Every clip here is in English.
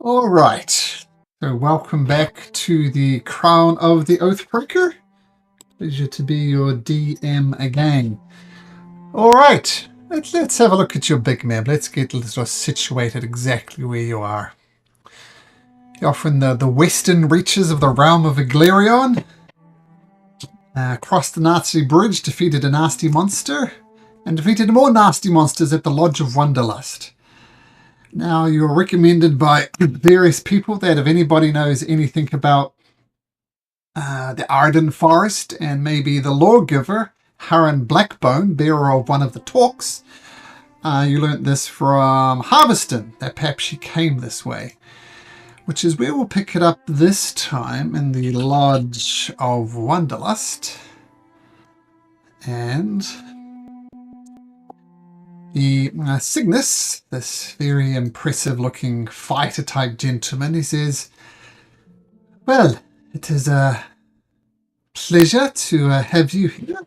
All right. So welcome back to the Crown of the Oathbreaker. Pleasure to be your DM again. All right. Let's have a look at your big map. Let's get sort of situated exactly where you are. You're off in the western reaches of the realm of Iglerion. Crossed the Nazi bridge, defeated a nasty monster, and defeated more nasty monsters at the Lodge of Wanderlust. Now, you're recommended by various people that if anybody knows anything about the Arden forest and maybe the lawgiver, Harren Blackbone, bearer of one of the talks, you learnt this from Harveston, that perhaps she came this way, which is where we'll pick it up this time in the Lodge of Wanderlust. And the Cygnus, this very impressive looking fighter type gentleman, he says, "Well, it is a pleasure to have you here.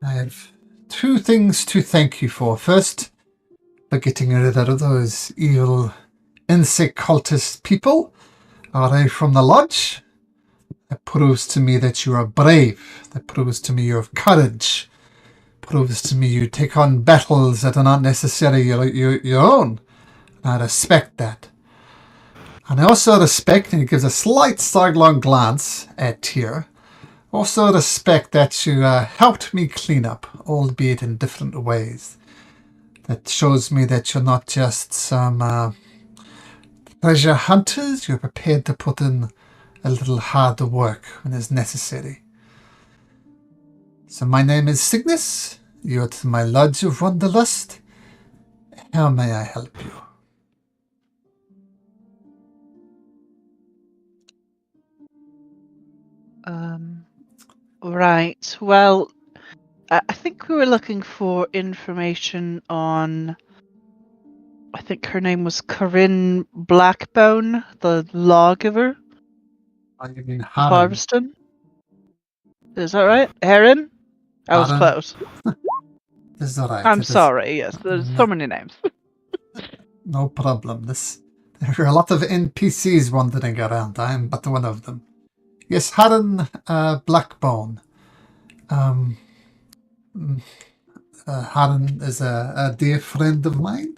I have two things to thank you for. First, for getting rid of those evil insect cultist people away from the lodge. That proves to me that you are brave. That proves to me you have courage. Proves to me you take on battles that are not necessarily your own. And I respect that. And I also respect," and he gives a slight sidelong glance at Tyr, "also respect that you helped me clean up, albeit in different ways. That shows me that you're not just some treasure hunters. You're prepared to put in a little harder work when it's necessary. So my name is Cygnus. You're at my Lodge of Wanderlust. How may I help you?" Right. Well, I think we were looking for information on. I think her name was Corinne Blackbone, the lawgiver You mean of Harren? Harveston. Is that right? Heron? I was Harren. close. This is alright. I'm sorry. Yes, there's so many names. No problem. There are a lot of NPCs wandering around. I am but one of them. Yes, Harren Blackbone. Harren is a dear friend of mine.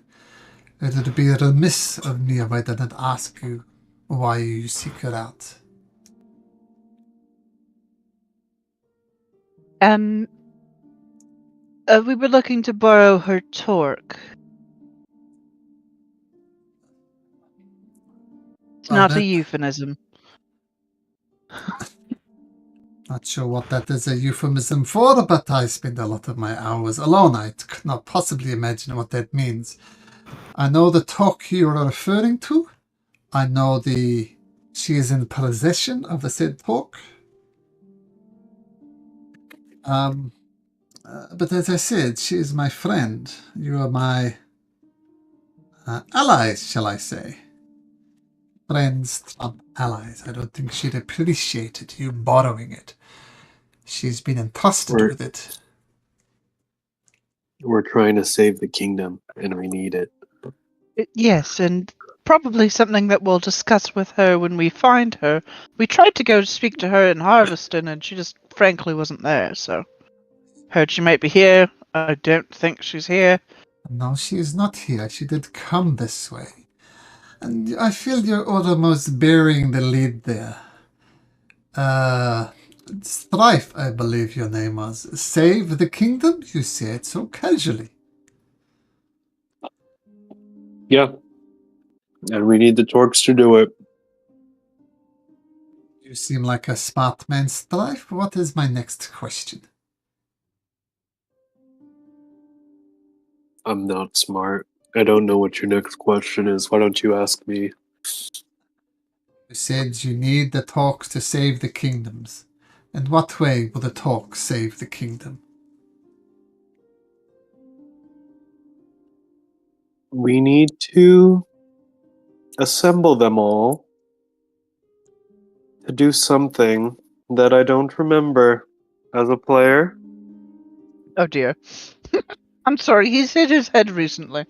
It would be remiss of me if I didn't ask you why you seek her out. We were looking to borrow her torque. It's not a euphemism. Not sure what that is a euphemism for, but I spend a lot of my hours alone. I could not possibly imagine what that means. I know the talk you are referring to. I know she is in possession of the said talk. But as I said, she is my friend. You are my allies, shall I say. Friends trump allies. I don't think she'd appreciate you borrowing it. She's been entrusted with it. We're trying to save the kingdom, and we need it. Yes, and probably something that we'll discuss with her when we find her. We tried to go speak to her in Harveston, and she just frankly wasn't there, so... Heard she might be here. I don't think she's here. No, she is not here. She did come this way. And I feel you're almost bearing the lead there. Strife, I believe your name was. Save the kingdom? You say it so casually. Yeah. And we need the torques to do it. You seem like a smart man, Strife. What is my next question? I'm not smart. I don't know what your next question is. Why don't you ask me? You said you need the talks to save the kingdoms. In what way will the talks save the kingdom? We need to assemble them all to do something that I don't remember as a player. Oh dear. I'm sorry, he's hit his head recently.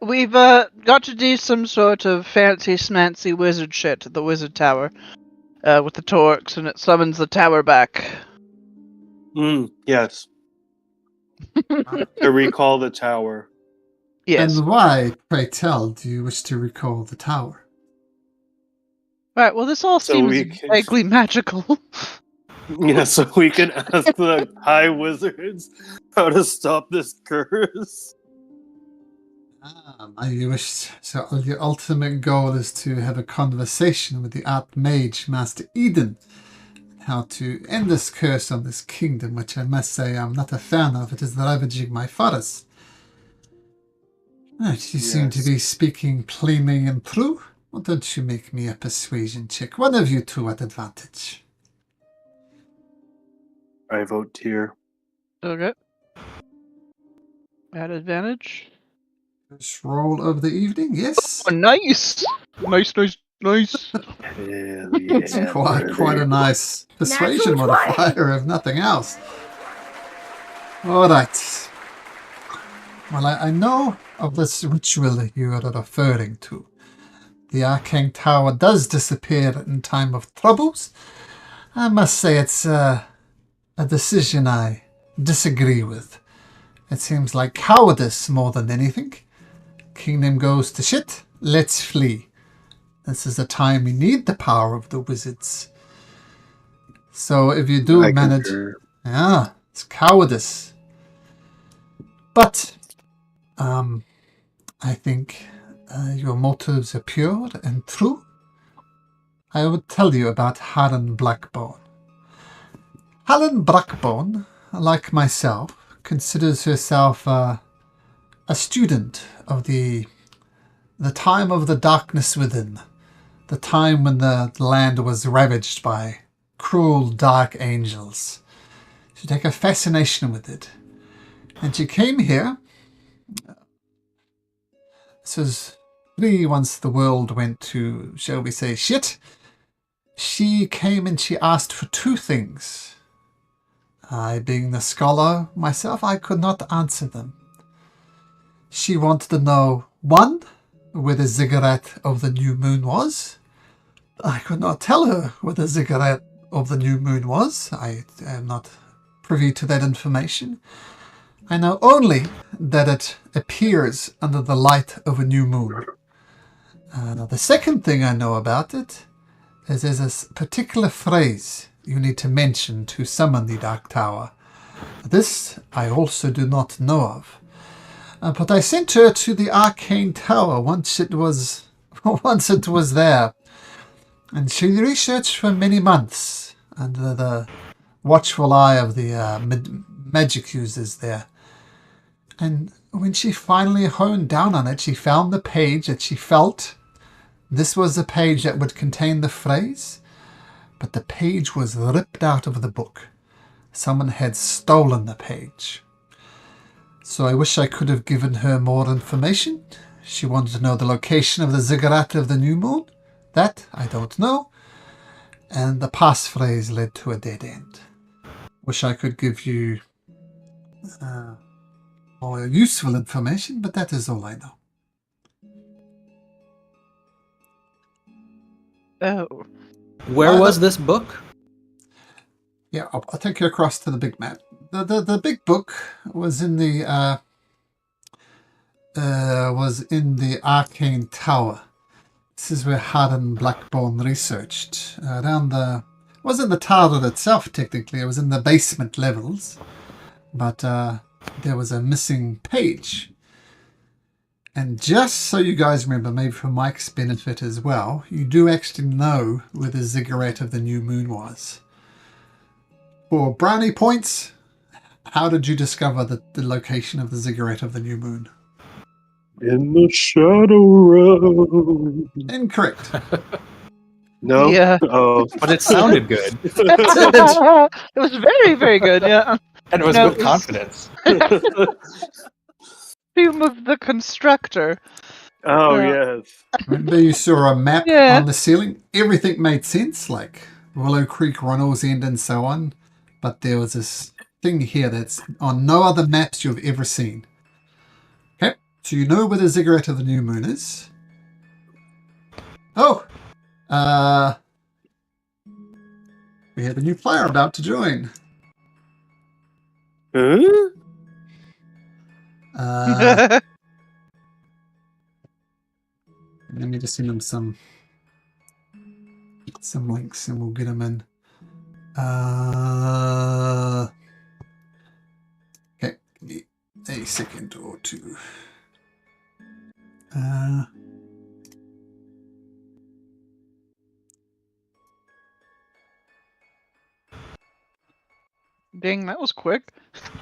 We've got to do some sort of fancy smancy wizard shit at the wizard tower with the torques, and it summons the tower back. Yes. To recall the tower. Yes. And why, pray tell, do you wish to recall the tower? Right, well, this all So seems we can- vaguely magical. Yeah, so we can ask the high wizards how to stop this curse. You wish, so your ultimate goal is to have a conversation with the Archmage, Master Eden, how to end this curse on this kingdom, which I must say I'm not a fan of. It is ravaging my forest. You seem to Yes. be speaking plainly and true. Why don't you make me a persuasion check? One of you two at advantage. I vote Tyr. Okay. At advantage. First roll of the evening, yes. Oh, nice! Nice. Hell It's yeah. quite a nice persuasion Natural modifier, if nothing else. Alright. Well, I know of this ritual you are referring to. The arcane tower does disappear in time of troubles. I must say it's a decision I disagree with. It seems like cowardice more than anything. Kingdom goes to shit, let's flee. This is the time we need the power of the wizards. So if you do I manage... concur. Yeah, it's cowardice. But, I think your motives are pure and true. I would tell you about Arden Blackbone. Arden Blackbone, like myself, considers herself a student of the time of the darkness within, the time when the land was ravaged by cruel dark angels. She took a fascination with it. And she came here. This was once the world went to, shall we say, shit. She came and she asked for two things. I, being the scholar myself, I could not answer them. She wanted to know, one, where the ziggurat of the new moon was. I could not tell her where the ziggurat of the new moon was. I am not privy to that information. I know only that it appears under the light of a new moon. Now, the second thing I know about it is there's a particular phrase you need to mention to summon the Dark Tower. This I also do not know of. But I sent her to the Arcane Tower once it was there. And she researched for many months under the watchful eye of the magic users there. And when she finally honed down on it, she found the page that she felt this was the page that would contain the phrase, but the page was ripped out of the book. Someone had stolen the page. So I wish I could have given her more information. She wanted to know the location of the ziggurat of the new moon. That I don't know. And the passphrase led to a dead end. Wish I could give you more useful information, but that is all I know. Oh. Where was this book? Yeah, I'll take you across to the big map. The big book was in the Arcane Tower. This is where Arden Blackbone researched. It wasn't the tower itself technically, it was in the basement levels. But there was a missing page. And just so you guys remember, maybe for Mike's benefit as well, you do actually know where the ziggurat of the new moon was. For brownie points, how did you discover the location of the ziggurat of the new moon? In the shadow road. Incorrect. No? Yeah. Oh. But it sounded good. It was very, very good, yeah. And it was No, with it was- confidence. Tomb of the Constructor. Oh, Yeah. yes. Remember you saw a map Yeah. on the ceiling? Everything made sense, like Willow Creek, Runnels End, and so on. But there was this thing here that's on no other maps you've ever seen. Okay? Do you know where the ziggurat of the new moon is? Oh! We have a new player about to join. Huh? Let me just send them some links and we'll get them in. Okay, give me a second or two. Dang, that was quick.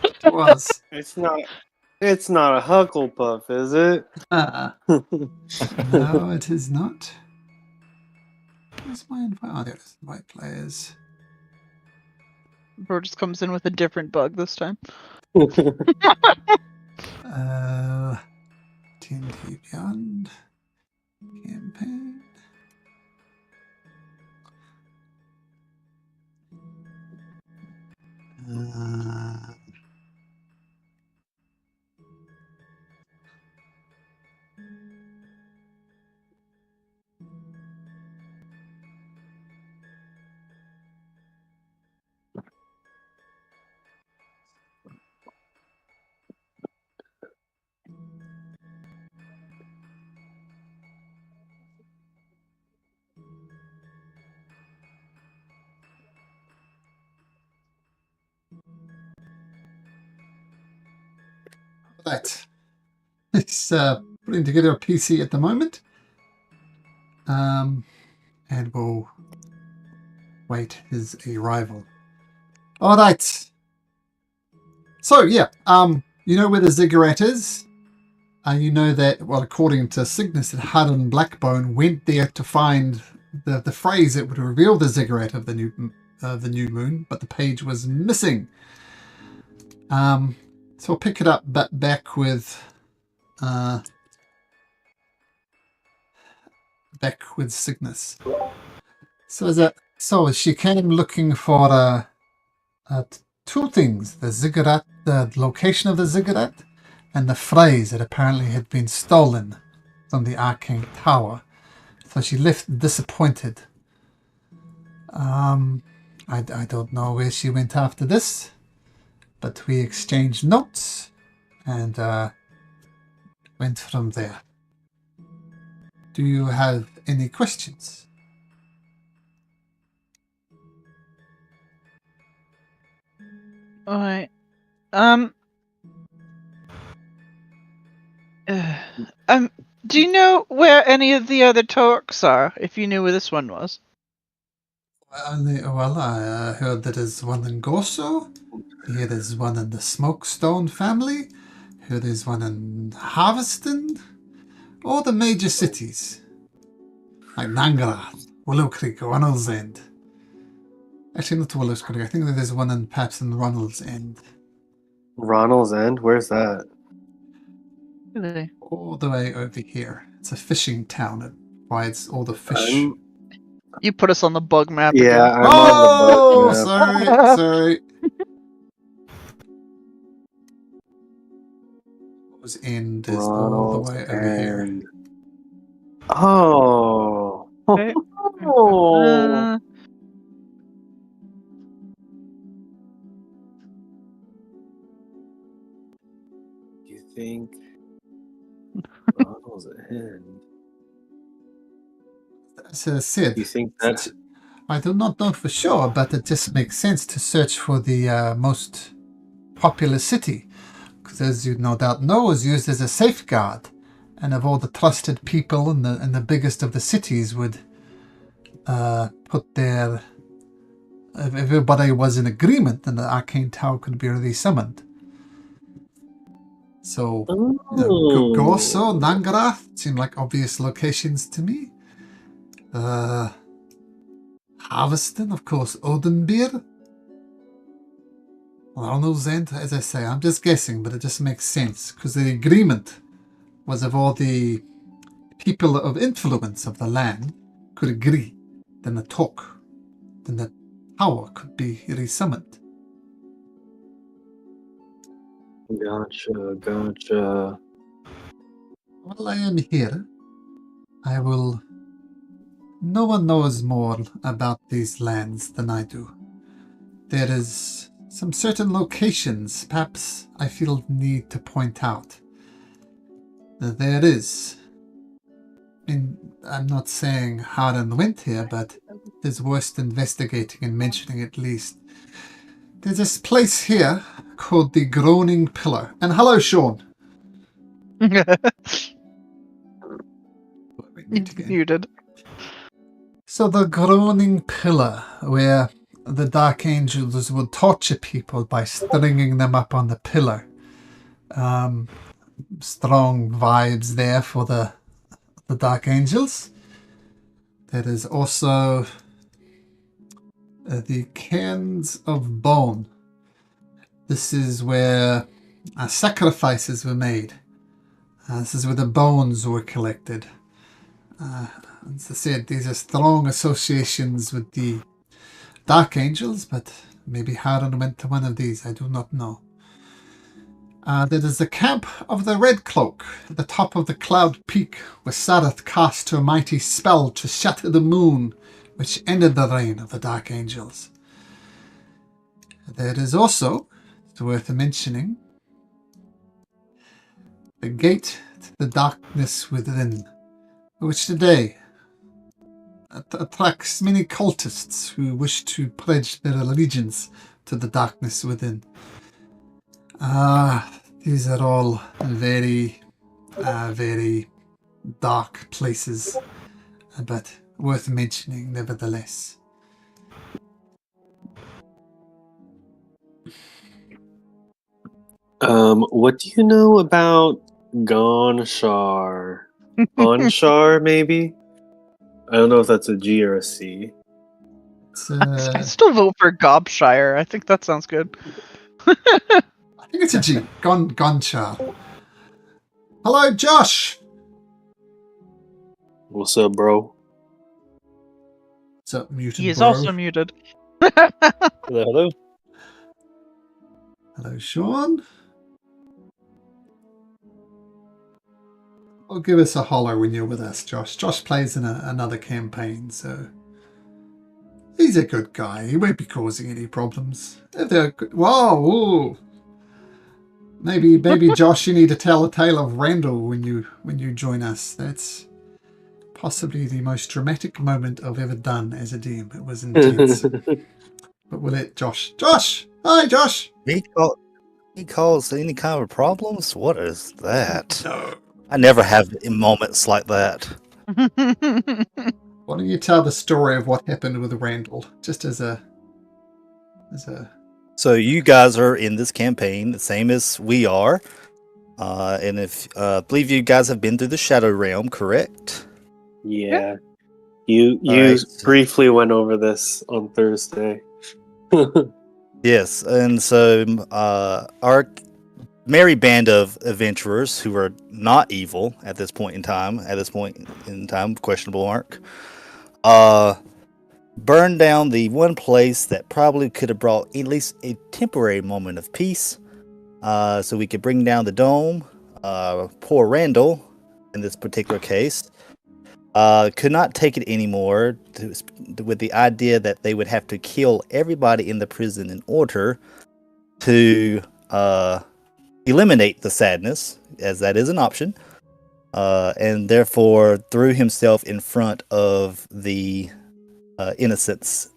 It was. It's not a Hucklepuff, is it? No, it is not. Where's my invite? Oh, there it is. Invite players. Bro just comes in with a different bug this time. TNT Beyond campaign. Right. It's putting together a PC at the moment. And we'll wait his arrival. All right. So yeah, you know where the ziggurat is. You know that, well, according to Cygnus, that Arden Blackbone went there to find the phrase that would reveal the ziggurat of the new moon, but the page was missing. So I'll pick it up back with Cygnus. So she came looking for two things: the ziggurat, the location of the ziggurat, and the phrase that apparently had been stolen from the arcane tower. So she left disappointed. I don't know where she went after this, but we exchanged notes and went from there. Do you have any questions? Alright. Do you know where any of the other Torques are, if you knew where this one was? Well, I heard that there's one in Gorso. Here there's one in the Smokestone family. Here there's one in Harveston. All the major cities. Like Nangarath, Willow Creek, Ronald's End. Actually, not Willow Creek. I think that there's one in perhaps in Ronald's End. Ronald's End? Where's that? Really? All the way over here. It's a fishing town. It provides all the fish. You put us on the bug map Yeah, again. I'm on the book map. Sorry. Ronald's End is all the way over here. Oh. Okay. Oh. You think Ronald's End? As I said, You think that's I do not know for sure, but it just makes sense to search for the most popular city, because as you no doubt know, is used as a safeguard, and of all the trusted people in the biggest of the cities would put their. If everybody was in agreement, then the arcane tower could be resummoned. So, Gorso, Nangarath seem like obvious locations to me. Harveston, of course, Odenbeer. Ronald's End, as I say, I'm just guessing, but it just makes sense, because the agreement was if all the people of influence of the land could agree, then the tower could be resummoned. Gotcha. While I am here, I will... No one knows more about these lands than I do. There is some certain locations perhaps I feel need to point out. There is. I'm not saying Arden went here, but it is worth investigating and mentioning at least. There's this place here called the Groaning Pillar. And hello, Sean. Muted. So the Groaning Pillar, where the Dark Angels would torture people by stringing them up on the pillar. Strong vibes there for the Dark Angels. There is also the Cairns of Bone. This is where sacrifices were made. This is where the bones were collected. As I said, these are strong associations with the Dark Angels, but maybe Harren went to one of these, I do not know. There is the camp of the Red Cloak, at the top of the Cloud Peak, where Sarath cast her mighty spell to shatter the moon, which ended the reign of the Dark Angels. There is also, it's worth mentioning, the Gate to the Darkness Within, which today attracts many cultists who wish to pledge their allegiance to the Darkness Within. These are all very, very dark places, but worth mentioning nevertheless. What do you know about Gonshar? Onshar, maybe? I don't know if that's a G or a C. I still vote for Gobshire. I think that sounds good. I think it's a G. Gonchar. Hello, Josh. What's up, bro? What's up, mutant He is bro? also muted. Hello. Hello, Sean. Or give us a holler when you're with us, Josh. Josh plays in another campaign, so he's a good guy. He won't be causing any problems. If they're good... Whoa! Ooh. Maybe Josh, you need to tell a tale of Randall when you join us. That's possibly the most dramatic moment I've ever done as a DM. It was intense. But we'll let Josh. Josh! Hi, Josh! He calls any kind of problems? What is that? No. I never have moments like that. Why don't you tell the story of what happened with Randall, just as a... So you guys are in this campaign, the same as we are. And if I believe you guys have been through the Shadow Realm, correct? Yeah. You Alright. briefly went over this on Thursday. Yes, and so our merry band of adventurers who are not evil at this point in time, questionable mark, burned down the one place that probably could have brought at least a temporary moment of peace, so we could bring down the dome. Poor Randall, in this particular case, could not take it anymore with the idea that they would have to kill everybody in the prison in order to eliminate the sadness, as that is an option, and therefore threw himself in front of the innocents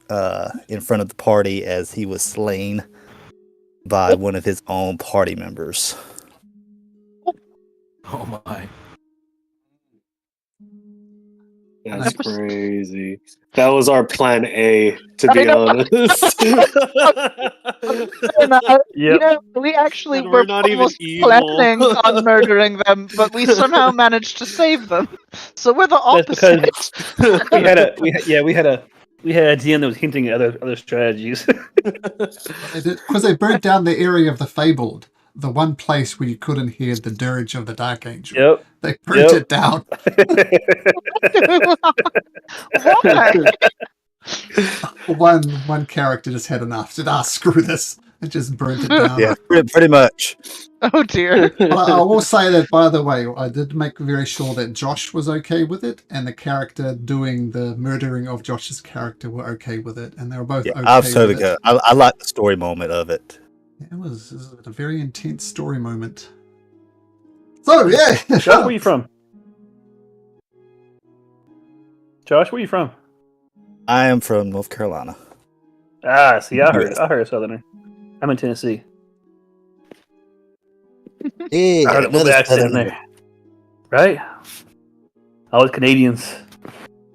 in front of the party as he was slain by one of his own party members. Oh my. That's crazy. That was our plan A, to be honest. You know, we actually And were we're not even almost evil. planning on murdering them, but we somehow managed to save them. So we're the That's opposite. because we had a DM that was hinting at other strategies. Because they burnt down the area of the Fabled, the one place where you couldn't hear the dirge of the Dark Angel. Yep. They burnt it down. Why? One character just had enough. Said, screw this. It just burnt it down. Yeah, pretty much. Oh dear. But I will say that, by the way, I did make very sure that Josh was okay with it, and the character doing the murdering of Josh's character were okay with it, and they were both Yeah, okay absolutely with it. good. I like the story moment of it. It was a very intense story moment. So, yeah. Josh, where you from? Josh, where you from? I am from North Carolina. Ah, see, I heard Yes. a Southerner. I'm in Tennessee. Yeah, I heard a little another accent in Southerner. there. Right? All the Canadians.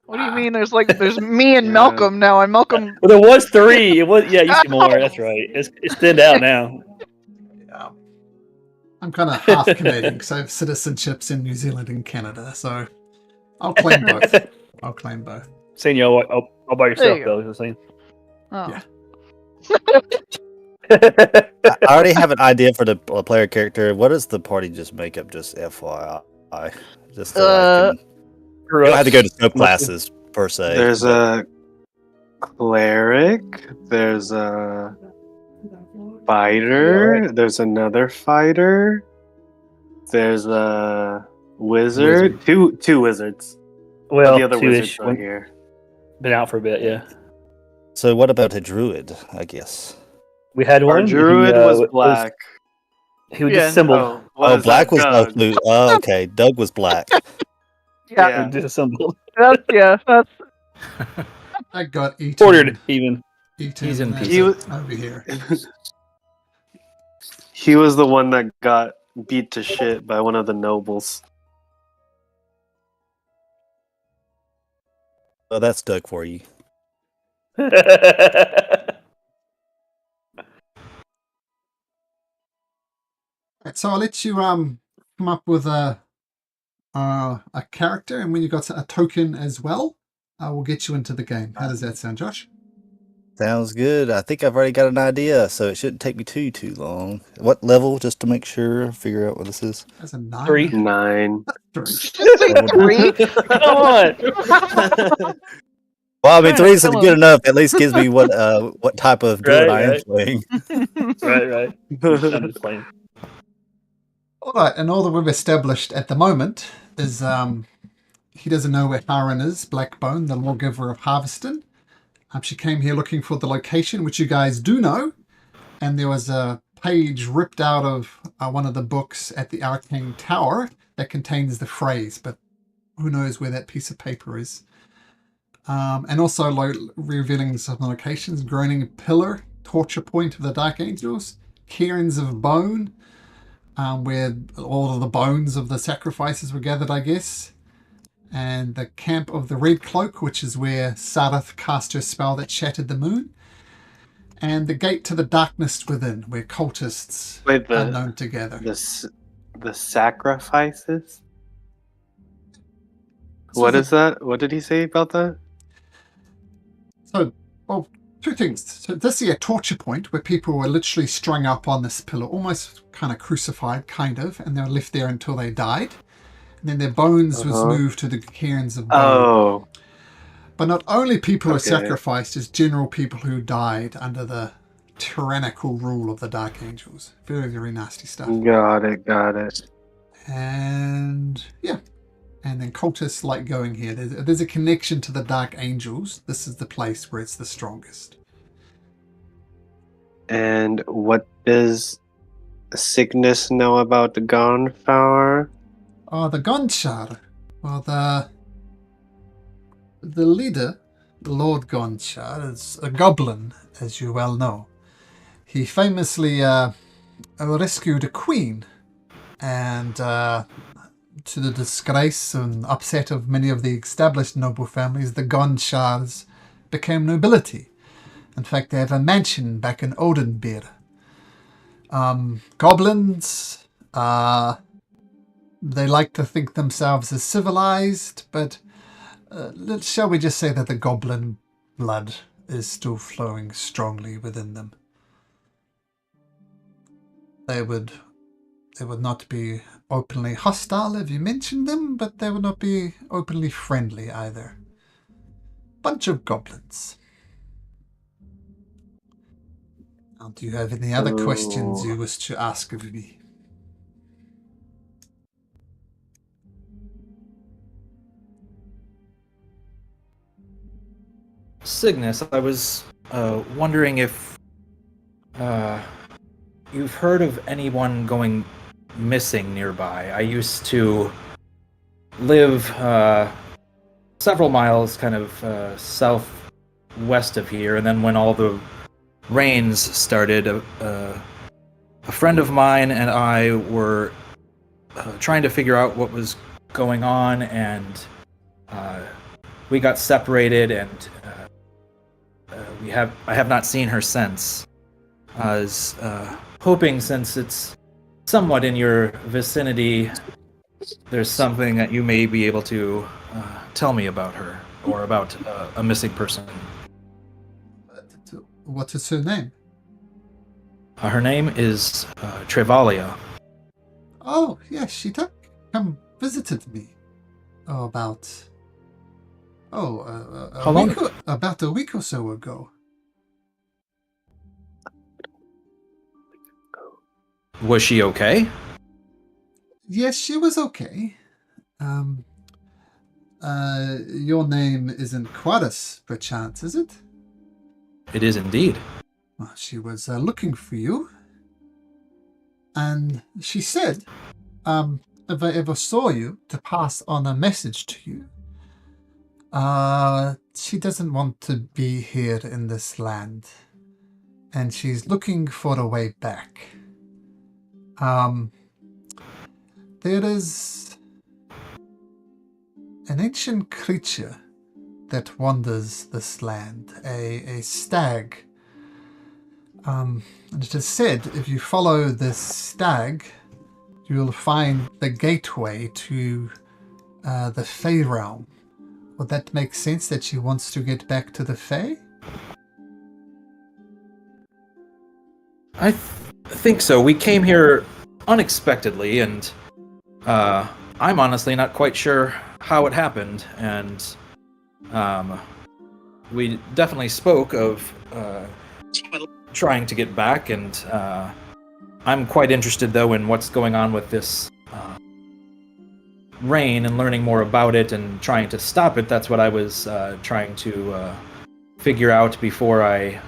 What do you mean? There's me and Yeah. Malcolm now, and Malcolm. Well, there was 3. It was it used to be more. That's right. It's thinned out now. Yeah. I'm kind of half Canadian because I have citizenships in New Zealand and Canada, so I'll claim both. I'll claim both. Saying you all by There yourself, you though. Just saying. Oh. Yeah. I already have an idea for the player character. What does the party just make up? Just FYI, just so I can. You don't have to go to scope classes per se. There's but- a cleric. There's a fighter. There's another fighter. There's a wizard. Two wizards. Well, But the other 2-ish. wizard's not here. Been out for a bit, yeah. So what about a druid? I guess. We had Our one. druid was black. He was Yeah. disassembled. Oh, black was Doug. blue. Oh, okay. Doug was black. Yeah. Disassembled. That's That got eaten. Ordered, even. Eaten He's in as pieces. He was- over here. He was the one that got beat to shit by one of the nobles. Oh, that's Doug for you. Right, so I'll let you come up with a character, and when you got a token as well, I will get you into the game. How does that sound, Josh? Sounds good. I think I've already got an idea, so it shouldn't take me too long. What level, just to make sure, figure out what this is? That's a 9. 3. 9. 3. just say 3. Come on. Well, I mean, Right, 3 isn't come good on. enough. At least gives me what type of druid I am Right. playing. Right. I'm just playing. All right, and all that we've established at the moment is he doesn't know where Haran is, Blackbone, the lawgiver of Harveston. She came here looking for the location, which you guys do know, and there was a page ripped out of one of the books at the Arcane Tower that contains the phrase, but who knows where that piece of paper is. And also revealing some locations: Groaning Pillar, Torture Point of the Dark Angels, Cairns of Bone, where all of the bones of the sacrifices were gathered, I guess, and the Camp of the Red Cloak, which is where Sarath cast her spell that shattered the moon, and the Gate to the Darkness Within, where cultists Wait, are known together. the sacrifices? So What the- is that? What did he say about that? So, well, two things. So this is a torture point where people were literally strung up on this pillar, almost kind of crucified, and they were left there until they died. And then their bones was moved to the cairns of bone. Oh, But not only people were Okay. sacrificed, as general people who died under the tyrannical rule of the Dark Angels. Very, very nasty stuff. got it. And yeah. And then cultists like going here. There's a connection to the Dark Angels. This is the place where it's the strongest. And what does Cygnus know about the Gonflower? Oh, the Gonchar. Well, the leader, Lord Gonchar, is a goblin, as you well know. He famously rescued a queen, and to the disgrace and upset of many of the established noble families, the Gonchars became nobility. In fact, they have a mansion back in Odenbeer. Goblins, they like to think themselves as civilized, but shall we just say that the goblin blood is still flowing strongly within them. They would not be openly hostile if you mentioned them, but they would not be openly friendly either. Bunch of goblins. Now, do you have any other questions Oh. you wish to ask of me? Cygnus, I was wondering if you've heard of anyone going missing nearby. I used to live several miles kind of southwest of here, and then when all the rains started, a friend of mine and I were trying to figure out what was going on, and we got separated, and I have not seen her since. I was hoping, since it's somewhat in your vicinity, there's something that you may be able to tell me about her, or about a missing person. What is her name? Her name is Trevalia. Oh, yes, she come visited me. About How long? About a week or so ago. Was she okay? Yes, she was okay. Your name isn't Quadus, perchance, is it? It is indeed. Well, she was looking for you. And she said, if I ever saw you, to pass on a message to you. She doesn't want to be here in this land. And she's looking for a way back. There is an ancient creature that wanders this land, a stag. And it is said, if you follow this stag, you will find the gateway to the Fey realm. Would that make sense, that she wants to get back to the Fey? I think so. We came here unexpectedly, and I'm honestly not quite sure how it happened. And we definitely spoke of trying to get back, and I'm quite interested, though, in what's going on with this rain and learning more about it and trying to stop it. That's what I was trying to figure out before I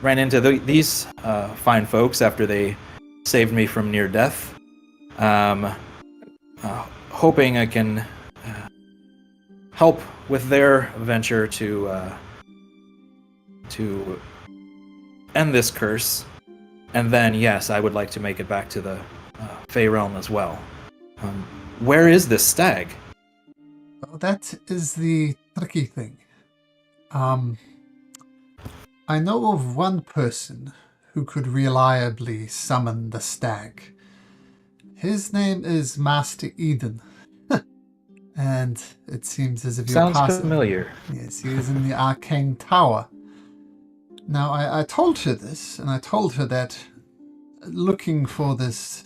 ran into these fine folks after they saved me from near death. Hoping I can help with their venture to end this curse, and then yes, I would like to make it back to the Fey realm as well. Where is this stag? Well, that is the tricky thing. I know of one person who could reliably summon the stag. His name is Master Eden. And it seems as if you're Sounds familiar. Yes, he is in the Arcane Tower. Now, I told her this, and I told her that looking for this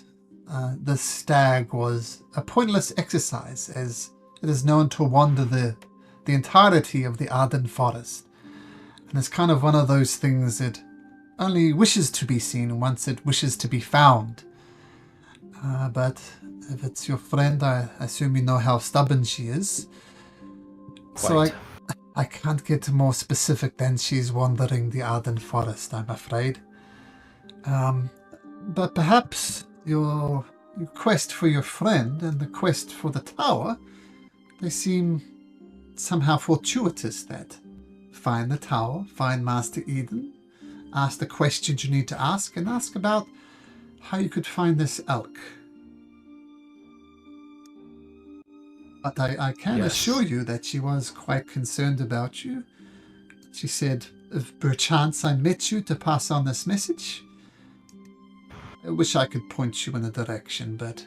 stag was a pointless exercise, as it is known to wander the entirety of the Arden forest. And it's kind of one of those things that only wishes to be seen once it wishes to be found. But if it's your friend, I assume you know how stubborn she is. So Quite. I can't get more specific than she's wandering the Arden forest, I'm afraid. But perhaps your quest for your friend and the quest for the tower, they seem somehow fortuitous. That find the tower, find Master Eden, ask the questions you need to ask, and ask about how you could find this elk. But I can Yes. assure you that she was quite concerned about you. She said, if perchance I met you, to pass on this message. I wish I could point you in a direction, but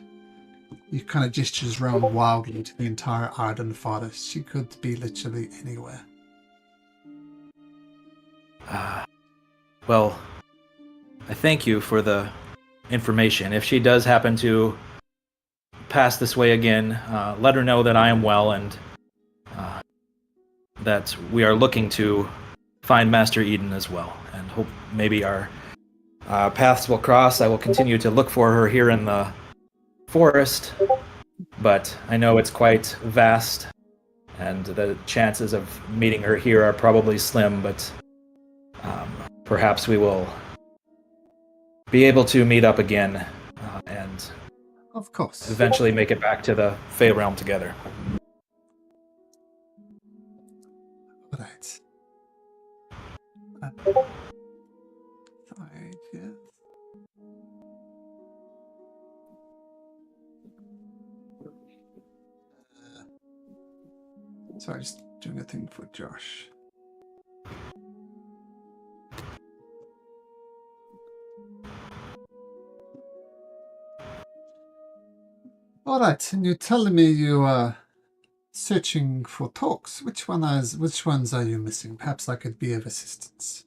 you kind of gestures around wildly to the entire Arden forest. She could be literally anywhere. Well, I thank you for the information. If she does happen to pass this way again, let her know that I am well, and that we are looking to find Master Eden as well, and hope maybe our paths will cross. I will continue to look for her here in the forest, but I know it's quite vast, and the chances of meeting her here are probably slim, but perhaps we will be able to meet up again and Of course. eventually make it back to the Fey realm together. Right. Sorry, yes. Sorry, just doing a thing for Josh. All right, and you're telling me you are searching for talks. Which ones are you missing? Perhaps I could be of assistance.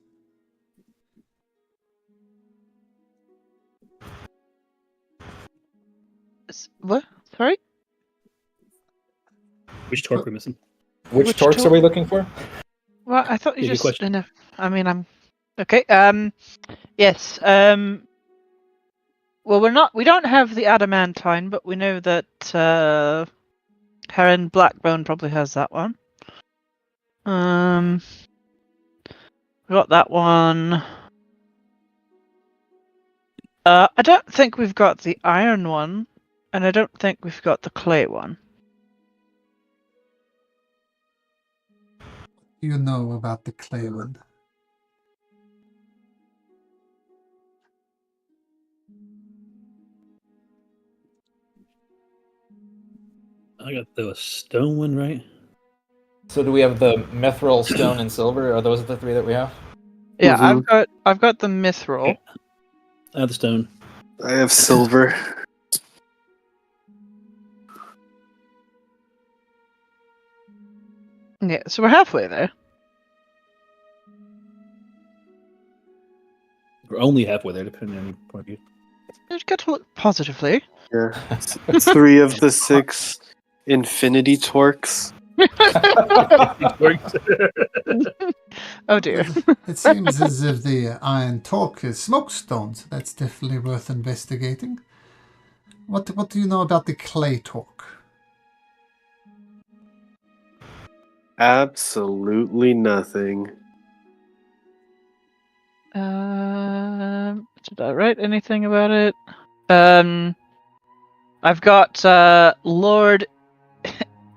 What? Sorry? Which torque we're missing? Which Which torques are torque? we looking for? Well, I thought you Yeah, good just. question. I mean, I'm. Okay. Yes. Well, we don't have the adamantine, but we know that Heron Blackbone probably has that one. We got that one. I don't think we've got the iron one, and I don't think we've got the clay one. You know about the clay one. I got the stone one, right? So do we have the mithril, stone, and silver? Are those the three that we have? Yeah, Mhm. I've got the mithril. Okay. I have the stone. I have silver. Yeah, so we're halfway there. We're only halfway there, depending on your point of view. You've got to look positively. Yeah. 3 of the 6 infinity torques. Oh dear. It seems as if the iron torque is smokestone, so that's definitely worth investigating. What do you know about the clay torque? Absolutely nothing. Did I write anything about it? I've got Lord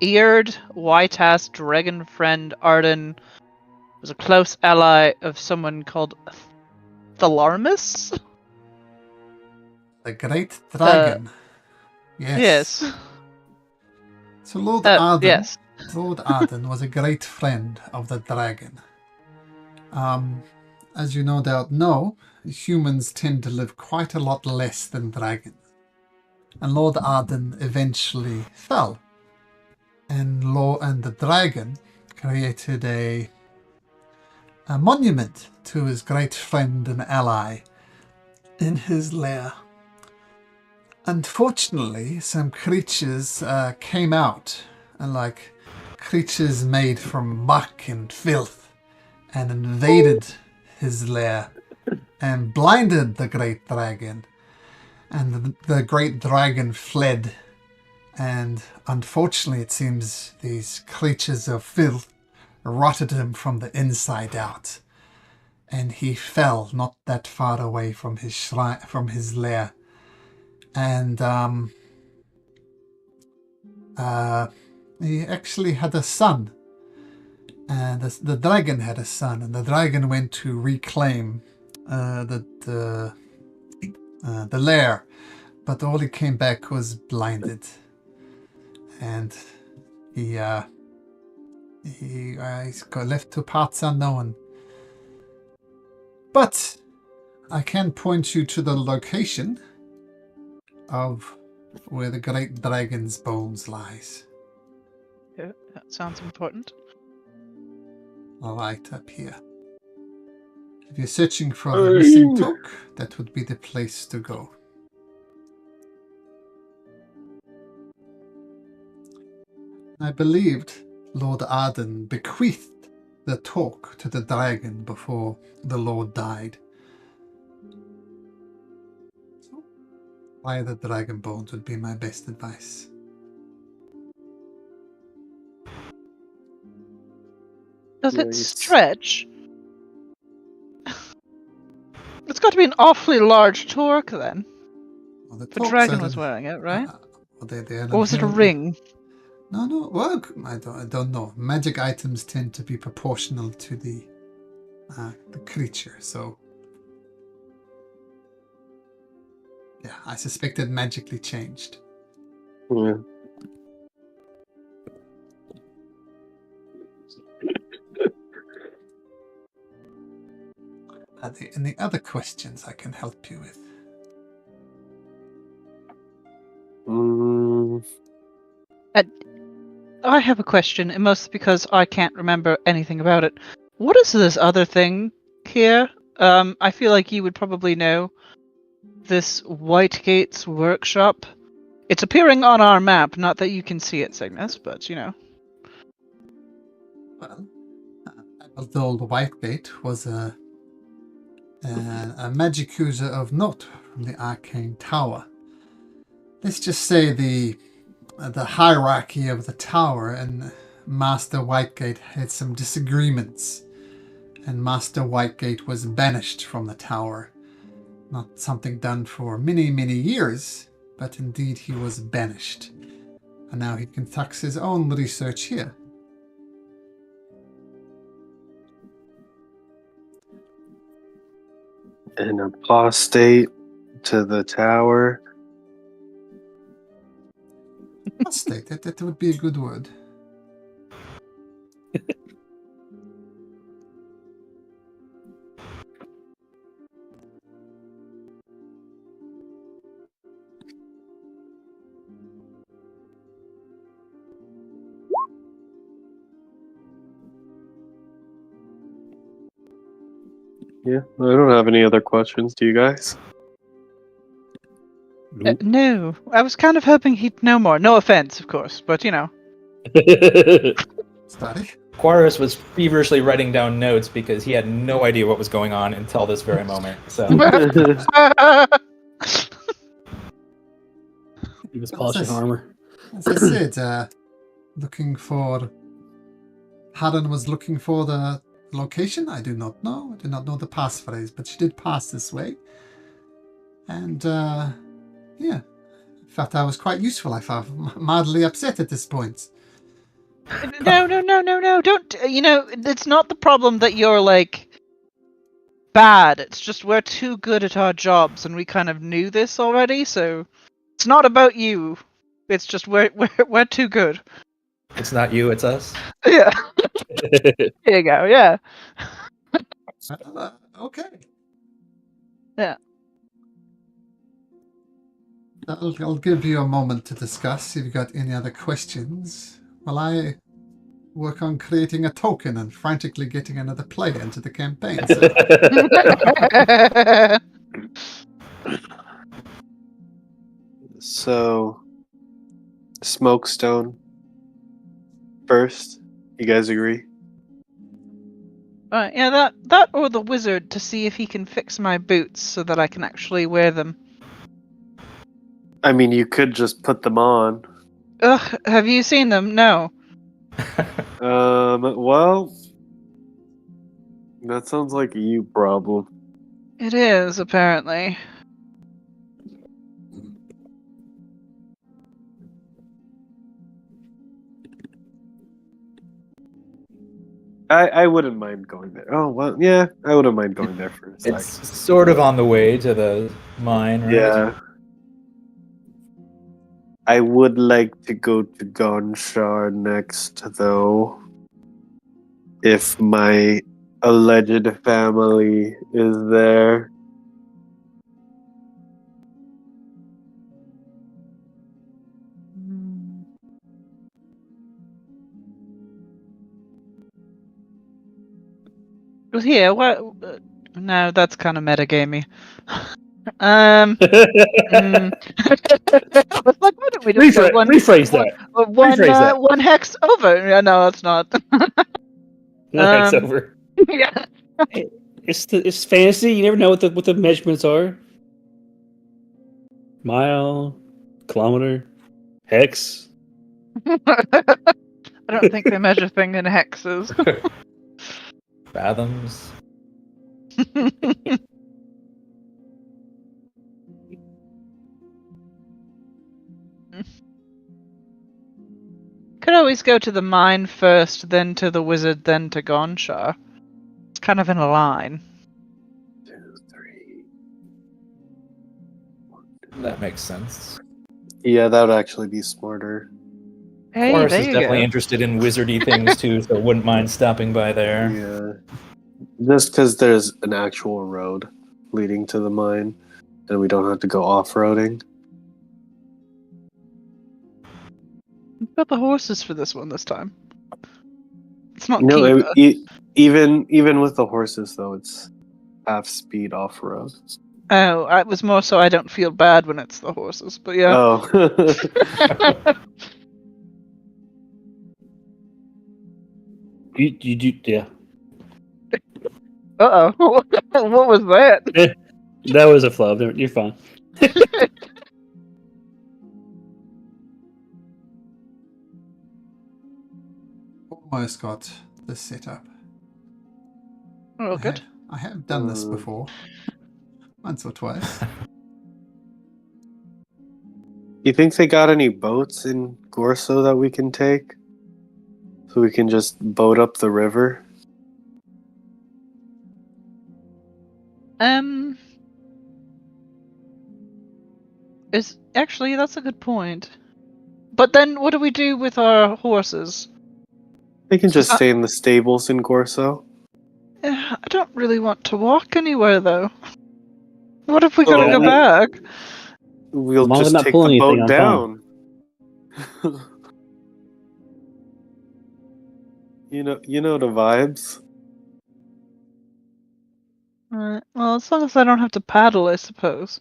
Eard, White-Ass Dragon Friend Arden was a close ally of someone called Thalarmus. The Great Dragon. Yes. Yes. So Lord Arden, Yes. Lord Arden was a great friend of the dragon. As you no doubt know, humans tend to live quite a lot less than dragons. And Lord Arden eventually fell. And the dragon created a monument to his great friend and ally in his lair. Unfortunately, some creatures came out, like creatures made from muck and filth, and invaded his lair and blinded the great dragon. And the great dragon fled. And unfortunately, it seems these creatures of filth rotted him from the inside out. And he fell not that far away from his shrine, from his lair. And he actually had a son. And the dragon had a son, and the dragon went to reclaim the lair, but all he came back was blinded, and he's got left to parts unknown. But I can point you to the location of where the great dragon's bones lies. Yeah, that sounds important. Right up here. If you're searching for the missing talk, that would be the place to go. I believed Lord Arden bequeathed the talk to the dragon before the Lord died. Why the dragon bones would be my best advice. Does it Nice. stretch? It's got to be an awfully large torque then. Well, the The torques dragon are was the- wearing it, right? well, they are Or was it a held- ring? No. Well, I don't know. Magic items tend to be proportional to the creature. So, yeah, I suspect it magically changed. Yeah. Are there any other questions I can help you with? Mm, I have a question, and mostly because I can't remember anything about it. What is this other thing here? I feel like you would probably know. This Whitegate's workshop. It's appearing on our map, not that you can see it, Cygnus, but you know. Well, although the Whitegate was a magic user of note from the Arcane Tower. Let's just say the hierarchy of the tower and Master Whitegate had some disagreements, and Master Whitegate was banished from the tower. Not something done for many, many years, but indeed he was banished. And now he conducts his own research here. an apostate to the tower. Apostate, that would be a good word. Yeah, I don't have any other questions. Do you guys? No, I was kind of hoping he'd know more. No offense, of course, but you know. Study. Quarus was feverishly writing down notes because he had no idea what was going on until this very moment. So He was polishing armor. As I said, looking for... Arden was looking for the location. I do not know. I do not know the passphrase, but she did pass this way. And, yeah. Felt I was quite useful. I felt mildly upset at this point. No. Don't. You know, it's not the problem that you're like bad. It's just we're too good at our jobs, and we kind of knew this already. So it's not about you. It's just we're too good. it's not you, it's us. Yeah. There you go. Yeah. Okay. Yeah. I'll give you a moment to discuss if you've got any other questions while I work on creating a token and frantically getting another player into the campaign. So, Smokestone first. You guys agree? Right, yeah, that or the wizard to see if he can fix my boots so that I can actually wear them. I mean, you could just put them on. Ugh, have you seen them? No. Well, that sounds like a you problem. It is, apparently. I wouldn't mind going there. Oh, well, yeah, I wouldn't mind going there for a sec. It's sort of on the way to the mine, right? Yeah. I would like to go to Gonshar next, though. If my alleged family is there. Well, here, what? No, that's kind of metagamey. I was like, why don't we just go Rephrase that. Rephrase that. one hex over? Yeah, no, it's not. No, it's over. Yeah. It's fantasy. You never know what the measurements are. Mile, kilometer, hex. I don't think they measure things in hexes. Fathoms. Could always go to the mine first, then to the wizard, then to Gonshar. It's kind of in a line. 2, 3. That makes sense. Yeah, that would actually be smarter. Hey, Forrest there is you definitely go. interested in wizardy things too, so wouldn't mind stopping by there. Yeah. Just because there's an actual road leading to the mine, and we don't have to go off-roading. We've got the horses for this one this time. It's not No, Kiva. even with the horses though, it's half speed off-road. Oh, it was more so I don't feel bad when it's the horses, but yeah. Oh. Yeah. Uh-oh. What was that? That was a flub. You're fine. Almost got this set up. Oh, good. I have done this before. Once or twice. You think they got any boats in Gorso that we can take? So we can just boat up the river? Is actually that's a good point. But then what do we do with our horses? They can just stay in the stables in Gorso. I don't really want to walk anywhere though. What if we gotta Oh, go back? We'll As long as just they're not take pulling the anything, boat I'm down. You know the vibes. Alright, well, as long as I don't have to paddle, I suppose.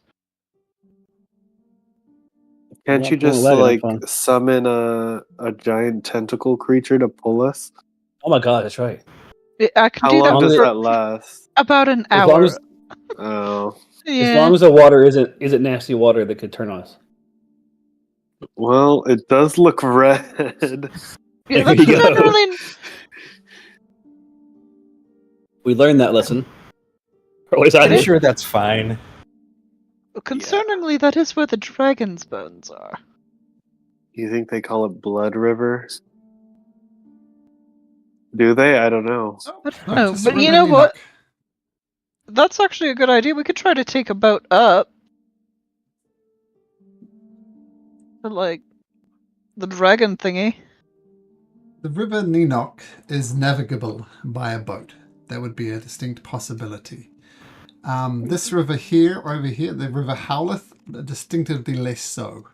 Can't Not you pulling just a wagon, I'm like fine. summon a giant tentacle creature to pull us? Oh my god, that's right. I can How do long that does for that last? about an As long hour. as Oh, as long as the water isn't nasty water that could turn on us. well, it does look red. Yeah, There that's you go. generally We learned that lesson. Or at least I I'm did. sure that's fine. concerningly that is where the dragon's bones are. You think they call it Blood River? Do they? I don't know. I don't No, know, just but you River know what? Ninook. That's actually a good idea. We could try to take a boat up. To, like, the dragon thingy. The River Ninook is navigable by a boat. That would be a distinct possibility. This river here, over here, the River Howleth, distinctively less so.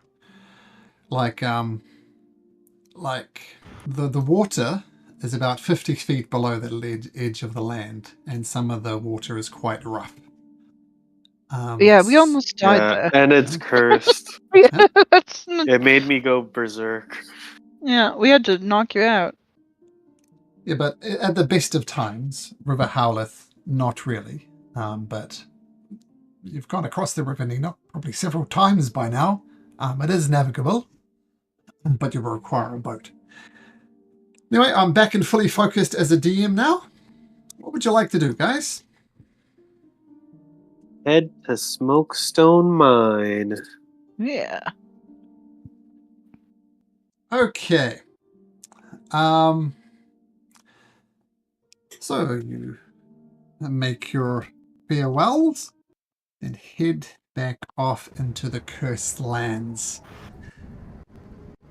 Like the water is about 50 feet below the edge of the land, and some of the water is quite rough. Yeah, we almost died there. And it's cursed. Yeah, It made me go berserk. yeah, we had to knock you out. Yeah, but at the best of times, River Howleth, not really. But you've gone across the River Ninook probably several times by now. It is navigable, but you will require a boat. Anyway, I'm back and fully focused as a DM now. What would you like to do, guys? Head to Smokestone Mine. Yeah. Okay. So you make your farewells and head back off into the cursed lands.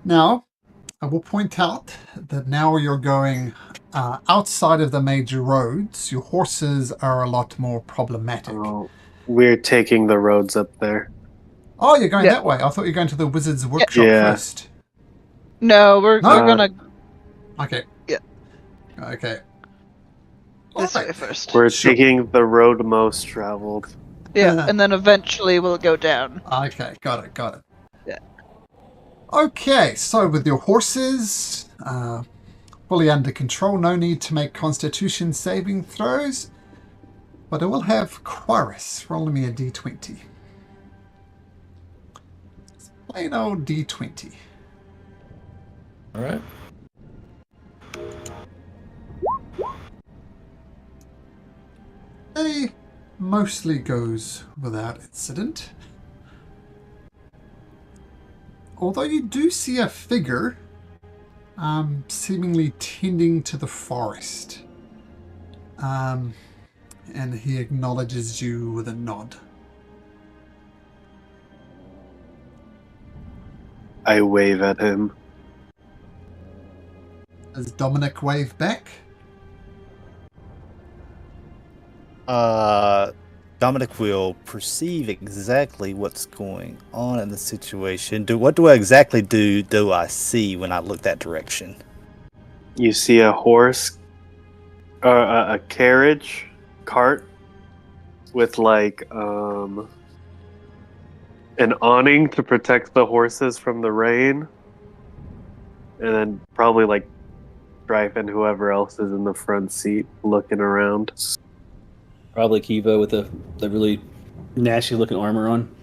Now, I will point out that now you're going outside of the major roads. Your horses are a lot more problematic. Oh, we're taking the roads up there. Oh, you're going Yeah. that way. I thought you were going to the wizard's workshop Yeah. first. No, we're No? gonna Okay. Yeah. Okay. this Alright. way first. We're Sure. taking the road most traveled. Yeah, and then eventually we'll go down. Okay, got it. Yeah. Okay, so with your horses fully under control, no need to make constitution saving throws. But I will have Quaris roll me a d20. plain old D20. All right. Day mostly goes without incident. Although you do see a figure seemingly tending to the forest. And he acknowledges you with a nod. I wave at him. Does Dominic wave back? Dominic will perceive exactly what's going on in the situation. What do I exactly do I see when I look that direction? You see a horse, a carriage, cart, with like an awning to protect the horses from the rain, and then probably like Strife and whoever else is in the front seat looking around. Probably Kiva with the really nasty looking armor on.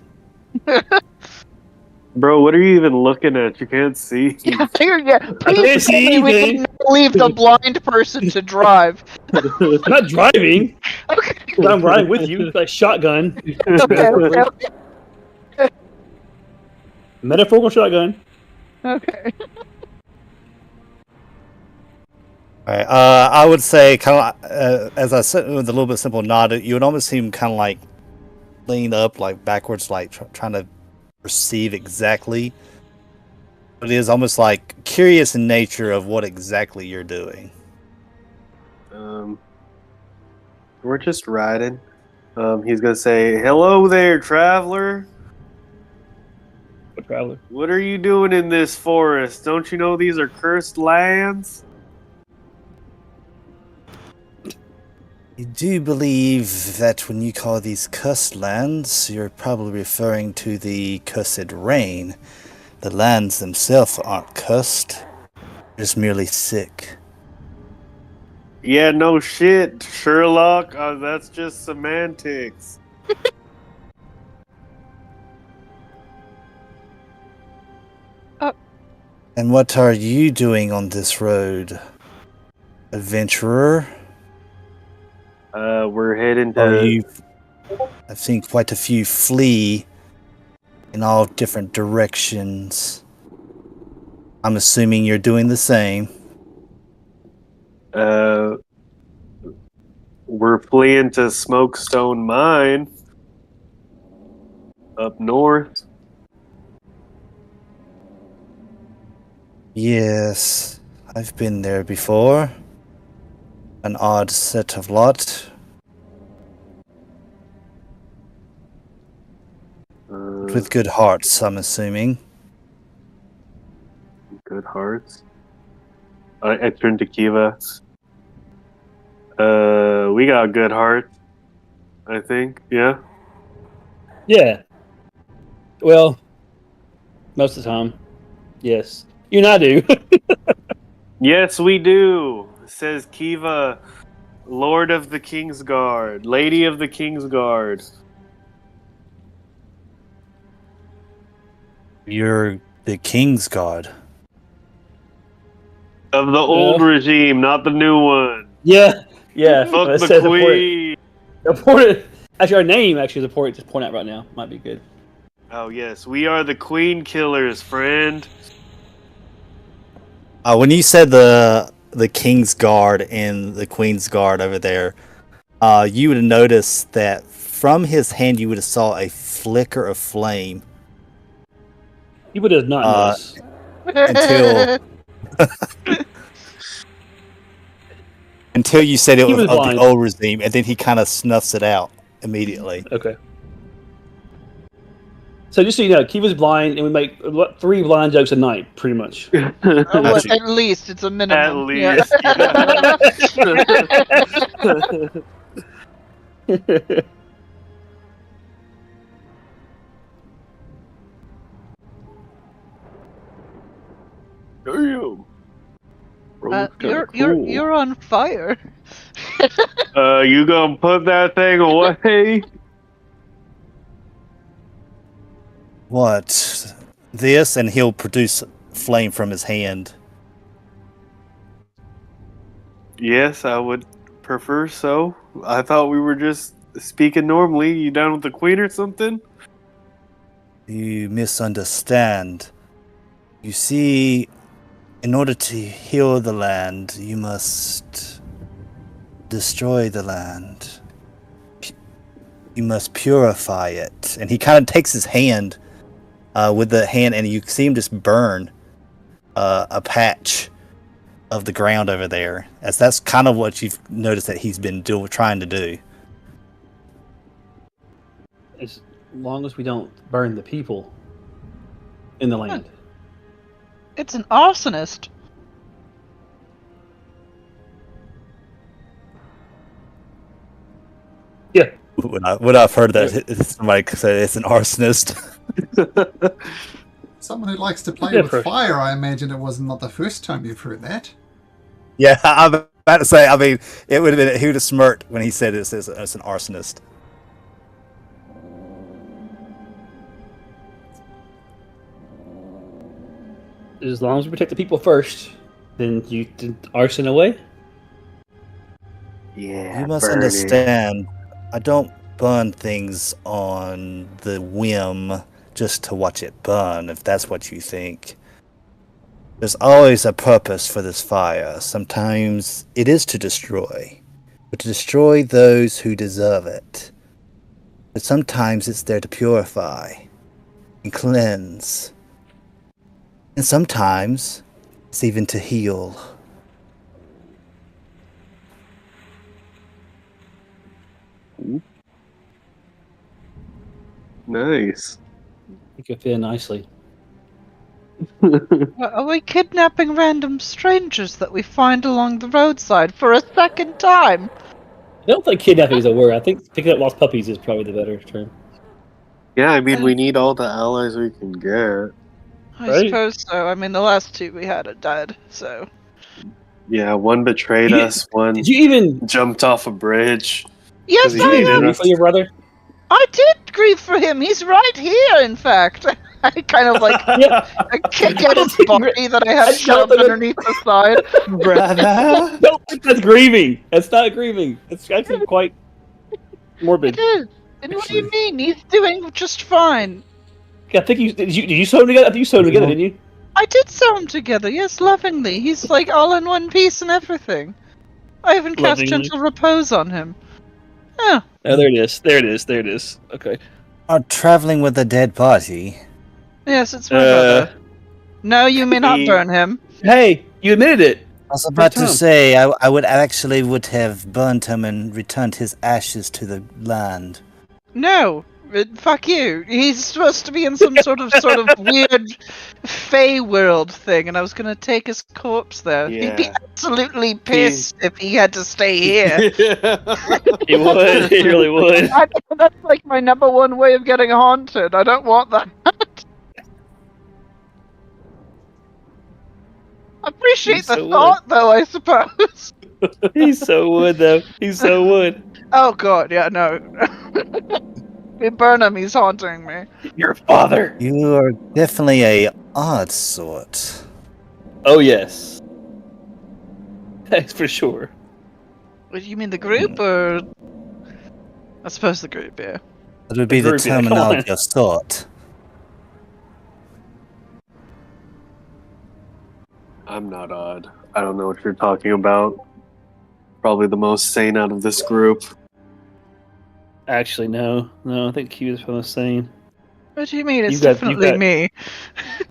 Bro, what are you even looking at? You can't see. Yeah, please tell see me we anything. can leave the blind person to drive. I'm not driving. Okay. I'm riding with you. Like shotgun. Okay. Metaphorical shotgun. Okay. All right. I would say, kind of, as I said, with a little bit simple nod, you would almost seem kind of like lean up, like backwards, like trying to perceive exactly. But it is almost like curious in nature of what exactly you're doing. We're just riding. He's gonna say, "Hello there, traveler. A traveler. What are you doing in this forest? Don't you know these are cursed lands?" You do believe that when you call these cursed lands, you're probably referring to the cursed rain. The lands themselves aren't cursed, they're just merely sick. Yeah, no shit, Sherlock. That's just semantics. And what are you doing on this road, adventurer? We're heading I've seen quite a few flee in all different directions. I'm assuming you're doing the same. We're fleeing to Smokestone Mine up north. Yes, I've been there before. An odd set of lot. With good hearts, I'm assuming. Good hearts. I turned to Kiva. We got good hearts, I think. Yeah. Yeah. Well, most of the time, yes. You and I do. Yes, we do. Says Kiva, Lord of the Kingsguard, Lady of the Kingsguard. You're the king's god. Of the old regime, not the new one. Yeah. Fuck It the says queen. important. Actually, our name actually is important to point out right now. Might be good. Oh yes, we are the queen killers, friend. When you said the king's guard and the queen's guard over there, you would have noticed that from his hand you would have saw a flicker of flame. People does not notice. Until you said it He was was of blind. the old regime, and then he kind of snuffs it out immediately. Okay. So just so you know, Kiva's blind, and we make 3 blind jokes a night, pretty much. At least it's a minimum. At least. Damn. You're on fire. You gonna put that thing away? What? this, and he'll produce flame from his hand. Yes, I would prefer so. I thought we were just speaking normally. You down with the queen or something? You misunderstand. You see, in order to heal the land, you must destroy the land. You must purify it. And he kind of takes his hand with the hand, and you see him just burn a patch of the ground over there. As that's kind of what you've noticed that he's been trying to do. As long as we don't burn the people in the land. It's an arsonist. Yeah. When I've heard that, somebody said it's an arsonist. Someone who likes to play Yeah, with fire, I imagine it was not the first time you've heard that. Yeah, I'm about to say, I mean, it would have been, he would have smirked when he said it's an arsonist. As long as we protect the people first, then you did arson away. Yeah. You must burn it. understand, I don't burn things on the whim just to watch it burn, if that's what you think. There's always a purpose for this fire. Sometimes it is to destroy, but to destroy those who deserve it. But sometimes it's there to purify and cleanse. And sometimes it's even to heal. Nice. You could fit in nicely. Are we kidnapping random strangers that we find along the roadside for a second time? I don't think kidnapping is a word. I think picking up lost puppies is probably the better term. Yeah, I mean, we need all the allies we can get. I Right. suppose so. I mean, the last two we had are dead, so. Yeah, one betrayed You- us, one Did you even jumped off a bridge. Yes, He I hated am. us. grieve for your brother? I did grieve for him. He's right here, in fact. I kind of like Yeah. I kick at his body that I I had shoved don't think underneath the side. Brother! No, that's grieving. That's not grieving. That's actually quite morbid. It is. And what do you mean? He's doing just fine. I think did you sew them together? I think you sewed them together, didn't you? I did sew him together, yes, lovingly. He's like all in one piece and everything. I even cast Lovingly. gentle repose on him. Yeah. Oh, there it is. There it is. There it is. Okay. Are traveling with a dead body. Yes, it's my brother. No, you may not He- burn him. Hey, you admitted it. I was about to Tom. say, I would have burned him and returned his ashes to the land. No. Fuck you. He's supposed to be in some sort of weird Fey world thing, and I was gonna take his corpse there. He'd be Yeah. absolutely pissed if he had to stay here. He would. He really would. That's like my number one way of getting haunted. I don't want that. I appreciate He's the so thought, though, I suppose. He so would, though. He so would. Oh god, yeah, no. We burn him, he's haunting me. Your father. You are definitely a odd sort. Oh yes. That's for sure. What, you mean the group, or...? I suppose the group, yeah. That would be the group, yeah, come terminology on. of sort. I'm not odd. I don't know what you're talking about. Probably the most sane out of this group. Actually, no. No, I think he was from the same. What do you mean? It's You got- you definitely got- me.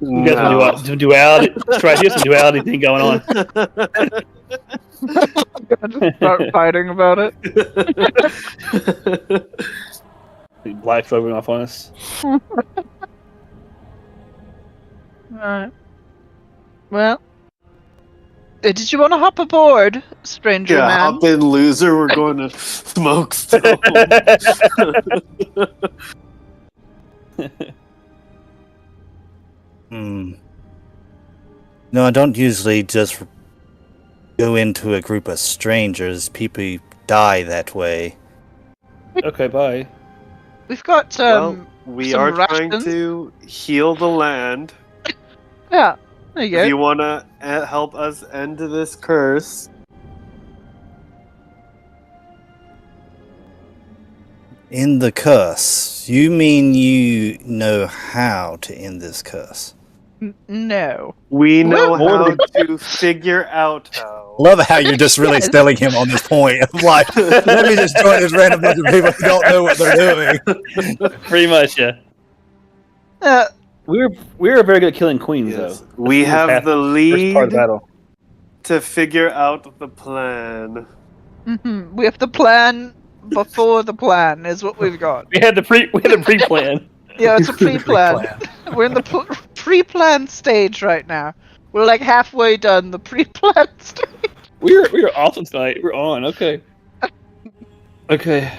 You guys No. have some duality. That's right. Here's some duality thing going on. I'm gonna just start fighting about it. Black's rubbing off on us. Alright. Well... did you want to hop aboard, stranger Yeah, man? hop in, loser. We're going to smoke stone. No, I don't usually just go into a group of strangers. People die that way. Okay, bye. We've got, Well- We Some are trying rations? to heal the land. Yeah, there you If go. you want to help us end this curse, In the curse. You mean you know how to end this curse? No. we know More how than- to figure out how. Love how you're just really Yes. selling him on this point. I'm like, let me just join this random bunch of people who don't know what they're doing. Pretty much, yeah. Uh, We're very good at killing queens, Yes. though. We That's have the first part of the lead battle. to figure out the plan. we have the plan before the plan is what we've got. We had the pre-plan. Yeah, it's a pre-plan. Pre-plan. We're in the pre-plan stage right now. We're like halfway done the pre-plan stage. we were awesome tonight. We're on. Okay. Okay.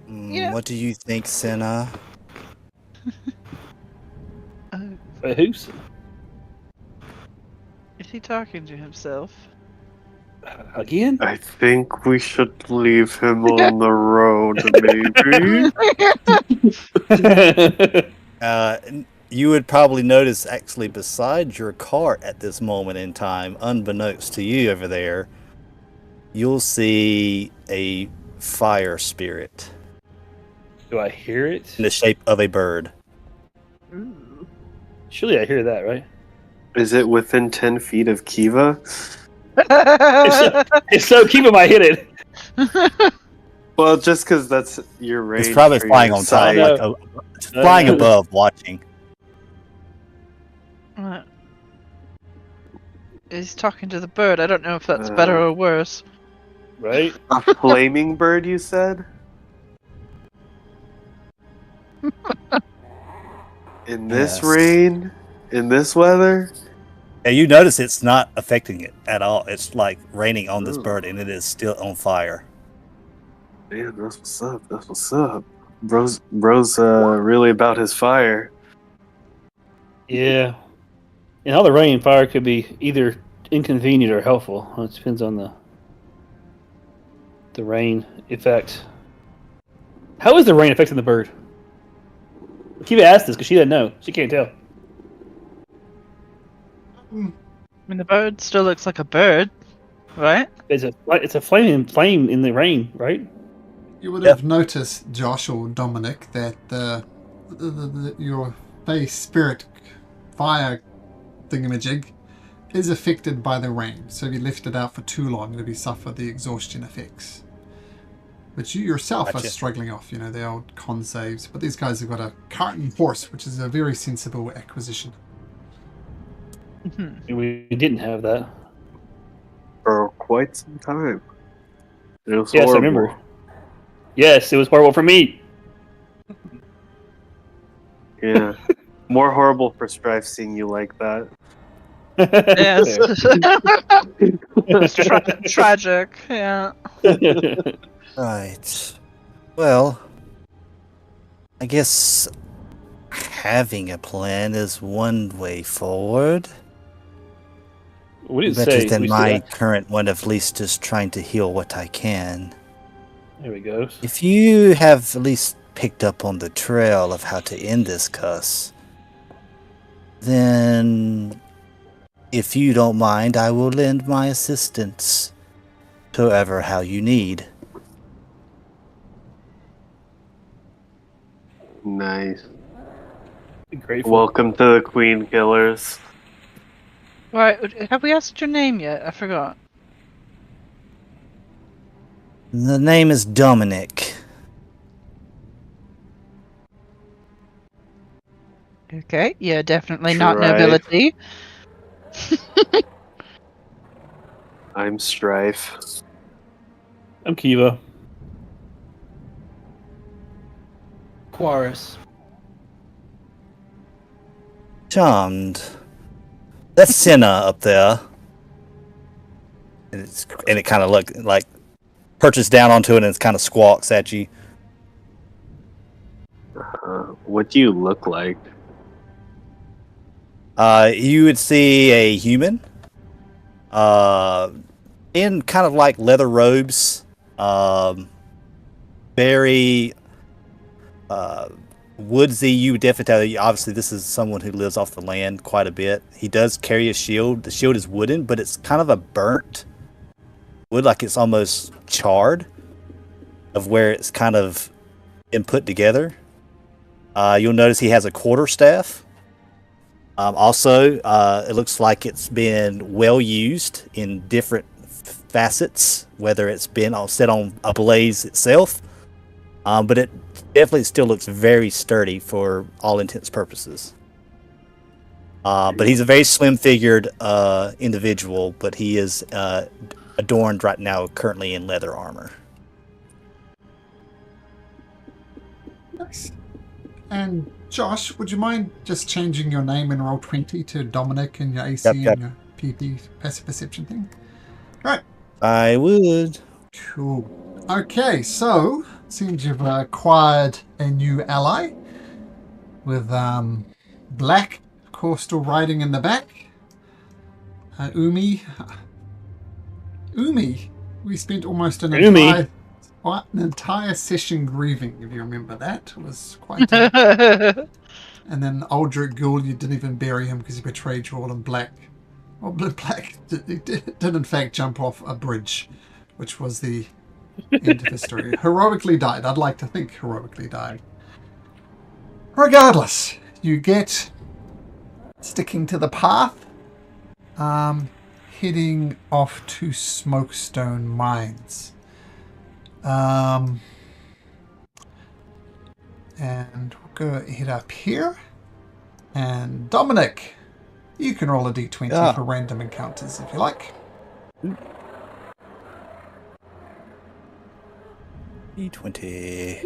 Yeah. What do you think, Senna? Who's Is he talking to himself? again? I think we should leave him on the road, maybe. You would probably notice, actually, beside your cart at this moment in time, unbeknownst to you over there, you'll see a fire spirit Do I hear it? in the shape of a bird. Ooh. Surely I hear that, right? Is it within 10 feet of Kiva? If so, keep him. I hit it. Well, just because that's your range. It's probably or flying your on top, sight. No. it's flying no. above, watching. He's talking to the bird. I don't know if that's better or worse. Right? A flaming bird, you said? In this Yes. rain? In this weather? Yeah, you notice it's not affecting it at all. It's like raining on this Ooh. bird, and it is still on fire. Man, that's what's up. That's what's up. Bro's really about his fire. Yeah. And all the rain and fire could be either inconvenient or helpful. It depends on the rain effect. How is the rain affecting the bird? Kiva asked this because she didn't know. She can't tell. I mean, the bird still looks like a bird, right? It's a flame in the rain, right? You would Yep. have noticed, Josh or Dominic, that your face spirit fire thingamajig is affected by the rain. So if you left it out for too long, it'll be suffer the exhaustion effects. But you yourself are Gotcha. struggling off, the old con saves. But these guys have got a cart and horse, which is a very sensible acquisition. We didn't have that. For quite some time. It was Yes, I horrible. remember. Yes, it was horrible for me. Yeah. More horrible for Strife seeing you like that. Yes. It's tragic. Yeah. Right. Well, I guess having a plan is one way forward. We didn't Better say. than we my said- current one, of least just trying to heal what I can. There we go. If you have at least picked up on the trail of how to end this cuss, then if you don't mind, I will lend my assistance to whoever how you need. Nice. Grateful. Welcome to the Queen Killers. Right. Have we asked your name yet? I forgot. The name is Dominic. Okay. Yeah, definitely not Strife. nobility. I'm Strife. I'm Kiva. Quaris. Charmed. That's Senna up there. And it kind of like perches down onto it and it kind of squawks at you. What do you look like? You would see a human in kind of like leather robes, very woodsy. You would definitely tell, obviously this is someone who lives off the land quite a bit. He does carry a shield. The shield is wooden, but it's kind of a burnt wood, like it's almost charred of where it's kind of been put together. You'll notice he has a quarterstaff. Also, it looks like it's been well used in different facets, whether it's been set on a blaze itself, but it definitely still looks very sturdy for all intents and purposes. But he's a very slim-figured individual, but he is adorned right now currently in leather armor. Nice. And Josh, would you mind just changing your name in Roll20 to Dominic and your AC Yep. and your PP passive perception thing? Right. I would. Cool. Okay, so seems you've acquired a new ally with Black, of course, still riding in the back. Umi, we spent almost an entire session grieving, if you remember that. It was quite And then Aldrich Ghoul, you didn't even bury him because he betrayed you all, in Black. Well, Black did in fact jump off a bridge, which was the end of history. Heroically died. I'd like to think heroically died. Regardless, you get sticking to the path, heading off to Smokestone Mines. And we'll go head up here. And Dominic, you can roll a d20 for random encounters if you like. D20.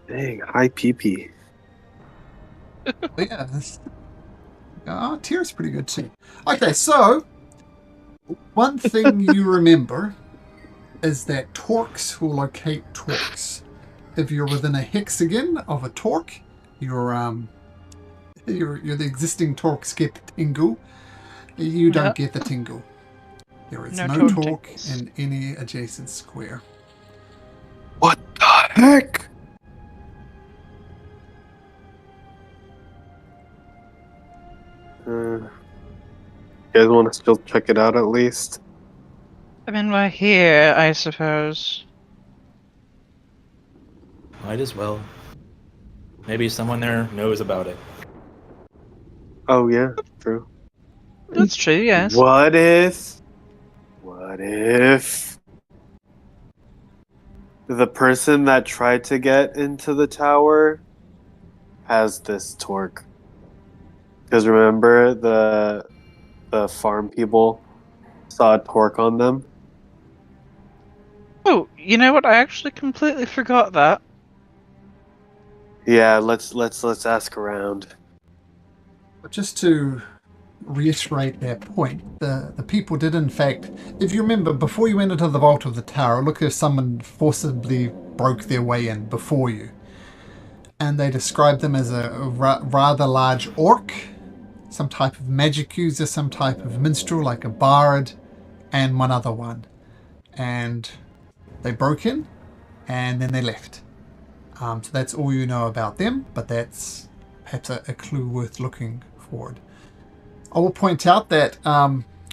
Dang, high PP. But yeah, Tier's pretty good too. Okay, so one thing you remember is that torques will locate torques. If you're within a hexagon of a torque, you're the existing torques get the tingle. You don't get the tingle. There is no torque in any adjacent square. What the heck? You guys want to still check it out at least? I mean, we're here, I suppose. Might as well. Maybe someone there knows about it. Oh yeah, true. That's true, yes. What if the person that tried to get into the tower has this torque? Because remember the farm people saw a torque on them? Oh, you know what? I actually completely forgot that. Yeah, let's ask around. But just to reiterate that point, the people did in fact, if you remember, before you went into the vault of the tower, look if someone forcibly broke their way in before you. And they described them as a rather large orc, some type of magic user, some type of minstrel like a bard, and one other one. And they broke in, and then they left. So that's all you know about them, but that's perhaps a clue worth looking forward. I will point out that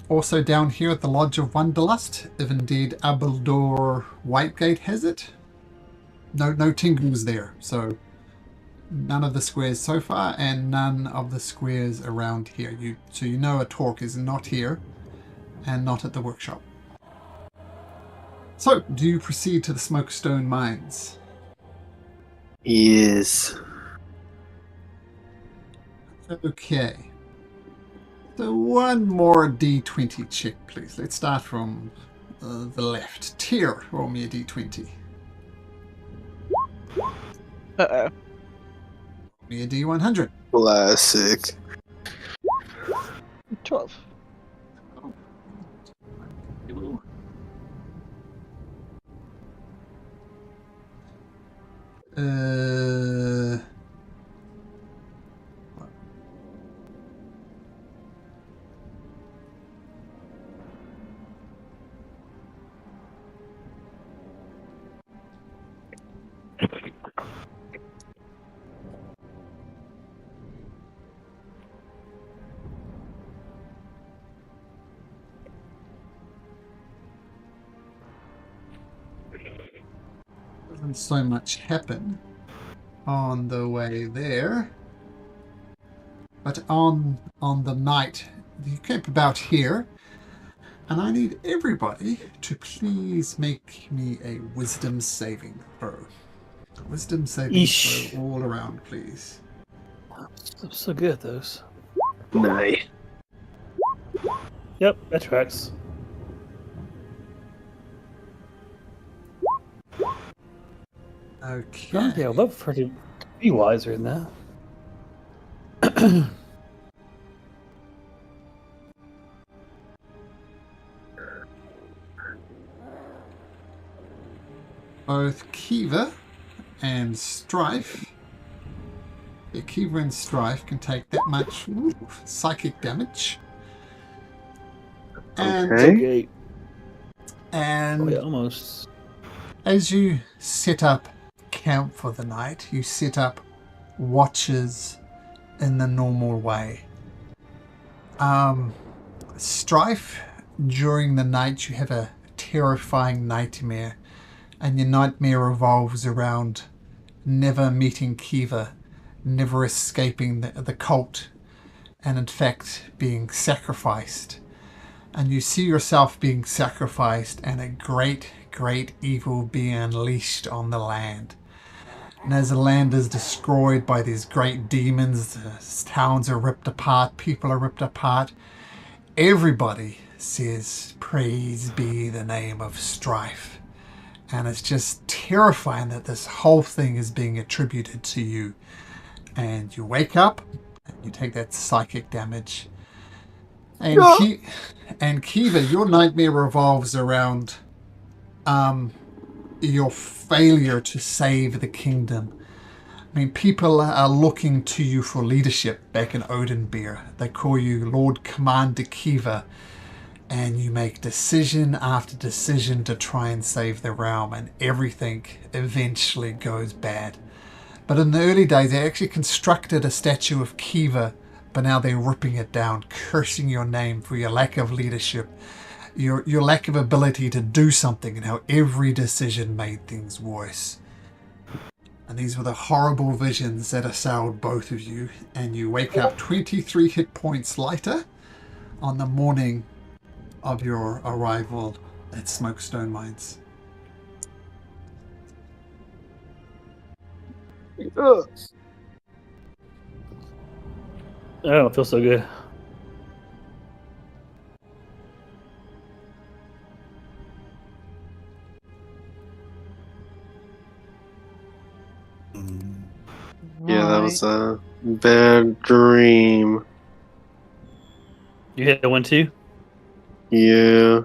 also down here at the Lodge of Wanderlust, if indeed Abaldor Whitegate has it, no tingles there. So none of the squares so far, and none of the squares around here. So you know a torque is not here, and not at the workshop. So, do you proceed to the Smokestone Mines? Yes. Okay. So one more d20 check, please. Let's start from the left. Tier, roll me a d20. Uh-oh. Roll me a d100. Classic. 12. Uh... Doesn't so much happen on the way there. But on the night, you camp about here, and I need everybody to please make me a wisdom saving throw. Wisdom saving Eesh. throw all around, please. I'm so good at those. Nice. Yep, that tracks. Okay. Yeah, I'd love for her to be wiser than that. Both Kiva and Strife. Yeah, Kiva and Strife can take that much psychic damage. And, Okay. Okay. and Oh, yeah, almost. as you set up camp for the night, you set up watches in the normal way. Strife, during the night you have a terrifying nightmare, and your nightmare revolves around never meeting Kiva, never escaping the cult, and in fact being sacrificed. And you see yourself being sacrificed and a great, great evil being unleashed on the land. And as the land is destroyed by these great demons, towns are ripped apart, people are ripped apart, everybody says, "Praise be the name of Strife." And it's just terrifying that this whole thing is being attributed to you. And you wake up, and you take that psychic damage. And, and Kiva, your nightmare revolves around your failure to save the kingdom. I mean, people are looking to you for leadership back in Oathbreaker. They call you Lord Commander Kiva, and you make decision after decision to try and save the realm, and everything eventually goes bad. But in the early days, they actually constructed a statue of Kiva, but now they're ripping it down, cursing your name for your lack of leadership, your lack of ability to do something, and how every decision made things worse. And these were the horrible visions that assailed both of you, and you wake up 23 hit points lighter on the morning of your arrival at Smokestone Mines. I don't feel so good. Yeah, that was a bad dream. You hit one too? Yeah.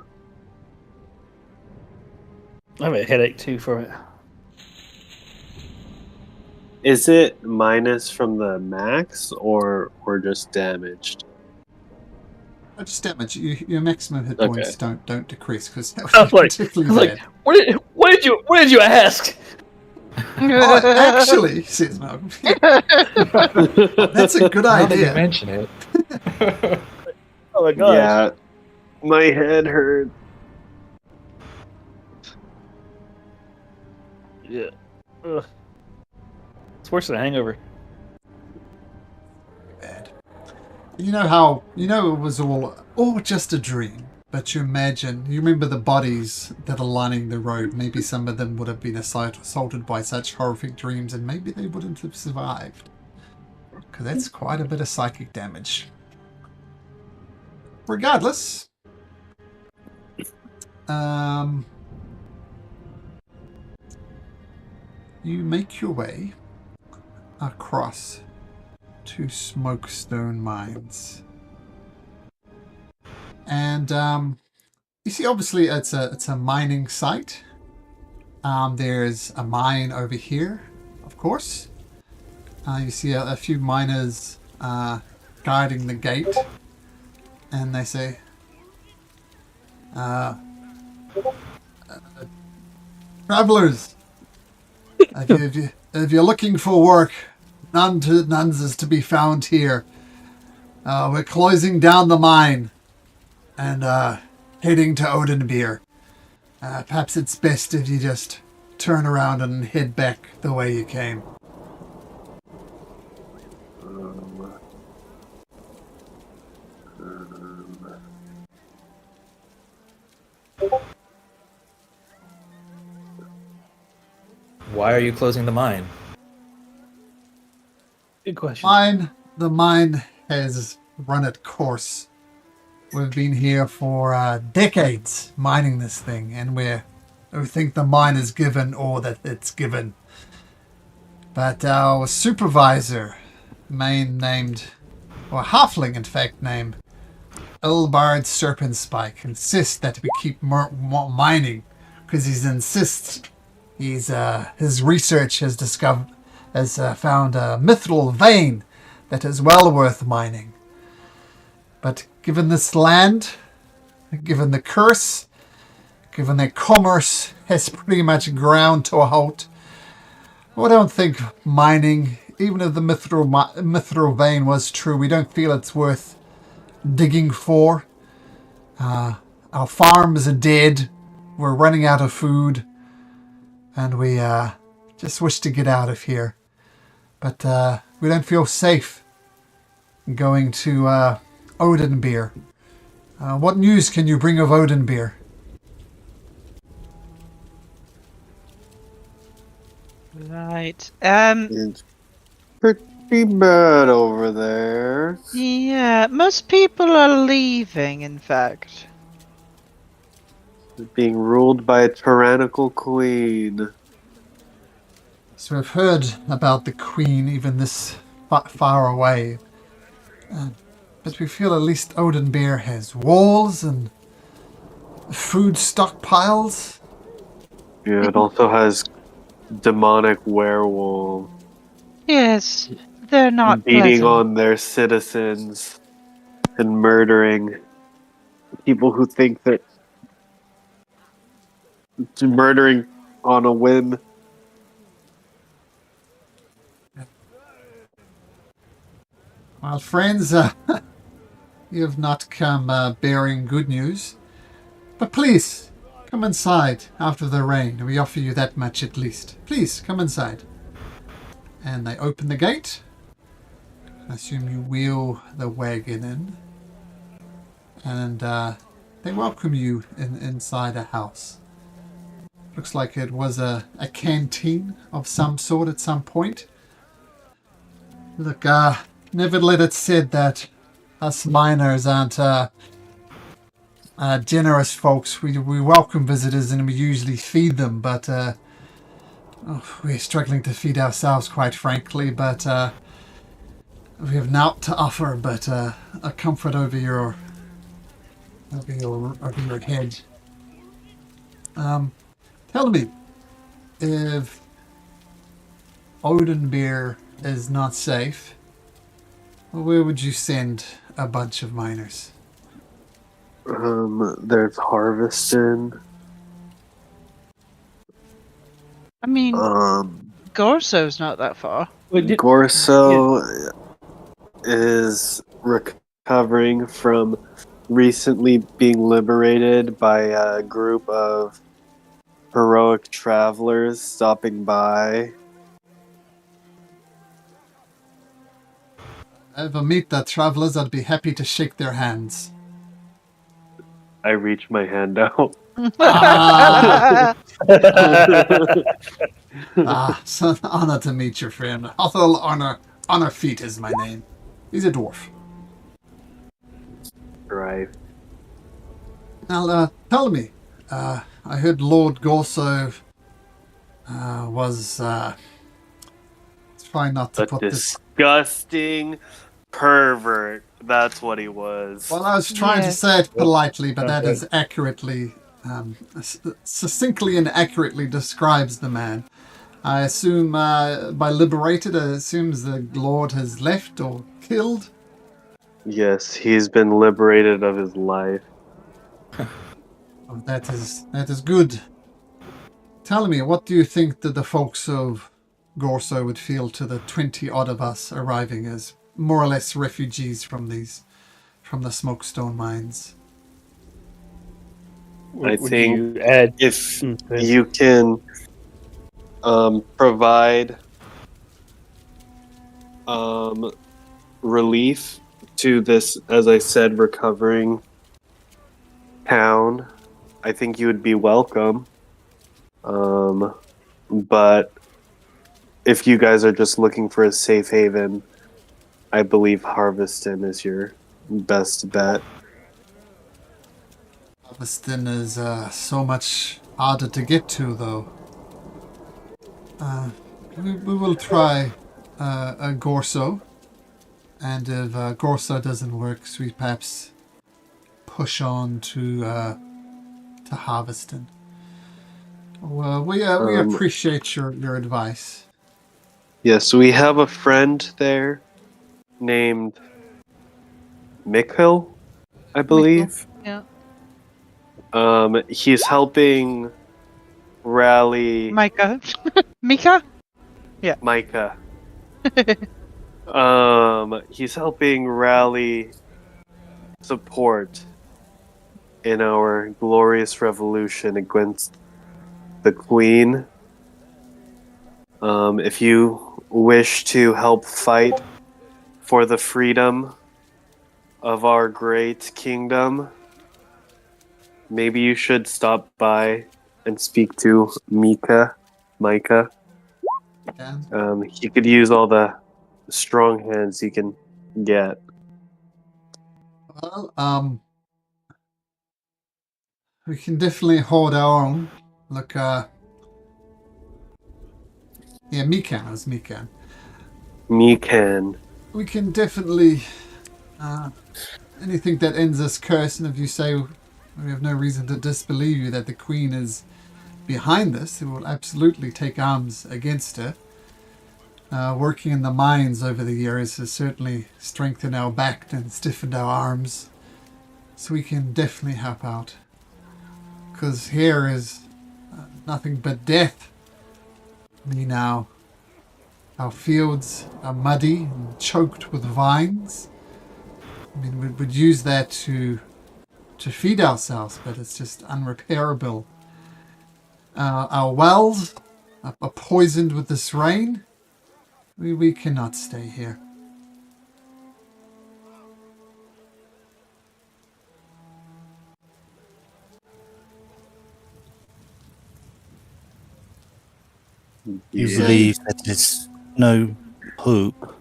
I have a headache too from it. Is it minus from the max or just damaged? Just damage. Your maximum hit Okay. points don't decrease, because that I would was be like, particularly bad. what did you ask? Oh, actually, says Malcolm. That's a good Now that you idea. mention it. Oh my gosh. Yeah. My head hurt. Yeah. Ugh. It's worse than a hangover. Bad. You know how it was all just a dream, but you remember the bodies that are lining the road. Maybe some of them would have been assaulted by such horrific dreams, and maybe they wouldn't have survived, because that's quite a bit of psychic damage. Regardless, you make your way across to Smokestone Mines. And you see, obviously, it's a mining site. There's a mine over here, of course. You see a few miners guarding the gate, and they say, "Travelers, if you're looking for work, none's is to be found here. We're closing down the mine and heading to Oathbreaker. Perhaps it's best if you just turn around and head back the way you came. Why are you closing the mine? Good question. The mine has run its course. We've been here for decades mining this thing, and we think the mine is given all that it's given. But our supervisor, halfling in fact, named Ilbard Serpentspike, insists that we keep mining because he insists his research has found a mithril vein that is well worth mining. But given this land, given the curse, given that commerce has pretty much ground to a halt, I don't think mining, even if the mithril vein was true, we don't feel it's worth digging for. Our farms are dead, we're running out of food, and we just wish to get out of here. But we don't feel safe going to Oathbreaker. What news can you bring of Oathbreaker? Right. It's pretty bad over there. Yeah, most people are leaving, in fact. Being ruled by a tyrannical queen. So we've heard about the Queen even this far away. But we feel at least Oathbreaker has walls and food stockpiles. Yeah, it also has demonic werewolf Yes, they're not beating pleasant. on their citizens and murdering people who think that murdering on a whim. Well, friends, you have not come bearing good news. But please, come inside after the rain. We offer you that much at least. Please, come inside. And they open the gate. I assume you wheel the wagon in. And they welcome you inside a house. Looks like it was a canteen of some sort at some point. Look, never let it said that us miners aren't generous folks. We welcome visitors and we usually feed them, but we're struggling to feed ourselves, quite frankly. But we have naught to offer but a comfort over your head. Tell me, if Oathbreaker is not safe, where would you send a bunch of miners? There's Harveston. I mean, Gorso's not that far. Gorso is recovering from recently being liberated by a group of heroic travelers stopping by. If I ever meet the travelers, I'd be happy to shake their hands. I reach my hand out. It's an honor to meet your friend. Othel Honor Feet is my name. He's a dwarf. Right. Now, tell me, I heard Lord Gorso was trying not to A put this. disgusting pervert. That's what he was. Well, I was trying to Yes. say it politely, but that Okay. is accurately, succinctly and accurately describes the man. I assume by liberated, it assumes the Lord has left or killed. Yes, he's been liberated of his life. Oh, that is good. Tell me, what do you think that the folks of Gorso would feel to the 20 odd of us arriving as more or less refugees from the Smokestone mines? I Would think you add if Mm, go ahead. you can provide relief to this, as I said, recovering town, I think you would be welcome. But if you guys are just looking for a safe haven, I believe Harveston is your best bet. Harveston is so much harder to get to, though. We will try a Gorso, and if Gorso doesn't work, so we perhaps push on to Harveston. Well, we appreciate your advice. Yes, we have a friend there named Mikhail, I believe. Yeah. He's helping rally Micah. Mika? Micah. He's helping rally support in our glorious revolution against the Queen. If you wish to help fight for the freedom of our great kingdom, maybe you should stop by and speak to Micah. Yeah. He could use all the strong hands he can get. Well, we can definitely hold our own. Look, yeah, Mikan. It was Mikan. Mikan. We can definitely anything that ends us cursed, and if you say we have no reason to disbelieve you that the Queen is behind this, we will absolutely take arms against her. Working in the mines over the years has certainly strengthened our back and stiffened our arms, so we can definitely help out. Because here is nothing but death. Now, our fields are muddy and choked with vines. I mean, we would use that to feed ourselves, but it's just unrepairable. Our wells are poisoned with this rain. We cannot stay here. You believe that there's no hope?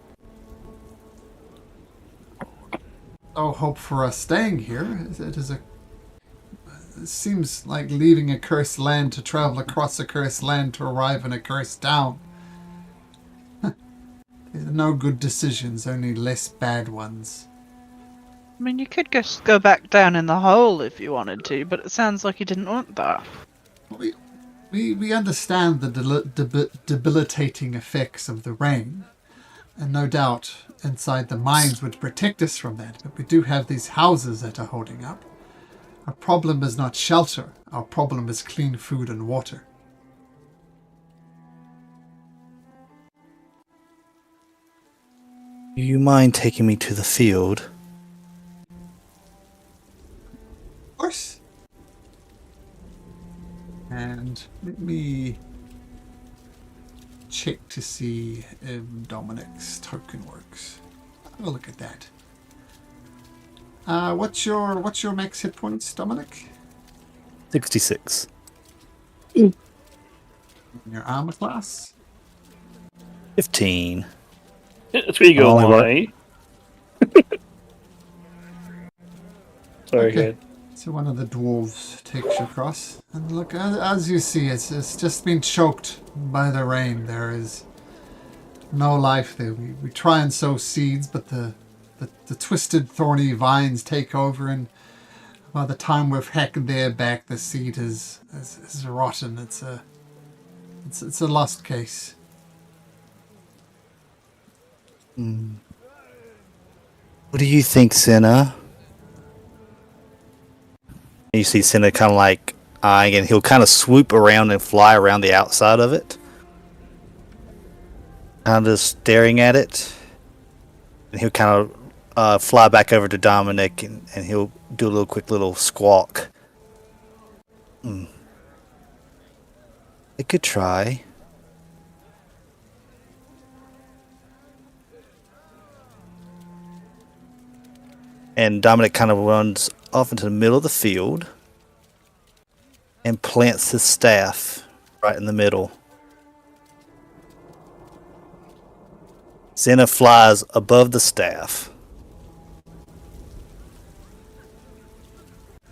No hope for us staying here. It seems like leaving a cursed land to travel across a cursed land to arrive in a cursed town. There's no good decisions, only less bad ones. I mean, you could just go back down in the hole if you wanted to, but it sounds like you didn't want that. We understand the debilitating effects of the rain, and no doubt inside the mines would protect us from that, but we do have these houses that are holding up. Our problem is not shelter, our problem is clean food and water. Do you mind taking me to the field? Of course. And let me check to see if Dominic's token works. Have a look at that. What's your max hit points, Dominic? 66. And your armor class? 15. That's where you go, Only what? Lonnie. Sorry, go ahead. So one of the dwarves takes you across, and look, as you see, it's just been choked by the rain. There is no life there. We try and sow seeds, but the twisted, thorny vines take over, and by the time we've hacked their back, the seed is rotten. It's a lost case. What do you think, Senna? You see Senna kind of like eyeing, and he'll kind of swoop around and fly around the outside of it. Kind of staring at it. And he'll kind of fly back over to Dominic, and he'll do a quick little squawk. A good try. And Dominic kind of runs off into the middle of the field and plants his staff right in the middle. Senna flies above the staff.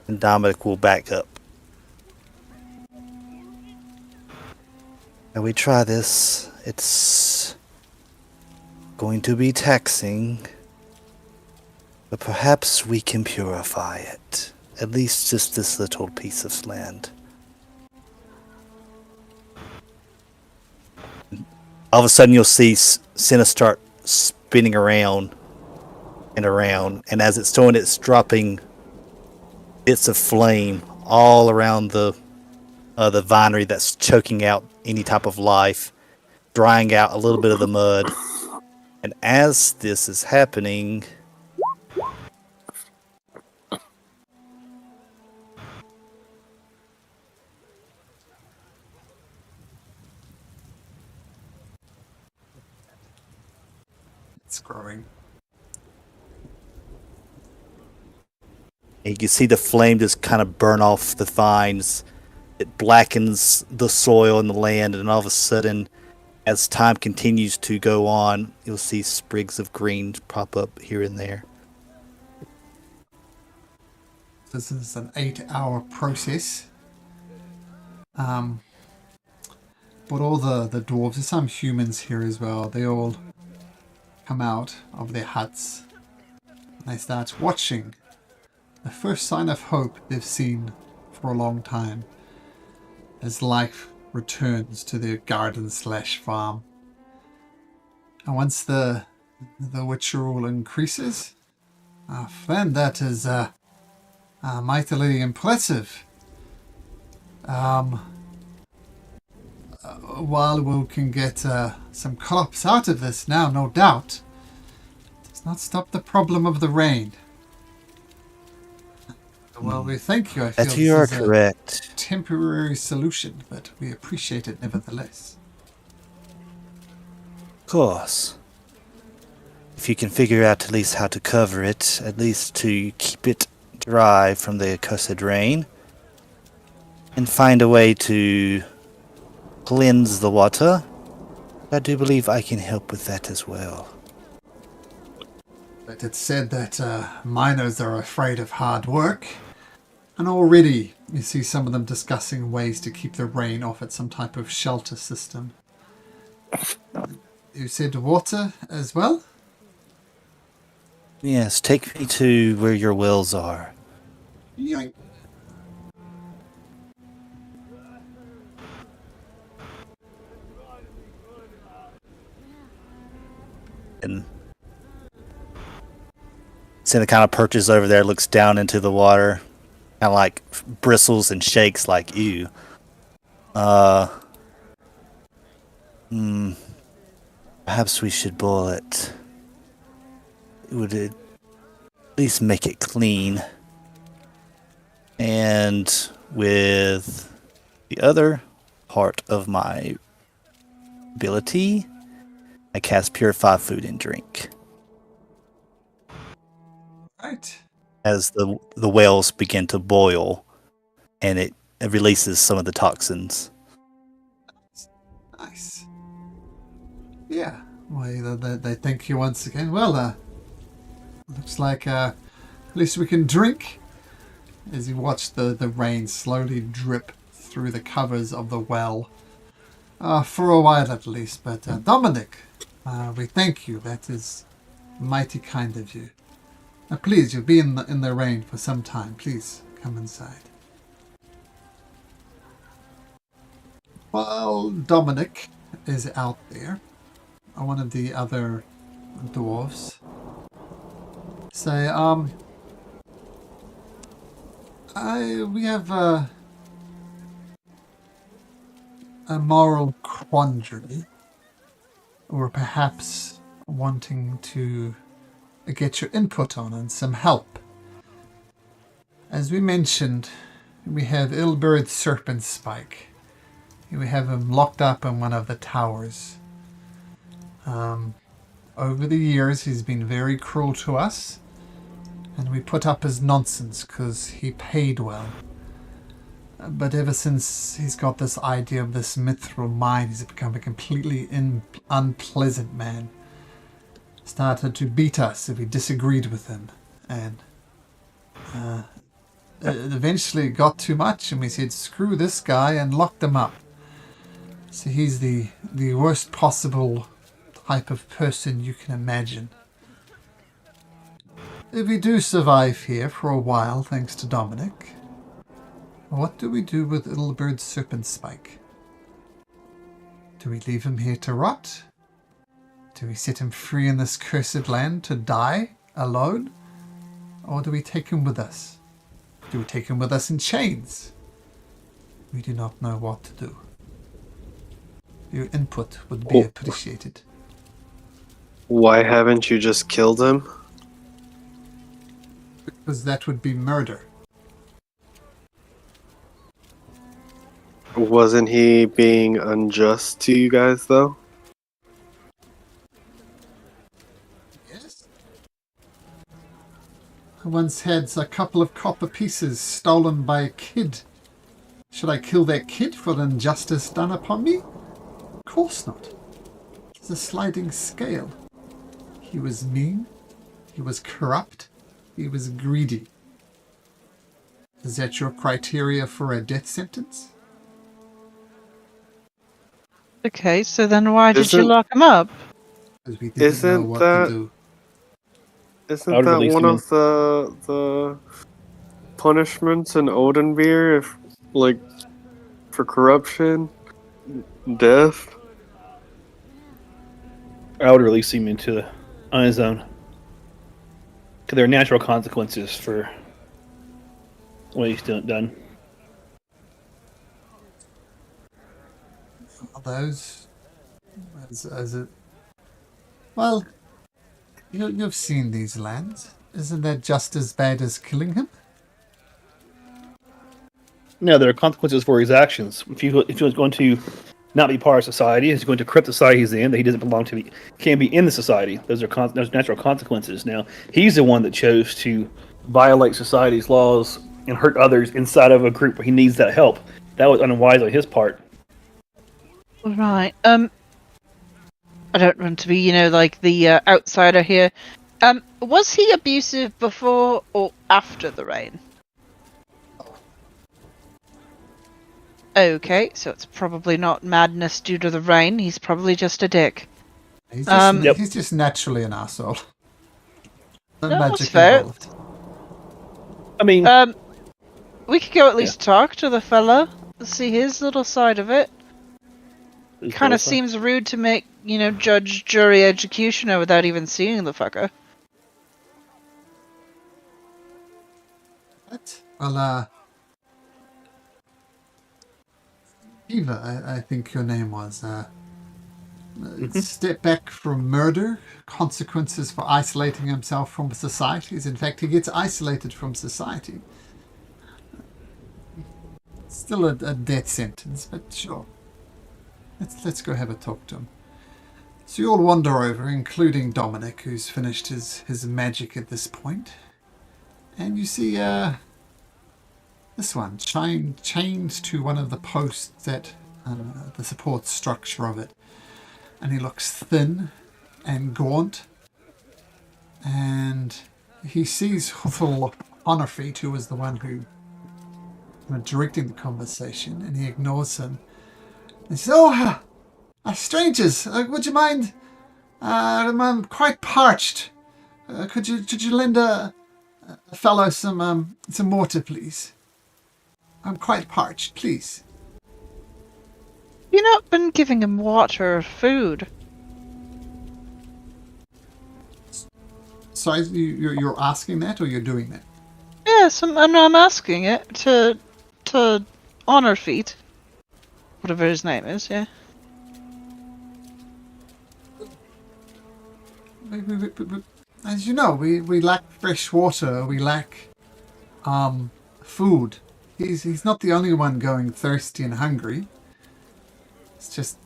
And Dominic will back up. Now we try this. It's going to be taxing, but perhaps we can purify it. At least just this little piece of land. All of a sudden you'll see Senna start spinning around and around, and as it's doing, it's dropping bits of flame all around the vinery that's choking out any type of life, drying out a little bit of the mud. And as this is happening, It's growing. you can see the flame just kind of burn off the vines. It blackens the soil and the land, and all of a sudden, as time continues to go on, you'll see sprigs of green pop up here and there. This is an 8-hour process. But all the dwarves, there's some humans here as well. They all come out of their huts. And they start watching the first sign of hope they've seen for a long time as life returns to their garden/farm. And once the ritual increases, then that is mightily impressive. While we can get some crops out of this now, no doubt, it does not stop the problem of the rain. Well, we thank you. I feel That you are this is correct. a temporary solution, but we appreciate it nevertheless. Of course. If you can figure out at least how to cover it, at least to keep it dry from the accursed rain, and find a way to cleanse the water, I do believe I can help with that as well. But it's said that miners are afraid of hard work, and already you see some of them discussing ways to keep the rain off at some type of shelter system. You said water as well? Yes, take me to where your wells are. Yoink. And Senna kind of perches over there, looks down into the water, kind of like bristles and shakes like you. Perhaps we should boil it. It would at least make it clean. And with the other part of my ability, I cast Purify Food and Drink. Right. As the wells begin to boil, and it releases some of the toxins. Nice. Yeah. Well, they thank you once again. Well, looks like at least we can drink. As you watch the rain slowly drip through the covers of the well. For a while at least. But Dominic, we thank you. That is mighty kind of you. Now please, you'll be in the rain for some time. Please, come inside. While Dominic is out there, one of the other dwarves say, we have a moral quandary, or perhaps wanting to get your input on and some help. As we mentioned, we have Ilberd Serpent Spike. We have him locked up in one of the towers. Over the years, he's been very cruel to us, And we put up his nonsense because he paid well. But ever since he's got this idea of this mithril mine, he's become a completely unpleasant man. Started to beat us if we disagreed with him. And it eventually got too much, and we said, screw this guy, and locked him up. So he's the worst possible type of person you can imagine. If we do survive here for a while, thanks to Dominic, what do we do with Ilberd's serpent spike? Do we leave him here to rot? Do we set him free in this cursed land to die alone? Or do we take him with us? Do we take him with us in chains? We do not know what to do. Your input would be appreciated. Why haven't you just killed him? Because that would be murder. Wasn't he being unjust to you guys, though? Yes. I once had a couple of copper pieces stolen by a kid. Should I kill that kid for the injustice done upon me? Of course not. It's a sliding scale. He was mean. He was corrupt. He was greedy. Is that your criteria for a death sentence? Okay, so then why did you Isn't- lock him up? Because we didn't know Isn't what that- to do. Isn't I would that release one him of the punishments in Oathbreaker, if like for corruption, death? I would release him on his own. Because there are natural consequences for what he's done. Are those as it? Well, you've seen these lands. Isn't that just as bad as killing him? No, there are consequences for his actions. If he was going to not be part of society, he's going to corrupt the society he's in, that he doesn't belong to, can't be in the society. Those natural consequences. Now, he's the one that chose to violate society's laws and hurt others inside of a group where he needs that help. That was unwise on his part. Right. I don't want to be, like the outsider here. Was he abusive before or after the rain? Okay, so it's probably not madness due to the rain. He's probably just a dick. He's just, Yep. he's just naturally an arsehole. No No, magic that's fair. involved. I mean, We could go at least talk to the fella, see his little side of it. Kind of seems rude to make, judge, jury, executioner without even seeing the fucker. What? Well, Eva, I think your name was. Step back from murder, consequences for isolating himself from societies. In fact, he gets isolated from society. Still a death sentence, but sure. Let's go have a talk to him. So you all wander over, including Dominic, who's finished his magic at this point. And you see this one, chained to one of the posts at the support structure of it. And he looks thin and gaunt. And he sees Huthul Honorfeet, who was the one who was directing the conversation, and he ignores him. He says, "Oh, strangers, would you mind? I'm quite parched. Could you lend a fellow some water, please? I'm quite parched, please." You not been giving him water or food? Sorry, you're asking that, or you're doing that? Yes, I'm asking it to honor feet, whatever his name is. Yeah. As you know, we lack fresh water. We lack food. He's not the only one going thirsty and hungry. It's just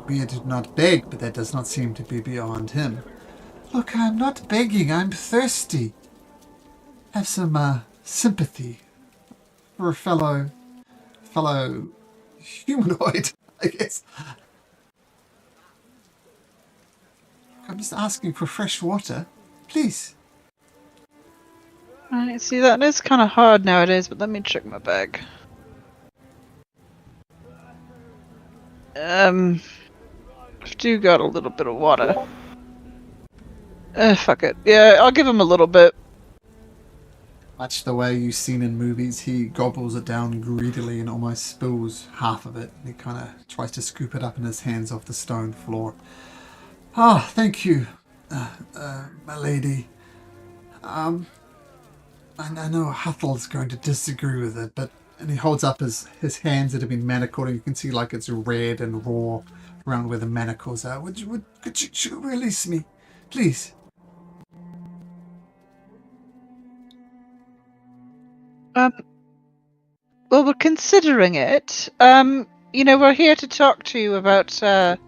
we did not beg, but that does not seem to be beyond him. Look, I'm not begging. I'm thirsty. Have some sympathy for a fellow humanoid, I guess. I'm just asking for fresh water. Please. Right, see, that is kind of hard nowadays, but let me check my bag. I've do got a little bit of water. Fuck it. Yeah, I'll give him a little bit. Much the way you've seen in movies, he gobbles it down greedily and almost spills half of it. He kind of tries to scoop it up in his hands off the stone floor. Ah, thank you, my lady. I know Huthle's going to disagree with it, and he holds up his hands that have been manacled, and you can see like it's red and raw around where the manacles are. Could you release me, please? Well, we're considering it. We're here to talk to you about the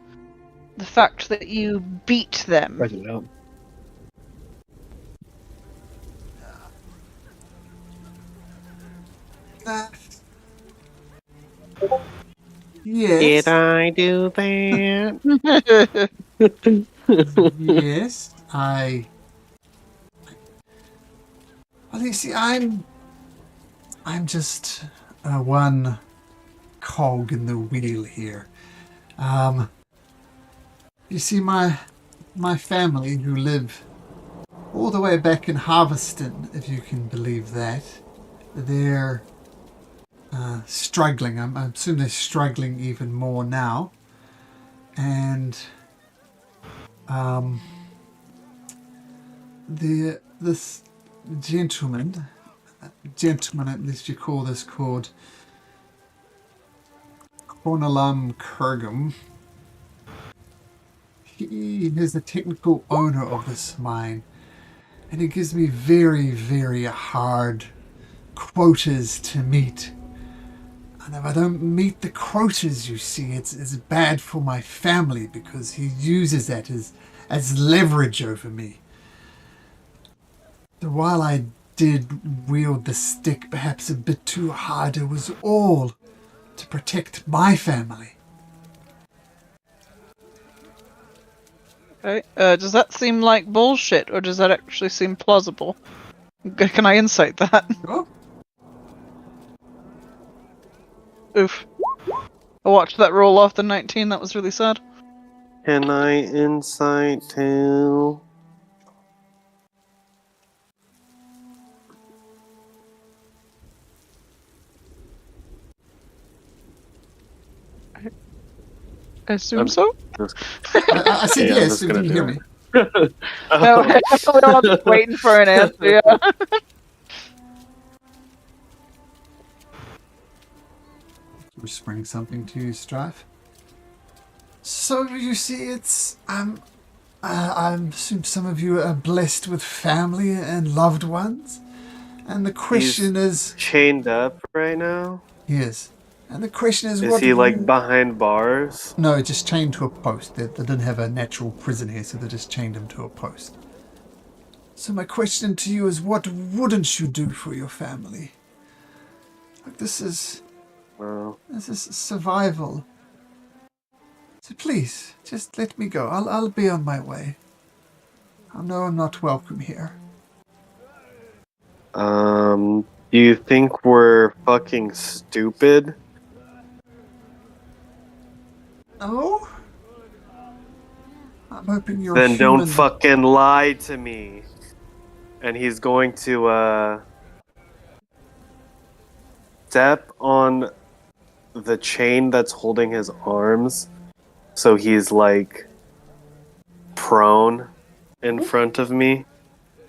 fact that you beat them. Write it out. Yes. Did I do that? Yes, Well, you see, I'm just one cog in the wheel here. You see, my family, who live all the way back in Harveston, if you can believe that, they're struggling. I assume they're struggling even more now. And this gentleman, at least you call this, called Cornelam Kurgum. He is the technical owner of this mine, and he gives me very, very hard quotas to meet. And if I don't meet the quotas, you see, it's bad for my family, because he uses that as leverage over me. So while I did wield the stick perhaps a bit too hard, it was all to protect my family. Okay. Does that seem like bullshit, or does that actually seem plausible? Can I insight that? Sure. Oof. I watched that roll off the 19. That was really sad. Can I insight too? I assume so. I said Yeah, I'm yes, just so gonna you do hear it. me. No, we're all just waiting for an answer. Yeah. Whispering something to you, Strife. So you see, it's I assume some of you are blessed with family and loved ones, and the question is, chained up right now? yes, and the question is, Is what he like behind bars? No, just chained to a post. They didn't have a natural prison here, so they just chained him to a post. So my question to you is, what wouldn't you do for your family? Like, this is survival. So please, just let me go. I'll be on my way. I know I'm not welcome here. Do you think we're fucking stupid? No? I'm hoping you're Then human. don't fucking lie to me. And he's going to step on the chain that's holding his arms, so he's like prone in front of me.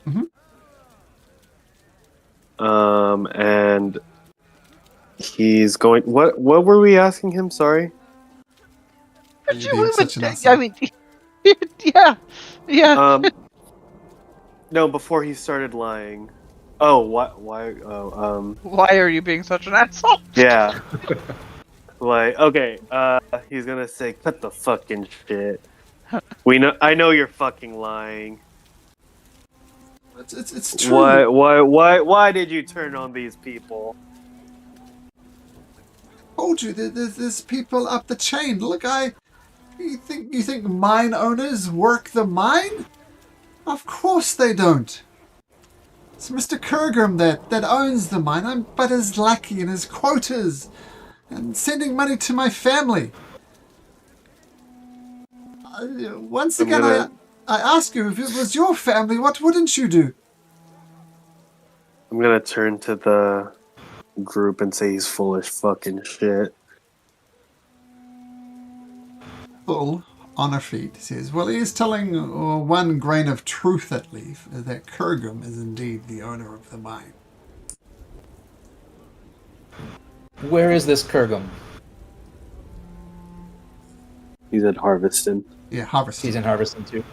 Mhm. And he's going. What were we asking him? Sorry. You being such an I asshole. mean, yeah. No, before he started lying. Oh, what? Why? Oh, Why are you being such an asshole? yeah. Like, okay, he's gonna say, cut the fucking shit. I know you're fucking lying. It's true. Why did you turn on these people? I told you, there's people up the chain. Look, you think mine owners work the mine? Of course they don't. It's Mr. Kurgrim that owns the mine. I'm but his lackey and his quotas, and sending money to my family. Once again, I ask you, if it was your family, what wouldn't you do? I'm gonna turn to the group and say he's full of fucking shit. Full on a feet says, well, he is telling one grain of truth at least, that Kurgrim is indeed the owner of the mine. Where is this Kurgum? He's at Harveston. Yeah, Harveston. He's in Harveston too.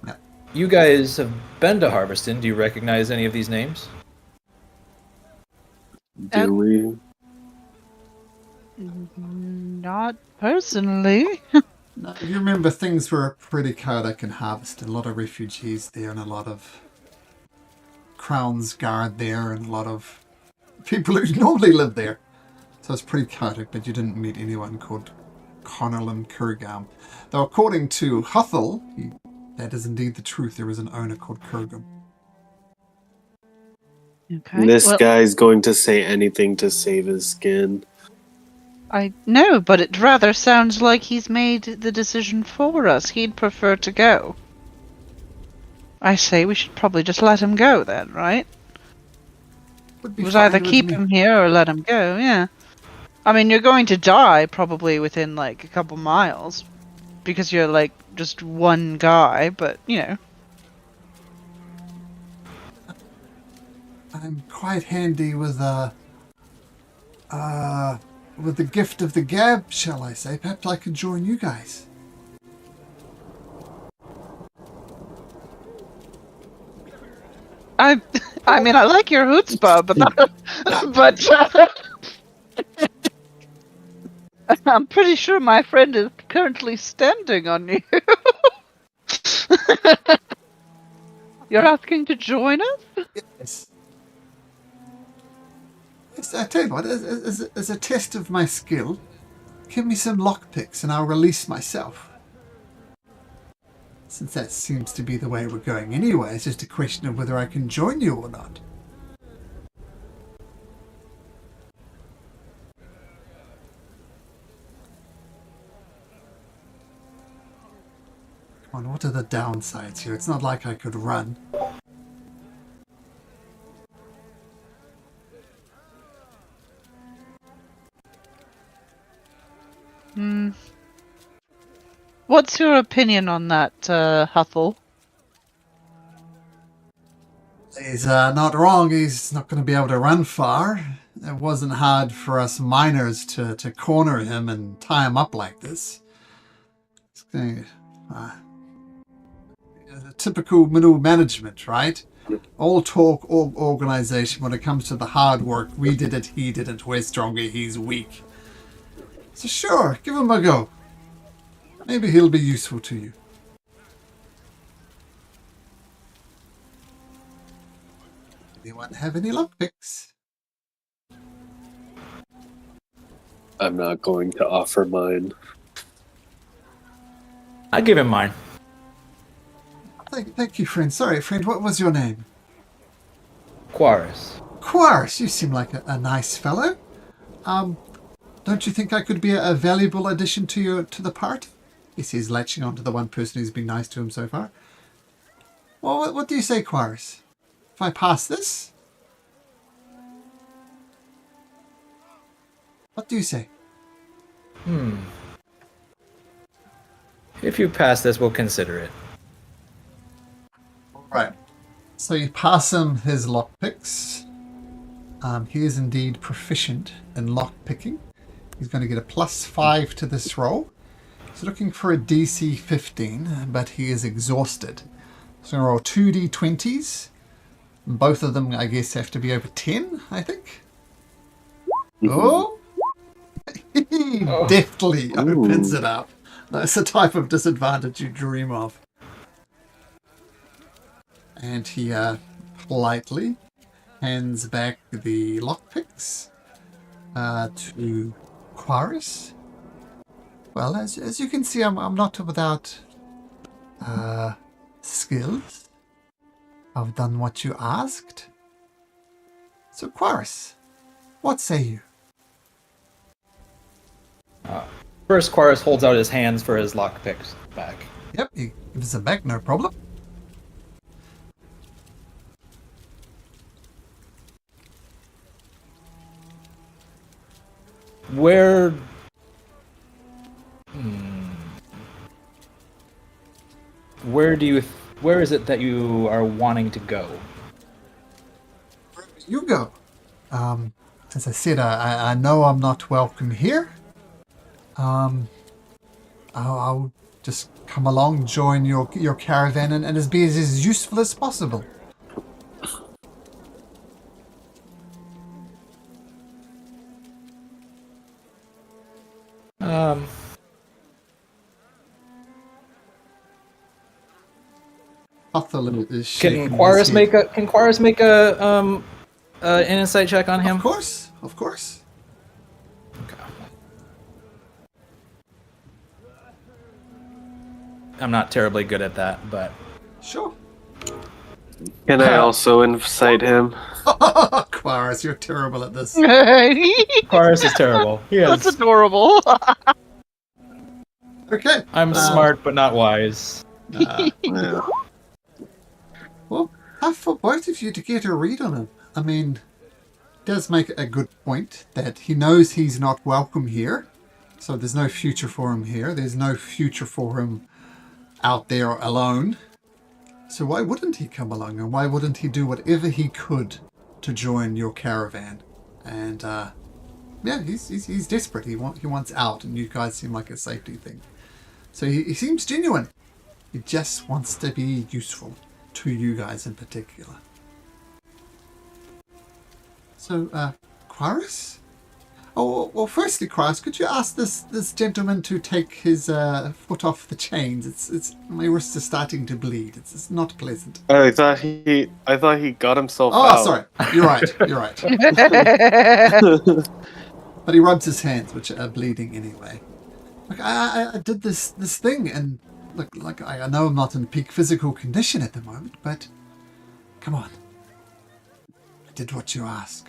Yeah. You guys have been to Harveston. Do you recognize any of these names? Do we? Not personally. No, you remember things were pretty chaotic in Harveston. A lot of refugees there and a lot of Crown's Guard there and a lot of people who normally live there. So it's pretty chaotic, but you didn't meet anyone called Connellan Kurgam. Though according to Huthel, that is indeed the truth. There is an owner called Kurgam. Okay. This guy's going to say anything to save his skin. I know, but it rather sounds like he's made the decision for us. He'd prefer to go. I say we should probably just let him go then, right? Would be It was fine either with keep me. him here or let him go, yeah. I mean, you're going to die probably within like a couple miles. Because you're like just one guy, but you know. I'm quite handy with the gift of the gab, shall I say. Perhaps I could join you guys. I mean, I like your chutzpah, but I'm pretty sure my friend is currently standing on you. You're asking to join us? Yes. Yes, I tell you what, as a test of my skill, give me some lockpicks and I'll release myself. Since that seems to be the way we're going anyway, it's just a question of whether I can join you or not. Come on, what are the downsides here? It's not like I could run. What's your opinion on that, Huthel? He's not wrong. He's not going to be able to run far. It wasn't hard for us miners to corner him and tie him up like this. It's going typical middle management, right? All talk, all organization. When it comes to the hard work, we did it, he didn't. We're stronger, he's weak. So sure, give him a go. Maybe he'll be useful to you. Anyone have any lockpicks? I'm not going to offer mine. I give him mine. Thank you, friend. Sorry, friend, what was your name? Quaris. Quaris, you seem like a nice fellow. Don't you think I could be a valuable addition to the party? Yes, he's latching on to the one person who's been nice to him so far. Well, what do you say, Quaris? If I pass this? What do you say? If you pass this, we'll consider it. Right. So you pass him his lockpicks. He is indeed proficient in lockpicking. He's going to get a +5 to this roll. He's looking for a DC 15, but he is exhausted. So I'm going to roll 2 D20s. Both of them, I guess, have to be over 10, I think. Oh! He deftly opens it up. That's the type of disadvantage you dream of. And he politely hands back the lockpicks to Quaris. Well, as you can see, I'm not without skills. I've done what you asked. So, Quaris, what say you? First, Quaris holds out his hands for his lockpicks back. Yep, he gives them back, no problem. Where where is it that you are wanting to go? You go. As I said, I know I'm not welcome here. I'll just come along, join your caravan, and be as useful as possible. Othello is shaking Can Quaris his head. make a an insight check on him? Of course. Okay. I'm not terribly good at that, but Sure. Can I also incite him? Quaris, you're terrible at this. Quaris is terrible. He That's is. adorable. Okay. I'm smart but not wise. Yeah. Well, tough for both of you to get a read on him. I mean, does make a good point that he knows he's not welcome here. So there's no future for him here. There's no future for him out there alone. So why wouldn't he come along, and why wouldn't he do whatever he could to join your caravan? And yeah, he's desperate. He wants out, and you guys seem like a safety thing. So he seems genuine. He just wants to be useful to you guys in particular. So, Quaris? Oh, well, firstly, Quaris, could you ask this gentleman to take his foot off the chains? It's my wrists are starting to bleed. It's not pleasant. I thought he got himself Oh, out. sorry. You're right. But he rubs his hands, which are bleeding anyway. Look, I did this thing, and look, like I know I'm not in peak physical condition at the moment, but come on. I did what you ask.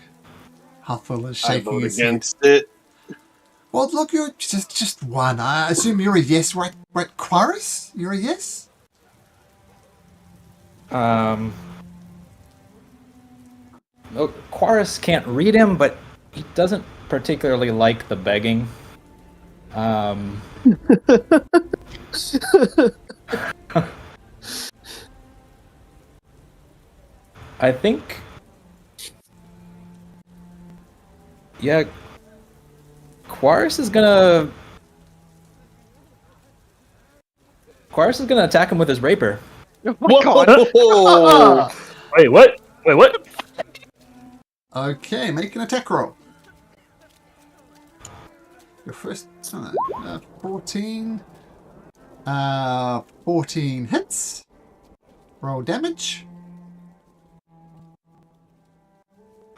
Hathel is I shaking vote his head. against it. Well, look, you're just one. I assume you're a yes, right, Quaris? You're a yes? Well, Quaris can't read him, but he doesn't particularly like the begging. I think, yeah, Quaris is gonna attack him with his rapier. Oh my god. Wait, what? Wait, what? Okay, make an attack roll. Your first 14. 14 hits. Roll damage.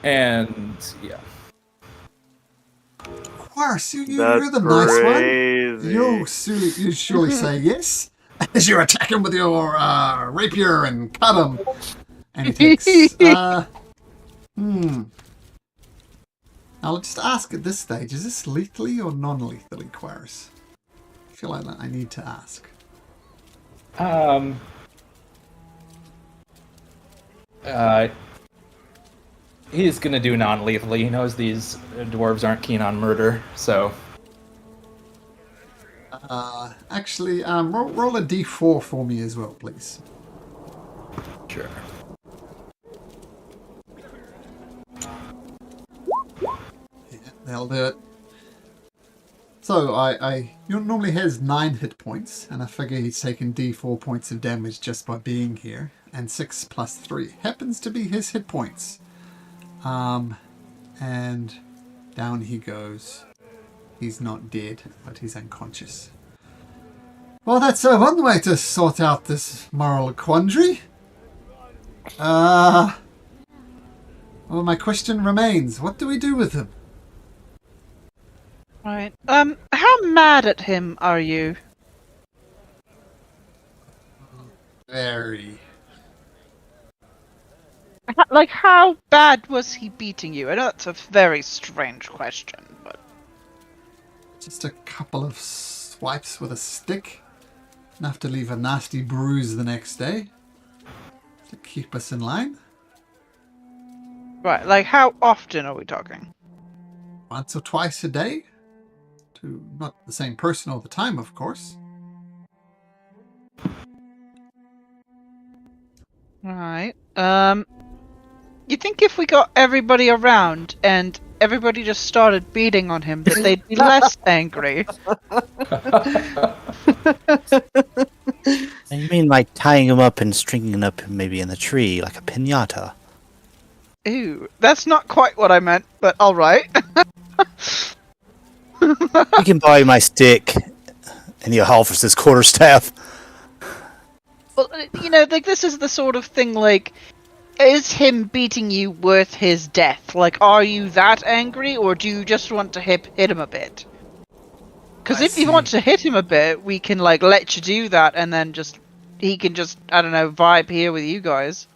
And yeah, Quaris, you're That's the nice one. crazy. You surely say yes as you attack him with your rapier and cut him. And he takes. I'll just ask at this stage: is this lethally or non-lethally, Quaris? I feel like I need to ask. he's gonna do non-lethally. He knows these dwarves aren't keen on murder, so. Actually, roll a d4 for me as well, please. Sure. Yeah, that'll do it. So, you normally has 9 hit points, and I figure he's taken d4 points of damage just by being here, and 6 plus 3 happens to be his hit points. And down he goes. He's not dead, but he's unconscious. Well, that's one way to sort out this moral quandary. Well, my question remains. What do we do with him? Right. How mad at him are you? Very. Like, how bad was he beating you? I know that's a very strange question, but... Just a couple of swipes with a stick. Enough to leave a nasty bruise the next day. To keep us in line. Right, like, how often are we talking? Once or twice a day. To not the same person all the time, of course. Right. You think if we got everybody around and everybody just started beating on him, that they'd be less angry? You mean like tying him up and stringing him up maybe in the tree, like a piñata? Ooh, that's not quite what I meant, but alright. You can borrow my stick and your Halvers's quarterstaff. Well, you know, like, this is the sort of thing, like, is him beating you worth his death? Like, are you that angry, or do you just want to hit him a bit? Because if you want to hit him a bit, we can, like, let you do that, and then he can just, I don't know, vibe here with you guys.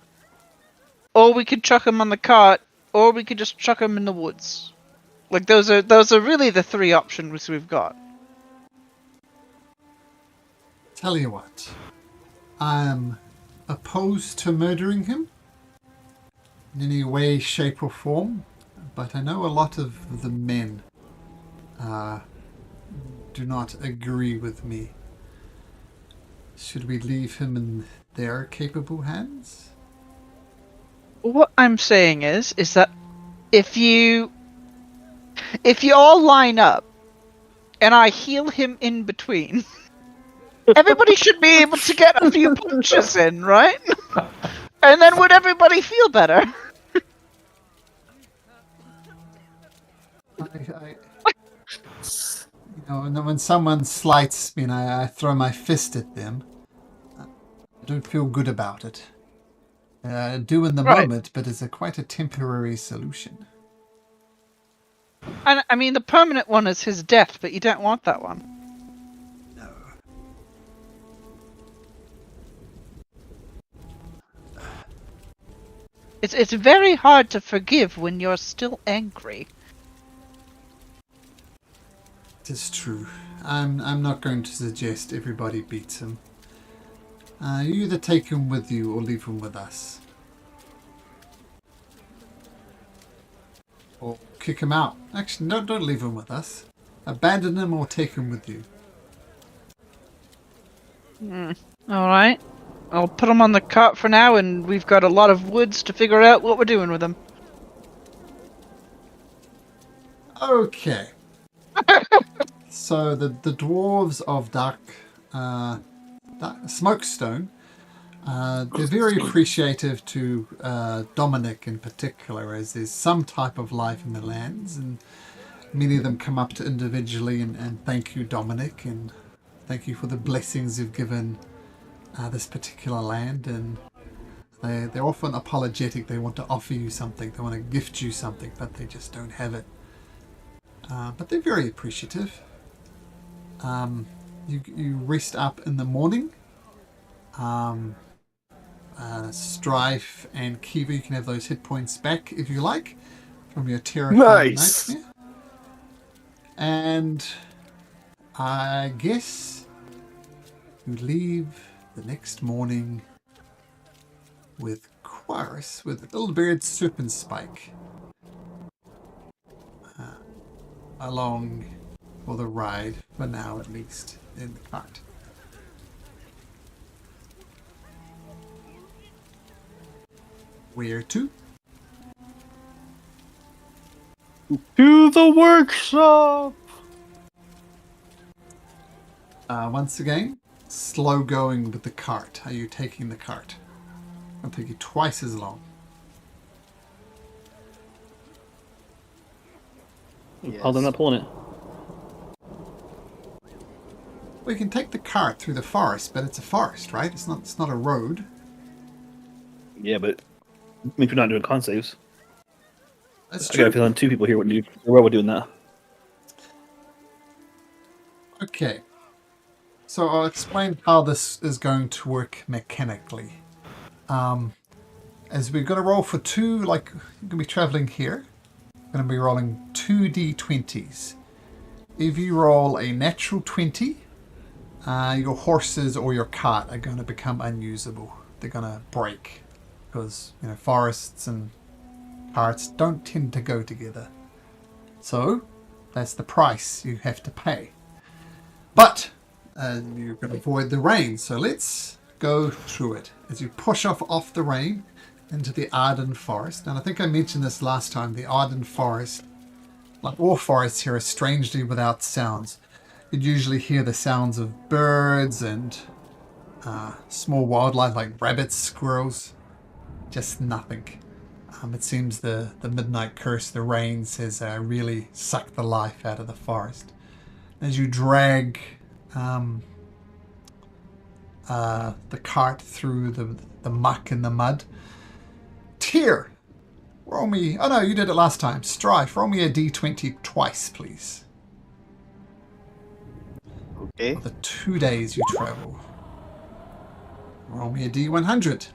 Or we could chuck him on the cart, or we could just chuck him in the woods. Like, those are really the three options we've got. Tell you what. I'm opposed to murdering him. In any way, shape or form. But I know a lot of the men do not agree with me. Should we leave him in their capable hands? What I'm saying is that if you all line up and I heal him in between, everybody should be able to get a few punches in, right? And then would everybody feel better? And then when someone slights me and I throw my fist at them, I don't feel good about it. I do in the moment, but it's quite a temporary solution. And I mean, the permanent one is his death, but you don't want that one. No. It's very hard to forgive when you're still angry. It is true. I'm not going to suggest everybody beats him. You either take him with you or leave him with us. Or kick him out. Actually, no, don't leave him with us. Abandon him or take him with you. Alright. I'll put him on the cart for now, and we've got a lot of woods to figure out what we're doing with him. Okay. So the dwarves of Dark Smokestone, they're very appreciative to Dominic in particular, as there's some type of life in the lands, and many of them come up to individually and thank you, Dominic, and thank you for the blessings you've given this particular land. And they're often apologetic. They want to offer you something, they want to gift you something, but they just don't have it. But they're very appreciative. You rest up in the morning. Strife and Kiva, you can have those hit points back if you like from your terrifying nightmare. And I guess you leave the next morning with Quaris, with Little Beard Serpent Spike along for the ride, for now at least, in the cart. Where to? To the workshop! Once again, slow going with the cart. Are you taking the cart? It'll take you twice as long. Yes. I'm not pulling it. Well, you can take the cart through the forest, but it's a forest, right? It's not a road. Yeah, but means we're not doing con saves. That's I got a true. feeling two people here would do well with doing that. Okay. So I'll explain how this is going to work mechanically. As we're going to roll for two, like you're going to be traveling here. We're going to be rolling 2d20s. If you roll a natural 20, your horses or your cart are going to become unusable. They're going to break because forests and carts don't tend to go together. So that's the price you have to pay. But you're going to avoid the rain. So let's go through it. As you push off the rain into the Arden forest. And I think I mentioned this last time. The Arden forest, like all forests here, are strangely without sounds. You'd usually hear the sounds of birds and small wildlife like rabbits, squirrels. Just nothing. It seems the midnight curse, the rains, has really sucked the life out of the forest. As you drag the cart through the muck and the mud, Tyr, roll me... Oh no, you did it last time. Strife, roll me a d20 twice, please. Okay. For the 2 days you travel. Roll me a d100.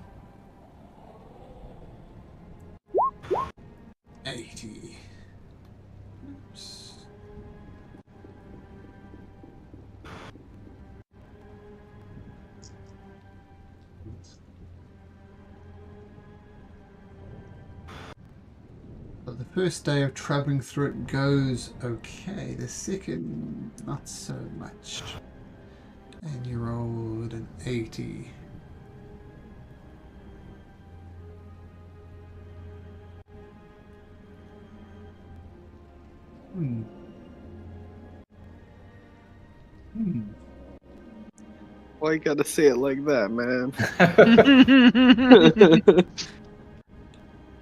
80. Oops. So the first day of traveling through it goes okay. The second, not so much. And you rolled an 80. Why you gotta say it like that, man?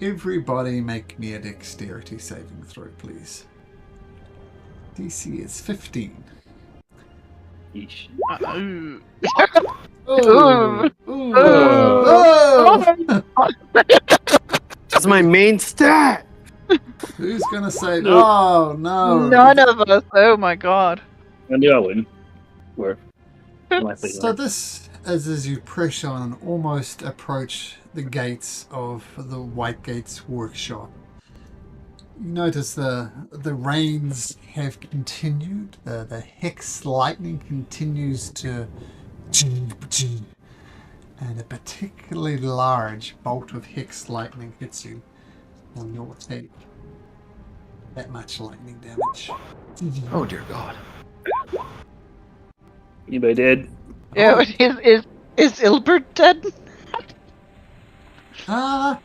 Everybody make me a dexterity saving throw, please. DC is 15. Yeesh. Ooh. Oh! Ooh. Oh! That's my main stat! Who's gonna say, No. oh no? None of us. Oh my god. I knew I wouldn't. Where? So this is as you press on and almost approach the gates of the White Gates workshop. You notice the rains have continued. The hex lightning continues to, and a particularly large bolt of hex lightning hits you on your head. That much lightning damage. Oh dear God. Anybody dead? Yeah, Oh. is Ilbert dead? Ah.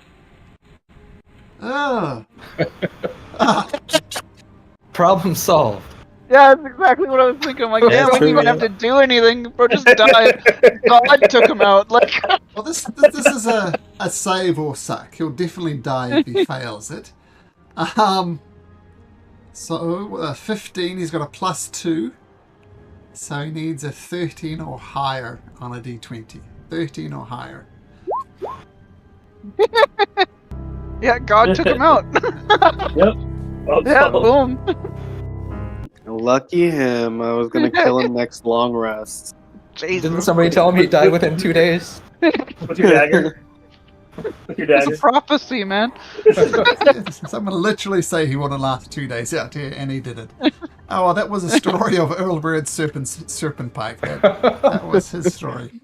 Problem solved. Yeah, that's exactly what I was thinking. I'm like, That's damn, we didn't even true, have to do anything. Bro just died. God took him out. Like, Well, this is a save or suck. He'll definitely die if he fails it. So 15, he's got a +2. So he needs a 13 or higher on a d20. 13 or higher. yeah, God took him out. Yep. Oh, yeah, so- boom. Lucky him. I was gonna kill him next long rest. Jesus. Didn't somebody tell him he died within 2 days? What's your dagger? What's your It's dagger? a prophecy, man. Someone literally say he wouldn't last 2 days out here, and he did it. Oh, well, that was a story of Earl Bird's Serpent Pike. That was his story.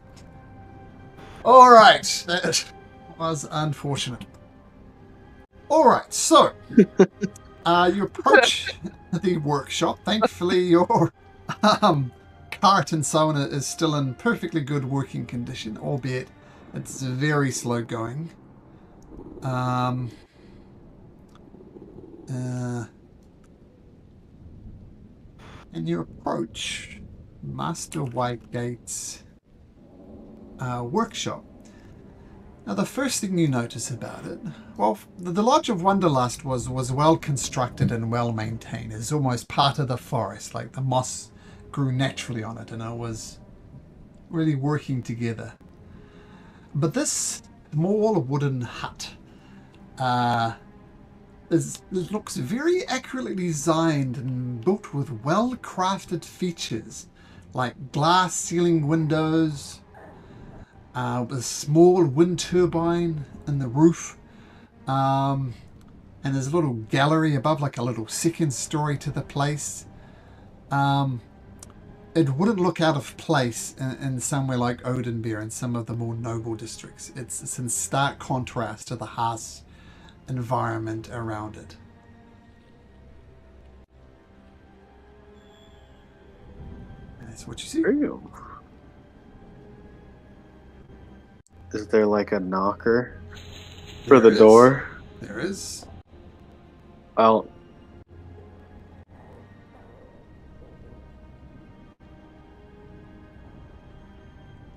All right, that was unfortunate. All right, so you approach the workshop. Thankfully, your cart and so on is still in perfectly good working condition, albeit it's very slow going. And you approach Master Whitegate's workshop. Now, the first thing you notice about it, well, the Lodge of Wanderlust was well constructed and well maintained. It's almost part of the forest, like the moss grew naturally on it, and it was really working together. But this small wooden hut It looks very accurately designed and built with well-crafted features, like glass ceiling windows, with a small wind turbine in the roof, and there's a little gallery above, like a little second story to the place. It wouldn't look out of place in somewhere like Oathbreaker and some of the more noble districts. It's in stark contrast to the harsh environment around it. That's what you see. Ew. Is there like a knocker for There the is. door? There is. I'll.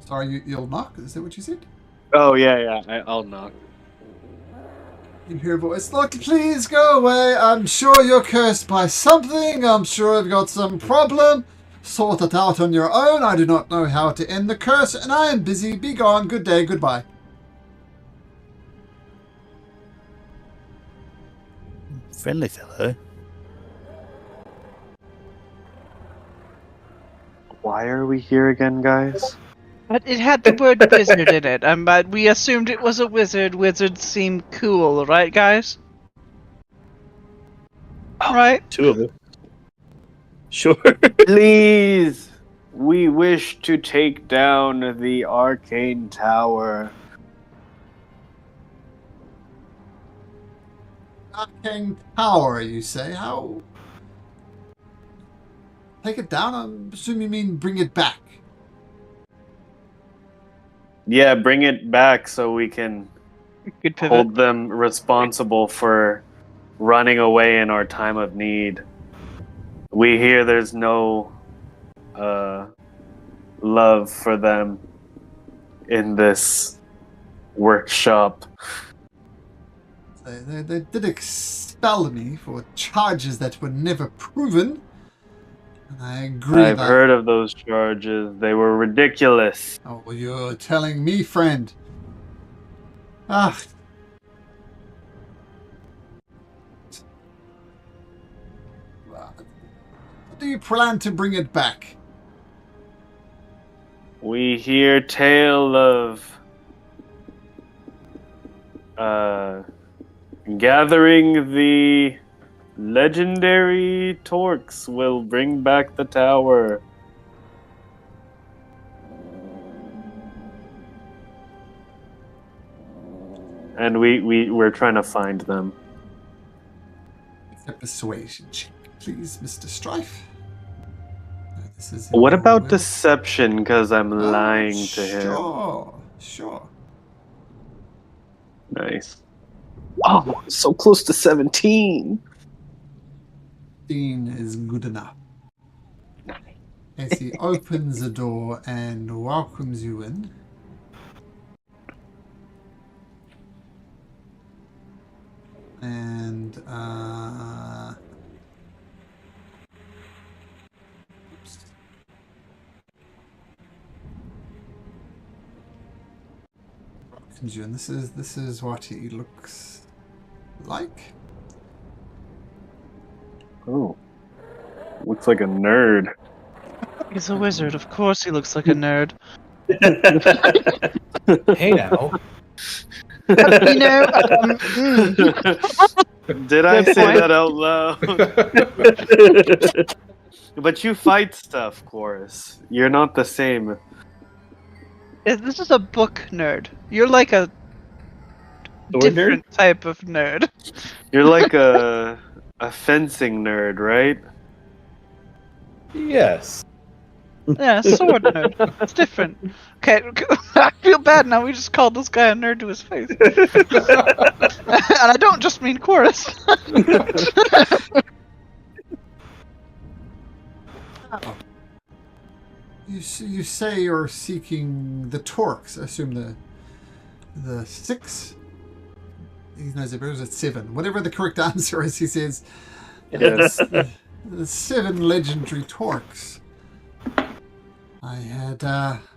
Sorry, you'll knock? Is that what you said? Oh yeah. I'll knock. You hear a voice, look, please go away. I'm sure you're cursed by something. I'm sure you've got some problem. Sort it out on your own. I do not know how to end the curse, and I am busy. Be gone. Good day. Goodbye. Friendly fellow. Why are we here again, guys? But it had the word wizard in it, but we assumed it was a wizard. Wizards seem cool, right, guys? Right? Two of them. Sure. Please, we wish to take down the arcane tower. Arcane Tower, you say? How? Take it down? I assume you mean bring it back. Yeah, bring it back so we can Good pivot. hold them responsible for running away in our time of need. We hear there's no love for them in this workshop. They did expel me for charges that were never proven. And I agree I've heard of those charges. They were ridiculous. Oh, well, you're telling me, friend. Ah. Do you plan to bring it back? We hear tale of gathering the legendary Torques will bring back the tower. And we're trying to find them. It's a persuasion check, please, Mr. Strife. This is What about this? deception? Because I'm lying to him. Sure. Nice. Oh, so close to 17. 15 is good enough. As he opens the door and welcomes you in. And, oops. Welcomes you in. This is what he looks like. Oh. Looks like a nerd. He's a wizard. Of course he looks like a nerd. Hey now. You know, Did I Good say point. that out loud? But you fight stuff, Chorus. You're not the same. this is a book nerd. You're like a different type of nerd. You're like a fencing nerd, right? Yes. Yeah, sword nerd. It's different. Okay, I feel bad now. We just called this guy a nerd to his face. And I don't just mean chorus. You say you're seeking the Torques. I assume the 6. He knows it, but it was at 7. Whatever the correct answer is, he says. Yes. The 7 legendary Torques. I had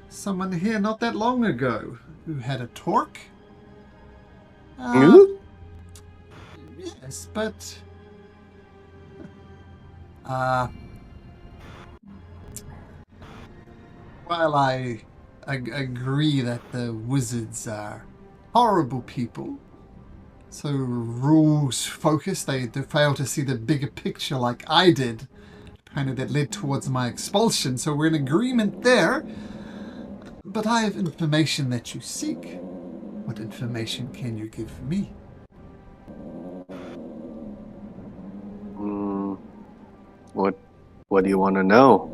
someone here not that long ago who had a Torque. Who? Yes, but... while I agree that the wizards are horrible people, so rules-focused, they fail to see the bigger picture like I did, kind of that led towards my expulsion, so we're in agreement there. But I have information that you seek. What information can you give me? What do you want to know?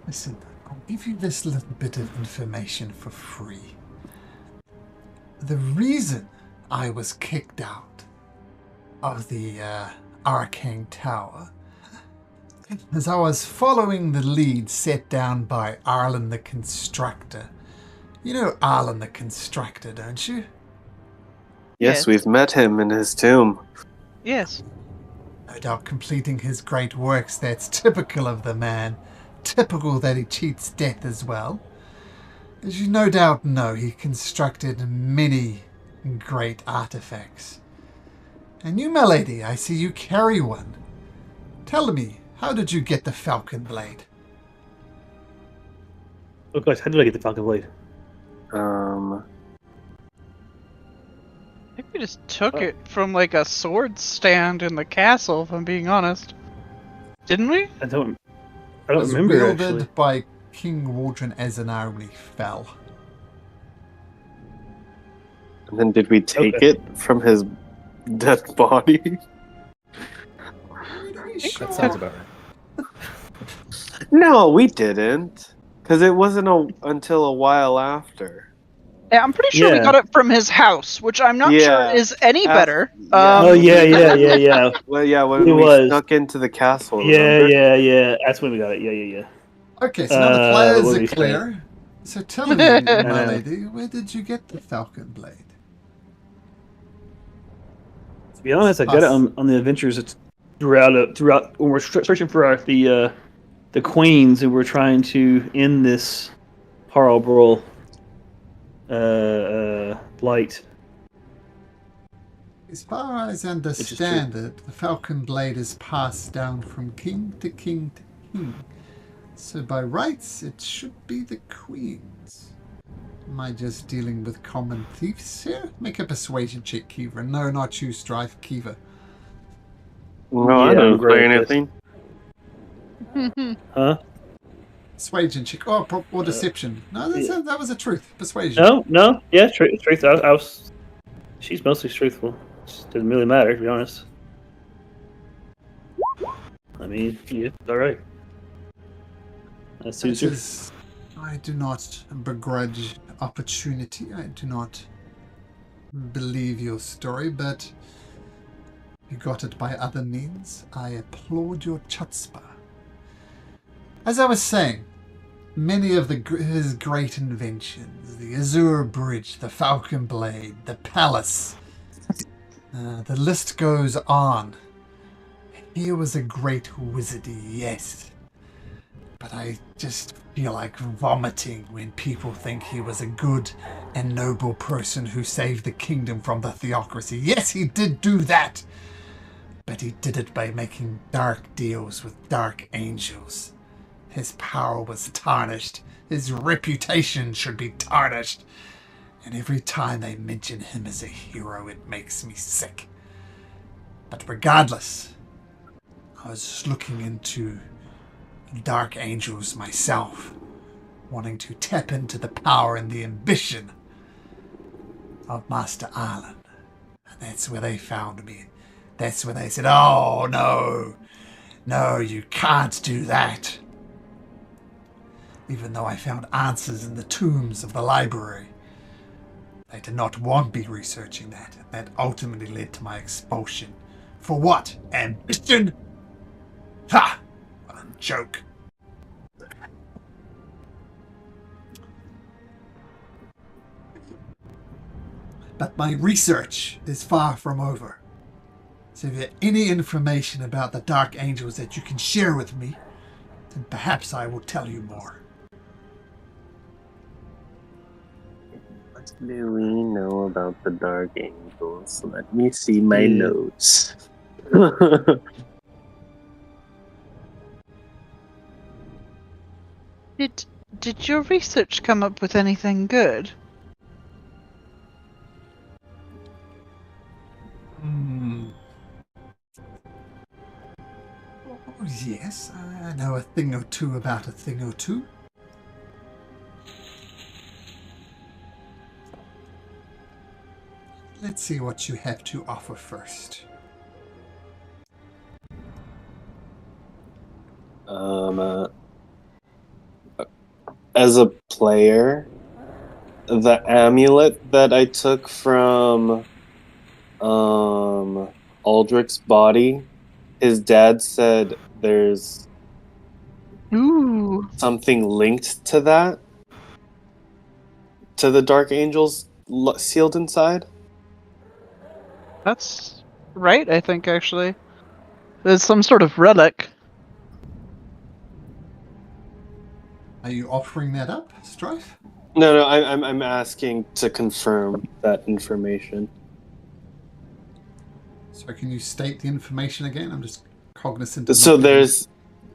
Listen, I'll give you this little bit of information for free. The reason I was kicked out of the Arcane Tower is I was following the lead set down by Arlen the Constructor. You know Arlen the Constructor, don't you? Yes, we've met him in his tomb. Yes. No doubt completing his great works. That's typical of the man. Typical that he cheats death as well. As you no doubt know, he constructed many great artifacts. And you, my lady, I see you carry one. Tell me, how did you get the Falcon Blade? Oh gosh, how did I get the Falcon Blade? I think we just took it from like a sword stand in the castle, if I'm being honest. Didn't we? I don't It was remember wielded actually. by King Waldron as an army fell. And then did we take Okay. it from his dead body? That sounds about right. No, we didn't. Because it wasn't until a while after. Yeah, I'm pretty sure we Yeah. got it from his house, which I'm not sure is any better. Oh yeah. Well, yeah, when It we was. snuck into the castle, Yeah, remember? That's when we got it. Yeah. Okay, so now the players what are we clear. So tell me, my know. lady, where did you get the Falcon Blade? To be honest, I got it on the adventures throughout when we're searching for the queens who were trying to end this horrible blight. As far as I understand it, the Falcon Blade is passed down from king to king to king. So by rights, it should be the queen's. Am I just dealing with common thieves here? Make a persuasion check, Kiva. No, not you, Strife, Kiva. No, Yeah, I I'm didn't great say at this. anything. Huh? Persuasion check. Or deception. No, that was a truth. Persuasion. No. Yeah, truth. I was. She's mostly truthful. It doesn't really matter, to be honest. I mean, yeah, all right. That suits her. I do not begrudge opportunity. I do not believe your story, but you got it by other means. I applaud your chutzpah. As I was saying, many of his great inventions, the Azure Bridge, the Falcon Blade, the Palace, the list goes on. He was a great wizardy, yes. But I just feel like vomiting when people think he was a good and noble person who saved the kingdom from the theocracy. Yes, he did do that. But he did it by making dark deals with dark angels. His power was tarnished. His reputation should be tarnished. And every time they mention him as a hero, it makes me sick. But regardless, I was just looking into dark angels myself, wanting to tap into the power and the ambition of Master Arlen. And that's where they found me. That's where they said, oh, no, you can't do that. Even though I found answers in the tombs of the library, they did not want me researching that. And that ultimately led to my expulsion. For what? Ambition? Ha! What a joke. But my research is far from over. So if you have any information about the Dark Angels that you can share with me, then perhaps I will tell you more. What do we know about the Dark Angels? Let me see my Yeah. notes. Did your research come up with anything good? Hmm. Oh, yes, I know a thing or two about a thing or two. Let's see what you have to offer first. As a player, the amulet that I took from Aldrich's body, his dad said there's Ooh, something linked to that, to the Dark Angels sealed inside. that's right, I think, actually. There's some sort of relic. Are you offering that up, Strife? No, I'm asking to confirm that information. So can you state the information again? I'm just cognizant of So not getting...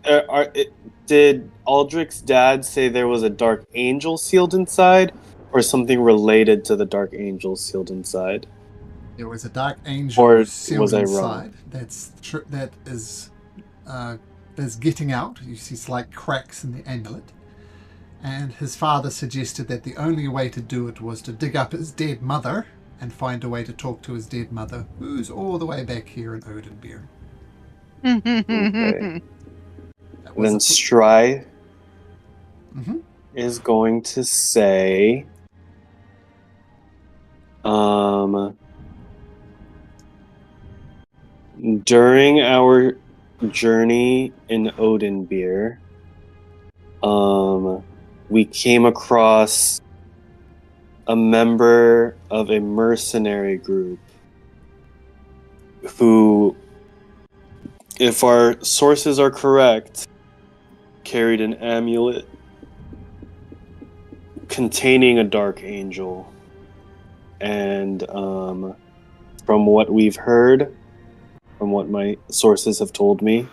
there's, did Aldrich's dad say there was a Dark Angel sealed inside, or something related to the Dark Angel sealed inside? There was a dark angel Or sealed was I wrong? inside. That is getting out. You see slight cracks in the amulet. And his father suggested that the only way to do it was to dig up his dead mother and find a way to talk to his dead mother, who's all the way back here in Oathbreaker. Okay. That was Then a Stry Mhm. is going to say, during our journey in Odenbeer, we came across a member of a mercenary group who, if our sources are correct, carried an amulet containing a dark angel. And from what we've heard, from what my sources have told me,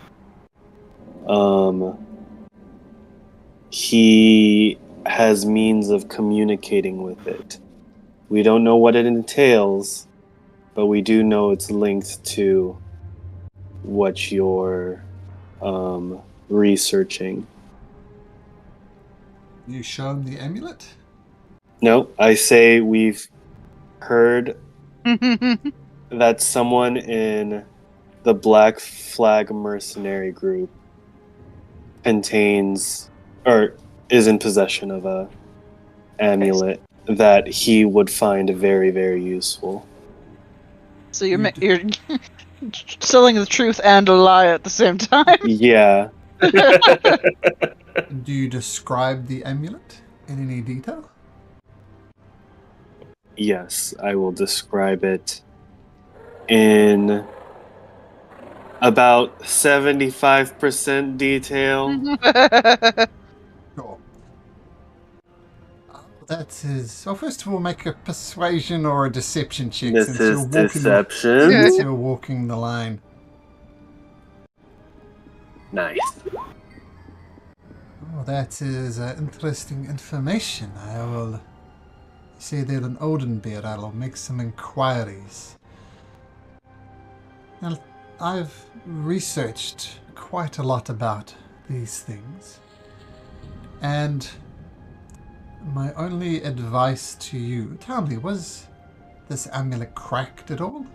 he has means of communicating with it. We don't know what it entails, but we do know it's linked to what you're researching. You show him the amulet? No, I say we've heard that someone in the Black Flag mercenary group contains or is in possession of a amulet that he would find very, very useful. So you're selling the truth and a lie at the same time. Yeah. Do you describe the amulet in any detail? Yes, I will describe it in about 75% detail. Sure. That is... Well, first of all, make a persuasion or a deception check This is deception. since you're walking the line. Nice. Oh, that is interesting information. I will say they're an Oathbreaker. I'll make some inquiries. Now, I've researched quite a lot about these things, and my only advice to you, tell me, was this amulet cracked at all?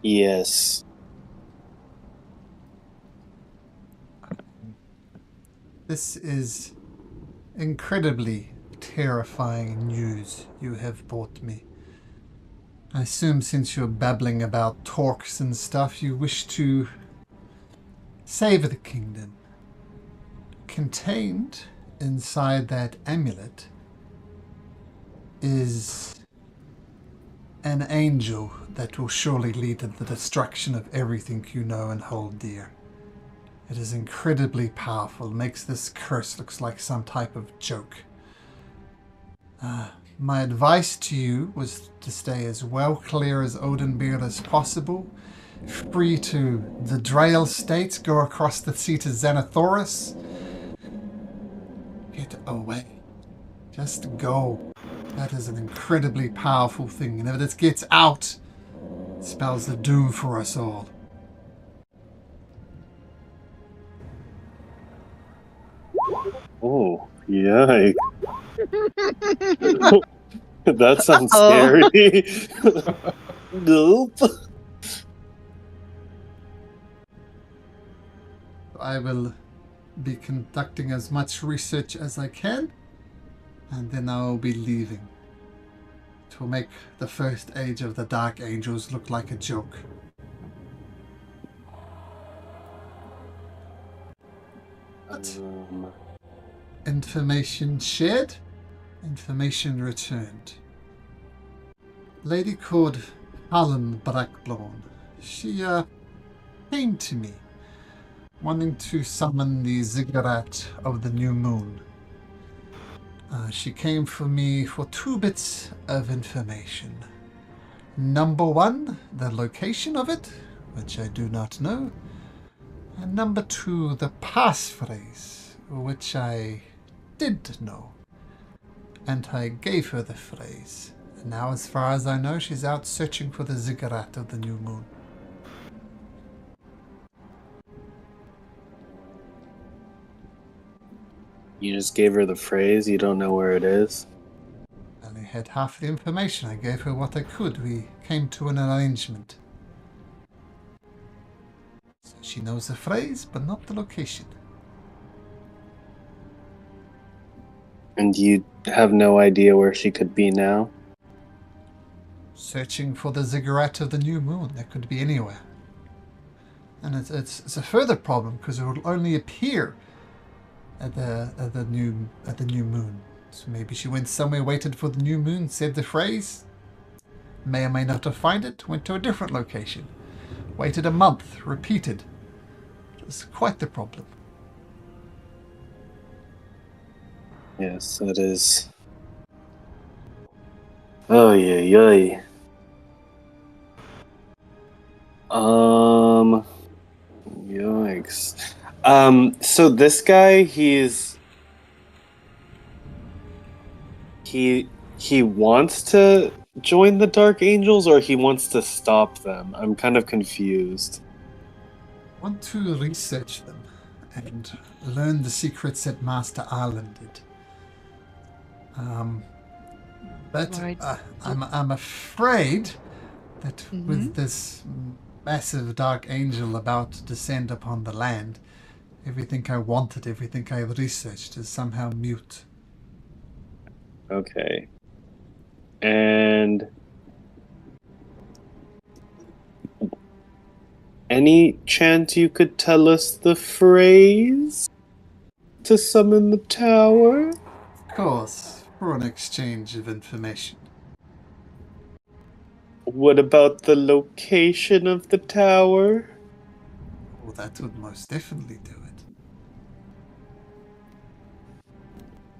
Yes. This is incredibly terrifying news you have brought me. I assume since you're babbling about torques and stuff, you wish to save the kingdom. Contained inside that amulet is an angel that will surely lead to the destruction of everything you know and hold dear. It is incredibly powerful, makes this curse looks like some type of joke. My advice to you was to stay as well clear as Oathbreaker as possible. Free to the Drail states, go across the sea to Xenothoris. Get away. Just go. That is an incredibly powerful thing, and if it gets out, it spells the doom for us all. Oh, yikes. That sounds Oh. scary. Nope. I will be conducting as much research as I can, and then I will be leaving. It will make the first age of the Dark Angels look like a joke. But information shared, information returned. Lady called Helen Brackblorn. She came to me, wanting to summon the ziggurat of the new moon. She came for me for 2 bits of information. Number 1, the location of it, which I do not know. And number 2, the passphrase, which I did know. And I gave her the phrase. And now, as far as I know, she's out searching for the ziggurat of the new moon. You just gave her the phrase, you don't know where it is? I only had half the information. I gave her what I could. We came to an arrangement. So she knows the phrase, but not the location. And you have no idea where she could be now? Searching for the ziggurat of the new moon. That could be anywhere. And it's a further problem because it will only appear at the new moon. So maybe she went somewhere, waited for the new moon, said the phrase, may or may not have found it, went to a different location, waited a month, repeated. It's quite the problem. Yes, that is. Oh, yeah. Yikes. So this guy, he wants to join the Dark Angels, or he wants to stop them? I'm kind of confused. I want to research them and learn the secrets that Master Arlen did. But Right. I'm afraid that with this massive dark angel about to descend upon the land, everything I wanted, everything I researched is somehow mute. Okay. And any chance you could tell us the phrase to summon the tower? Of course, for an exchange of information. What about the location of the tower? Well, that would most definitely do it.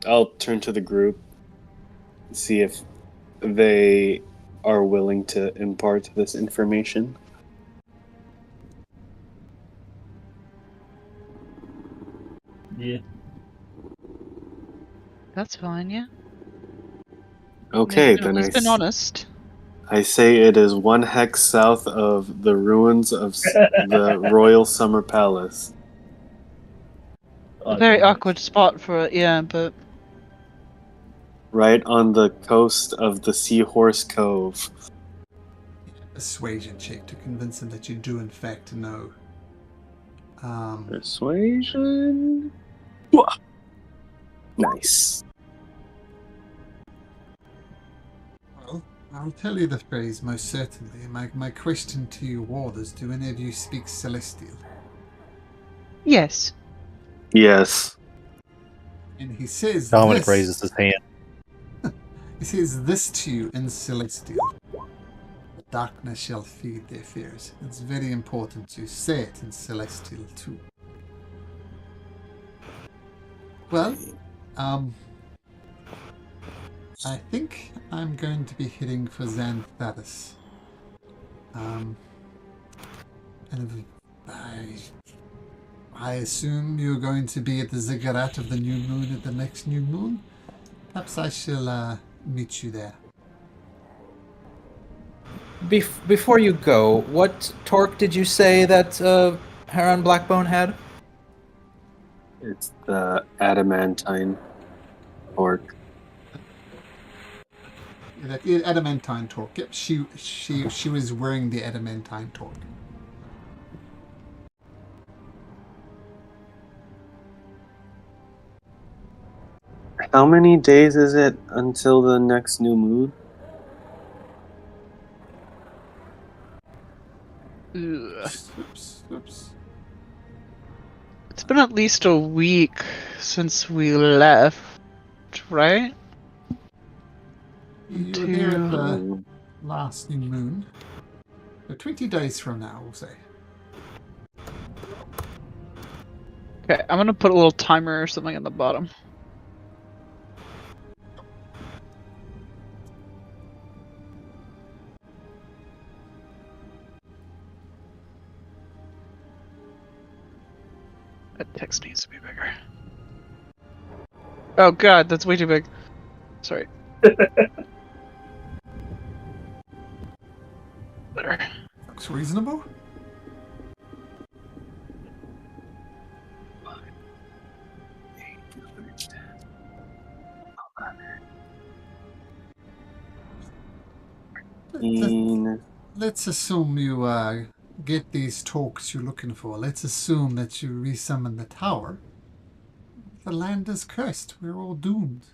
I'll turn to the group, see if they are willing to impart this information. Yeah. That's fine, yeah. Okay, They've then always been honest. I say it is 1 hex south of the ruins of the Royal Summer Palace. A very awkward spot for it, yeah, but Right on the coast of the Seahorse Cove. Persuasion check to convince him that you do in fact know. Persuasion? Nice. Well, I'll tell you the phrase most certainly. My question to you all is, do any of you speak Celestial? yes. Yes. And he says Dominic this. raises his hand. He says this to you in Celestial. The darkness shall feed their fears. It's very important to say it in Celestial too. Well, I think I'm going to be heading for Xanthatus. And I assume you're going to be at the ziggurat of the new moon at the next new moon. Perhaps I shall meet you there. Before you go, what torque did you say that Heron Blackbone had? It's the adamantine orc. The adamantine torque. Yep, she was wearing the adamantine torque. How many days is it until the next new moon? Ugh. Oops. It's been at least a week since we left, right? You were there at the Mm, last new moon. So 20 days from now, we'll say. Okay, I'm gonna put a little timer or something on the bottom. That text needs to be bigger. Oh god, that's way too big. Sorry. Better. Looks reasonable. Let's assume you get these talks you're looking for. Let's assume that you resummon the tower. The land is cursed. We're all doomed.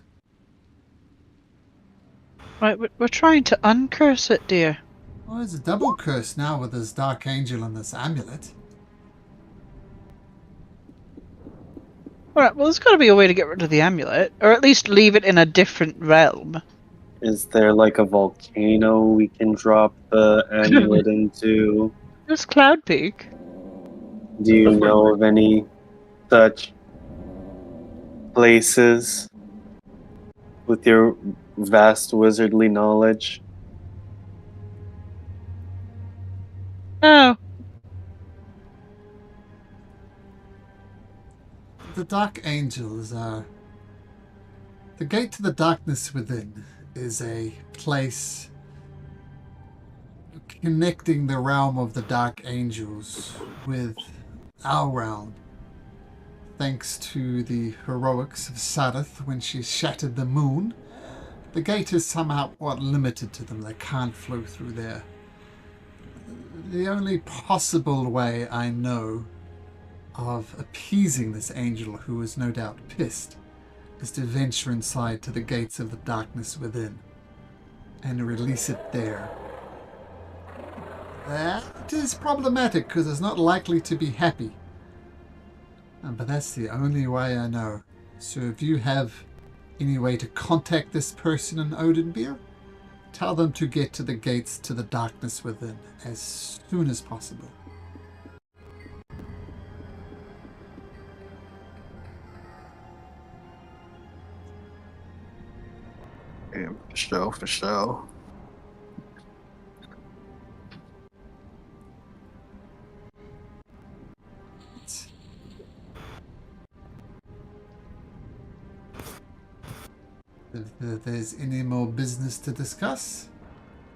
Right, we're trying to uncurse it, dear. Well, it's a double curse now with this dark angel and this amulet. Alright, well, there's gotta be a way to get rid of the amulet, or at least leave it in a different realm. Is there like a volcano we can drop the amulet into? There's Cloud Peak. Do you know of any such places with your vast wizardly knowledge? Oh, The dark angels are... The gate to the darkness within is a place connecting the realm of the dark angels with our realm. Thanks to the heroics of Sadath when she shattered the moon, the gate is somehow limited to them. They can't flow through there. The only possible way I know of appeasing this angel, who is no doubt pissed, is to venture inside to the gates of the darkness within and release it there. That is problematic because it's not likely to be happy. But that's the only way I know. So if you have any way to contact this person in Odenbeer, tell them to get to the gates to the darkness within as soon as possible. Yeah, for sure. If there's any more business to discuss,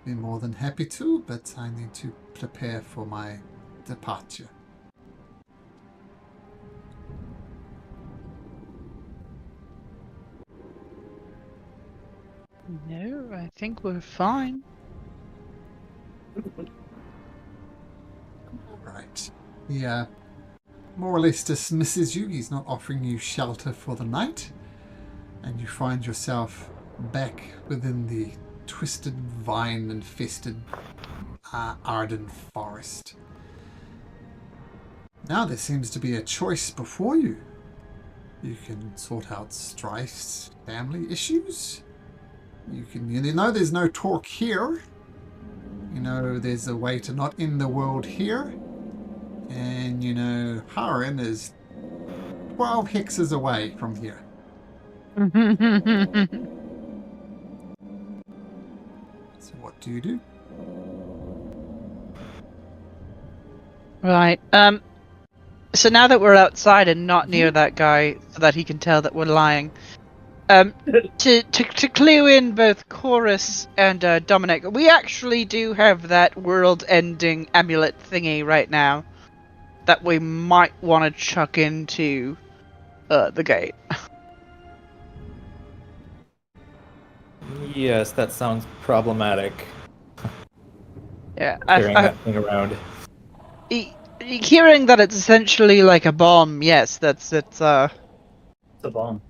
be more than happy to, but I need to prepare for my departure. no, I think we're fine. Right. He more or less dismisses you. He's not offering you shelter for the night. And you find yourself back within the twisted, vine-infested Arden forest. Now there seems to be a choice before you. You can sort out strifes, family issues. You know there's no talk here. You know there's a way to not end the world here. And you know Haran is 12 hexes away from here. do. Right. So now that we're outside and not near that guy, so that he can tell that we're lying, to clue in both Chorus and Dominic, we actually do have that world-ending amulet thingy right now that we might want to chuck into the gate. Yes, that sounds problematic. Yeah, Carrying that thing around. hearing that it's essentially like a bomb. Yes, it's It's a bomb.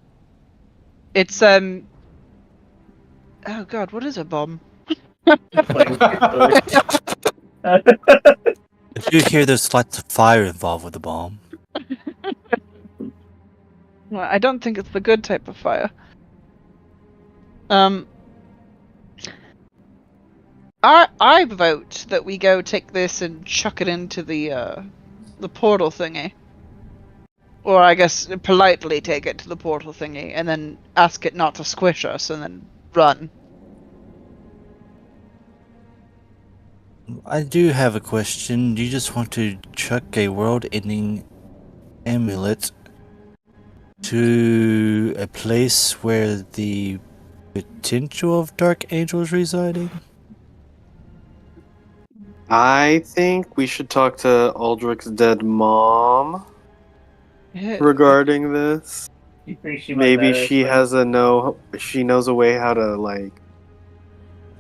Oh god, what is a bomb? If you hear there's lots of fire involved with the bomb, Well, I don't think it's the good type of fire. I vote that we go take this and chuck it into the portal thingy. Or I guess politely take it to the portal thingy and then ask it not to squish us and then run. I do have a question. Do you just want to chuck a world-ending amulet to a place where the potential of Dark Angel is residing? I think we should talk to Aldrich's dead mom Yeah. regarding this. You think she might Maybe badass, she right? has she knows a way how to like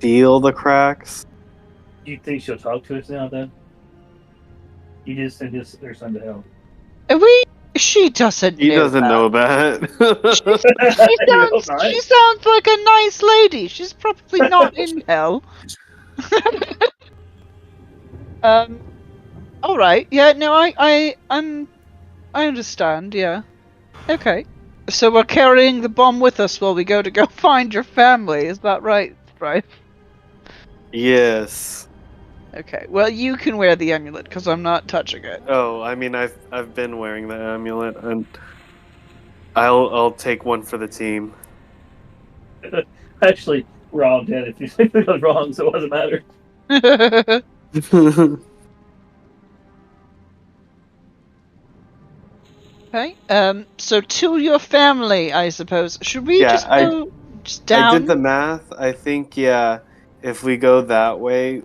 seal the cracks. Do you think she'll talk to us now? Then you just send her son to hell. She doesn't He know doesn't that. know that. You hope not. She sounds like a nice lady. She's probably not in hell. All right. Yeah. No. I understand. Yeah. Okay. So we're carrying the bomb with us while we go find your family. Is that right? Right. Yes. Okay. Well, you can wear the amulet because I'm not touching it. Oh, I mean, I've been wearing the amulet, and I'll take one for the team. Actually, we're all dead if you think it goes wrong, so it doesn't matter. Okay. So to your family, I suppose. Should we Yeah, just go down? I did the math. I think if we go that way,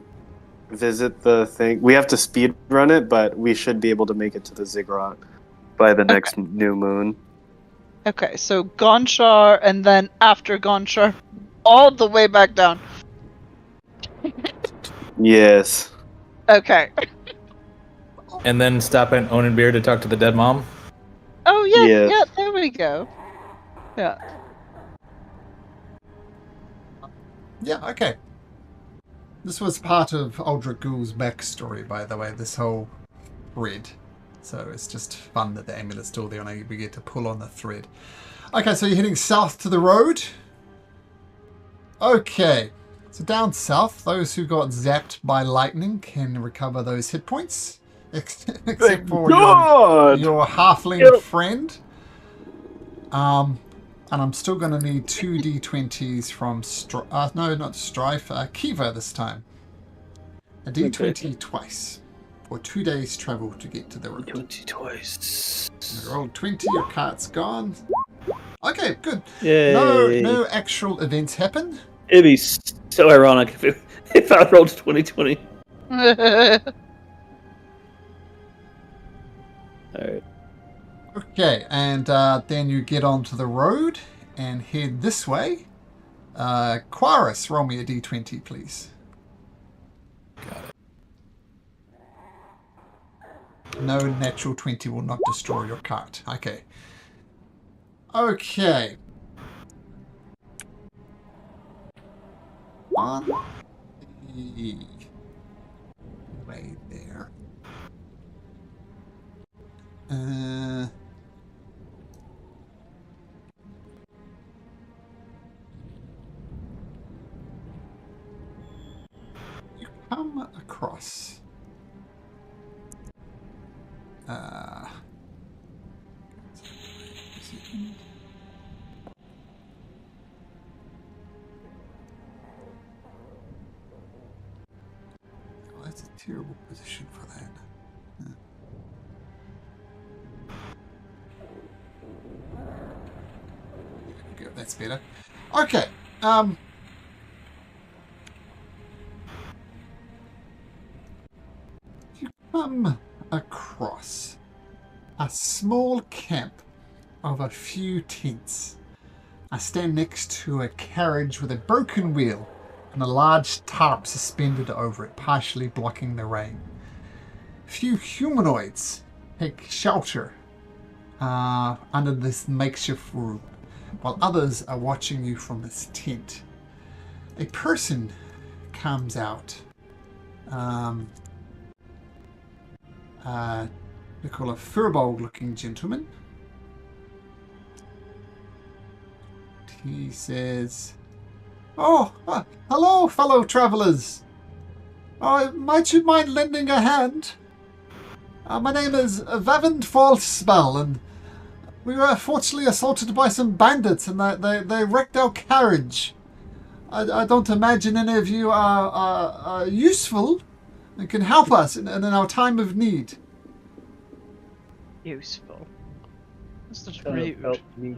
visit the thing. We have to speed run it, but we should be able to make it to the ziggurat by the next new moon. Okay, so Gonchar, and then after Gonchar, all the way back down. Yes. Okay. And then stop at Onan Beer to talk to the dead mom? Oh, yeah, Yes. yeah, there we go. Yeah. Yeah, okay. This was part of Aldrich Ghoul's backstory, by the way, this whole thread. So it's just fun that the amulet's still there and we get to pull on the thread. Okay, so you're heading south to the road. Okay, so down south, those who got zapped by lightning can recover those hit points. Except for your halfling friend. And I'm still going to need 2 d20s from no, not Strife, Kiva this time. A d20 twice. For 2 days travel to get to the road. 20 twice. You rolled 20, your cart's gone. Okay, good. Yay. No actual events happen. It'd be so ironic if I rolled 2020. Alright. Okay, and then you get onto the road and head this way. Quarus, roll me a d20, please. Got it. No natural 20 will not destroy your cart. Okay. Okay. 1. Way there. You come across Terrible position for that. There we go. That's better. Okay. You come across a small camp of a few tents. I stand next to a carriage with a broken wheel and a large tarp suspended over it, partially blocking the rain. A few humanoids take shelter under this makeshift room, while others are watching you from this tent. A person comes out. We call a furbolg-looking gentleman. He says, "Oh, hello, fellow travelers. Might you mind lending a hand? My name is Vavend Falspell, and we were fortunately assaulted by some bandits, and they wrecked our carriage. I don't imagine any of you are useful and can help us in our time of need." Useful. That's just Kind of rude. help me.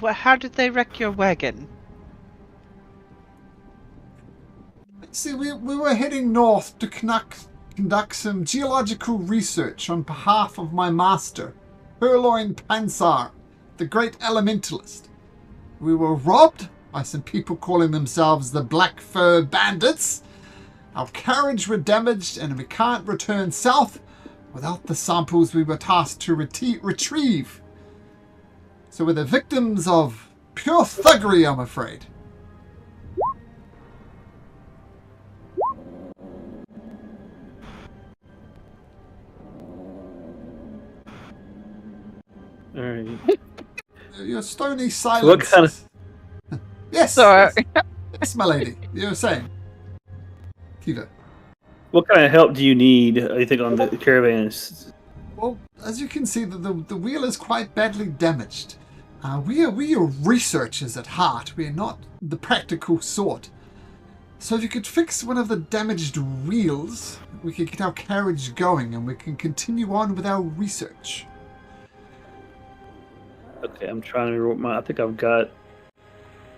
Well, how did they wreck your wagon? See, we were heading north to conduct some geological research on behalf of my master, Herloin Pansar, the great elementalist. We were robbed by some people calling themselves the Black Fur Bandits. Our carriage were damaged and we can't return south without the samples we were tasked to retrieve. So we're the victims of pure thuggery, I'm afraid. Alright. Your stony silence. So what kind of... Yes. Sorry. Yes, my lady. You were saying. Kiva. What kind of help do you need, you think, on the caravans? Well, as you can see, the wheel is quite badly damaged. We are researchers at heart. We are not the practical sort. So if you could fix one of the damaged wheels, we could get our carriage going and we can continue on with our research. Okay, I'm trying to remember what I think I've got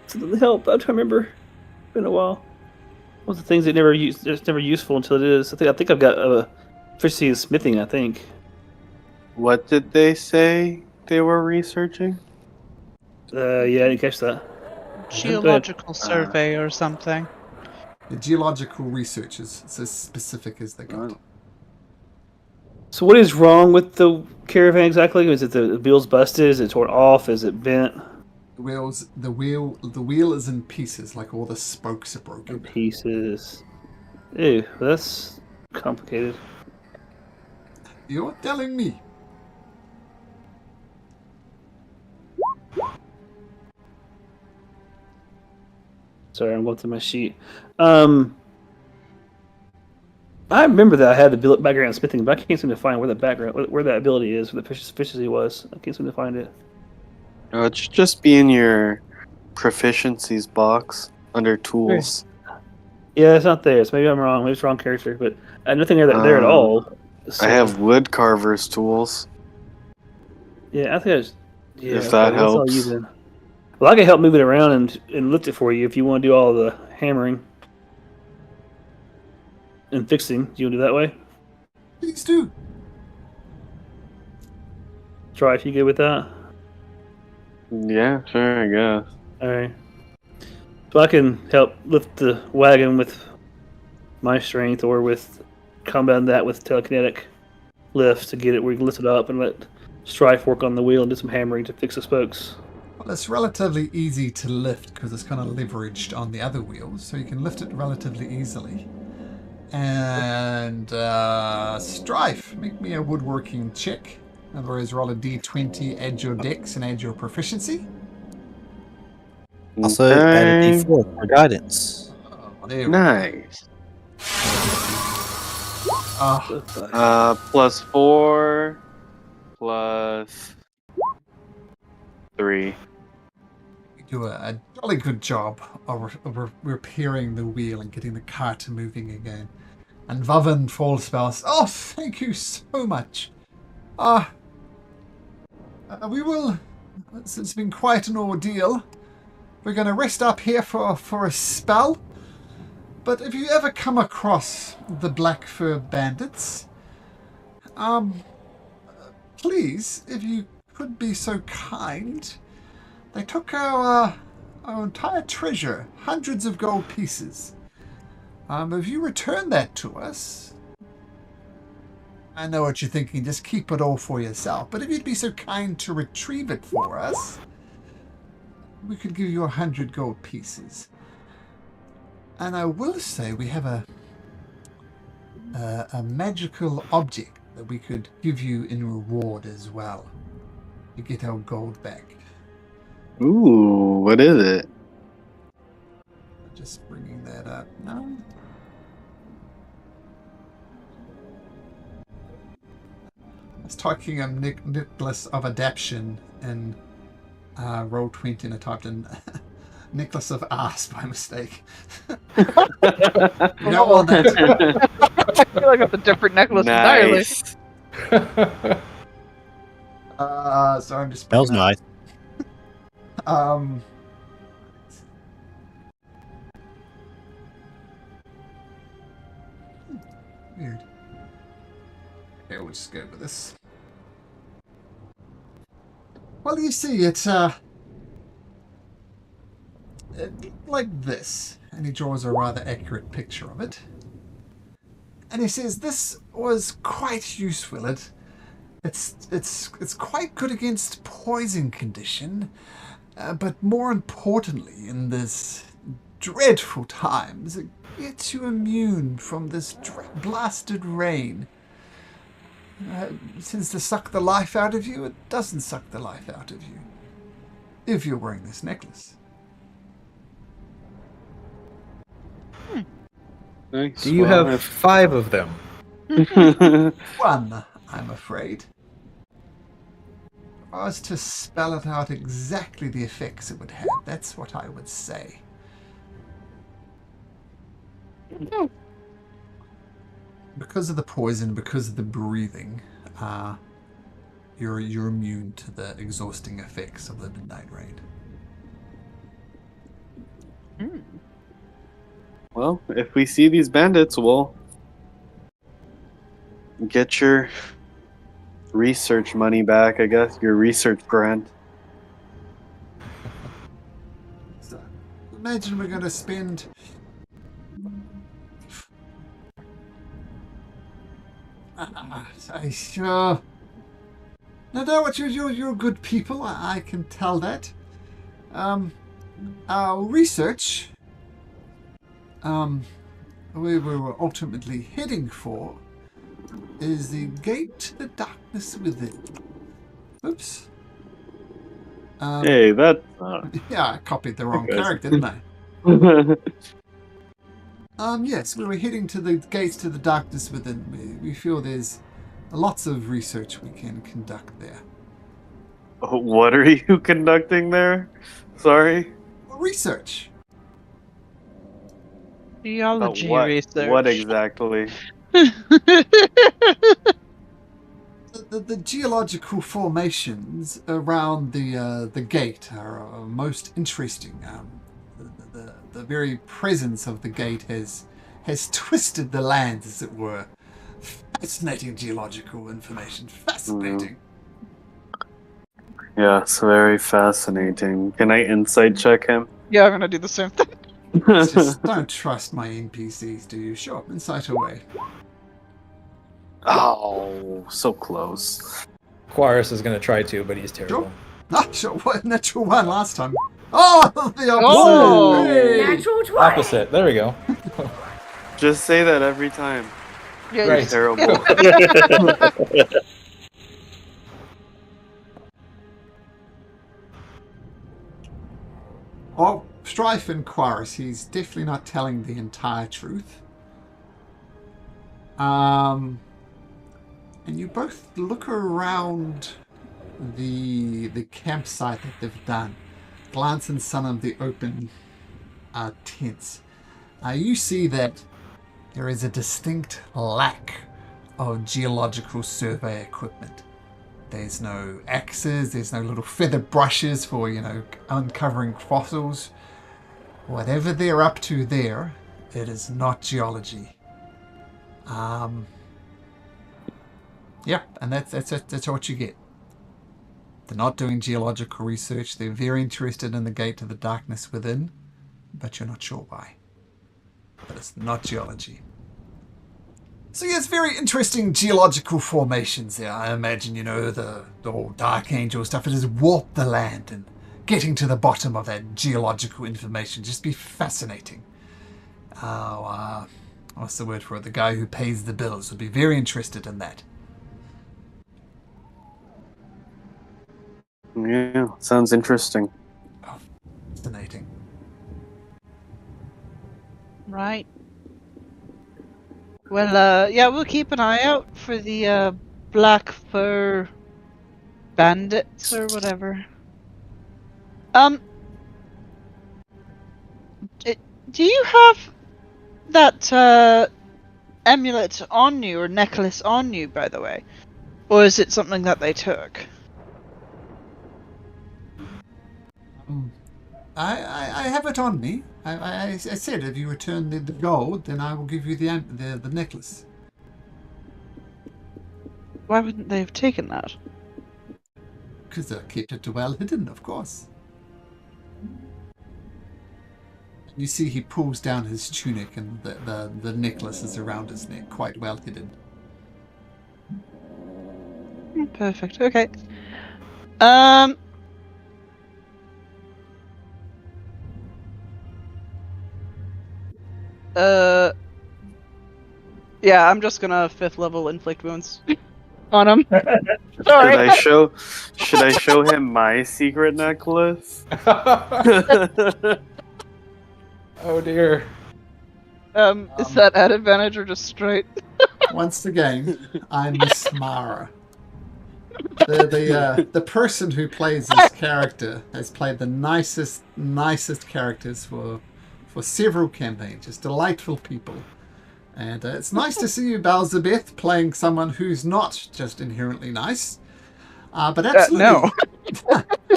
something to help. I'm trying to remember. It's been a while. What's the things that it's never useful until it is? I think I've got efficiency in smithing, I think. What did they say they were researching? Yeah, I didn't catch that. Geological survey or something. The geological research is as specific as they got. So what is wrong with the caravan exactly? Is it the wheel's busted? Is it torn off? Is it bent? The wheel is in pieces, like all the spokes are broken. In pieces. Ew, that's complicated. You're telling me. Sorry, I'm going through my sheet. I remember that I had the background in smithing, but I can't seem to find where that ability is, where the efficiency was. I can't seem to find it. Oh, it should just be in your proficiencies box under tools. Yeah, it's not there. So maybe I'm wrong. Maybe it's the wrong character, but I have nothing there at all. So, I have wood carver's tools. Yeah, I think I just. Yeah, If that that's all helps. you then. Well, I can help move it around and lift it for you if you want to do all the hammering and fixing. Do you want to do that way? Please do. Try if you good with that. Yeah, sure, I guess. Alright. So I can help lift the wagon with my strength or with combat that with telekinetic lift to get it where you can lift it up and let Strife work on the wheel and do some hammering to fix the spokes. Well, it's relatively easy to lift because it's kind of leveraged on the other wheels, so you can lift it relatively easily. And Strife, make me a woodworking check. In other words, roll a d20, add your dex, and add your proficiency. Also, add a d4 for guidance. There we go. Nice. Plus 4, plus 3. do a jolly good job of repairing the wheel and getting the cart moving again. And Vavan Fallspells, oh, thank you so much. We will, it's been quite an ordeal. We're going to rest up here for a spell. But if you ever come across the Black Fur Bandits, please, if you could be so kind, they took our entire treasure, hundreds of gold pieces. If you return that to us, I know what you're thinking, just keep it all for yourself. But if you'd be so kind to retrieve it for us, we could give you 100 gold pieces. And I will say we have a magical object that we could give you in reward as well. You get our gold back. Ooh, what is it? Just bringing that up now. I was talking of Nicholas of Adaption and Roll20, and I typed in Nicholas of Arse by mistake. You don't want that. I feel like it's a different necklace entirely. Nice. So I'm just That was bringing nice. up- Weird. Okay, we'll just go with this. Well, you see, it's like this, and he draws a rather accurate picture of it. And he says this was quite useful. It's quite good against poison condition, but more importantly, in this dreadful times, it gets you immune from this blasted rain. Since to suck the life out of you, it doesn't suck the life out of you. If you're wearing this necklace. Nice. Do you have 5 of them? One, I'm afraid. If I was to spell it out exactly the effects it would have, that's what I would say. Because of the poison, because of the breathing, you're immune to the exhausting effects of the midnight rain. Well, if we see these bandits, we'll get your research money back, I guess. Your research grant. So, imagine we're going to spend... I sure... No, what you're good people. I can tell that. Our research, we were ultimately heading for, is the gate to the darkness within. Oops. Hey, that's Yeah, I copied the wrong Okay. character, didn't I? Yes, we were heading to the gates to the darkness within. We feel there's lots of research we can conduct there. What are you conducting there? Sorry? Research. Geology what? research. What exactly? The geological formations around the gate are most interesting. The very presence of the gate has twisted the lands, as it were. Fascinating geological information. Fascinating. Yeah, it's very fascinating. Can I insight check him? Yeah, I'm gonna do the same thing. Just don't trust my NPCs, do you? Sure, insight away. Oh, so close. Quaris is going to try to, but he's terrible. Ah, sure. What natural one last time? Oh, the opposite. Oh! Hey! Natural 20. Opposite. There we go. Just say that every time. Yeah, Right. Terrible. Oh, Strife and Quaris, he's definitely not telling the entire truth. And you both look around the campsite that they've done. glance in some of the open tents, you see that there is a distinct lack of geological survey equipment. There's no axes, there's no little feather brushes for, uncovering fossils. Whatever they're up to there, it is not geology. Yeah, and that's what you get. They're not doing geological research. They're very interested in the gate to the darkness within, but you're not sure why. But it's not geology. So yes, very interesting geological formations there. I imagine, the whole Dark Angel stuff. It has warped the land, and getting to the bottom of that geological information just be fascinating. What's the word for it? The guy who pays the bills would be very interested in that. Yeah, sounds interesting. Oh, fascinating. Right. Well, yeah, we'll keep an eye out for the black fur bandits or whatever. Do you have that amulet on you or necklace on you, by the way, or is it something that they took? I have it on me. I said if you return the gold, then I will give you the necklace. Why wouldn't they have taken that? Because I kept it well hidden, of course. You see he pulls down his tunic and the necklace is around his neck, quite well hidden. Perfect, okay. Yeah, I'm just gonna 5th level inflict wounds on him. Sorry. Should I show him my secret necklace? Oh dear. Is that at advantage or just straight? Once again, I'm Miss Mara. The person who plays this character has played the nicest characters for several campaigns. Just delightful people. And it's nice to see you, Balzabeth, playing someone who's not just inherently nice. But absolutely, No.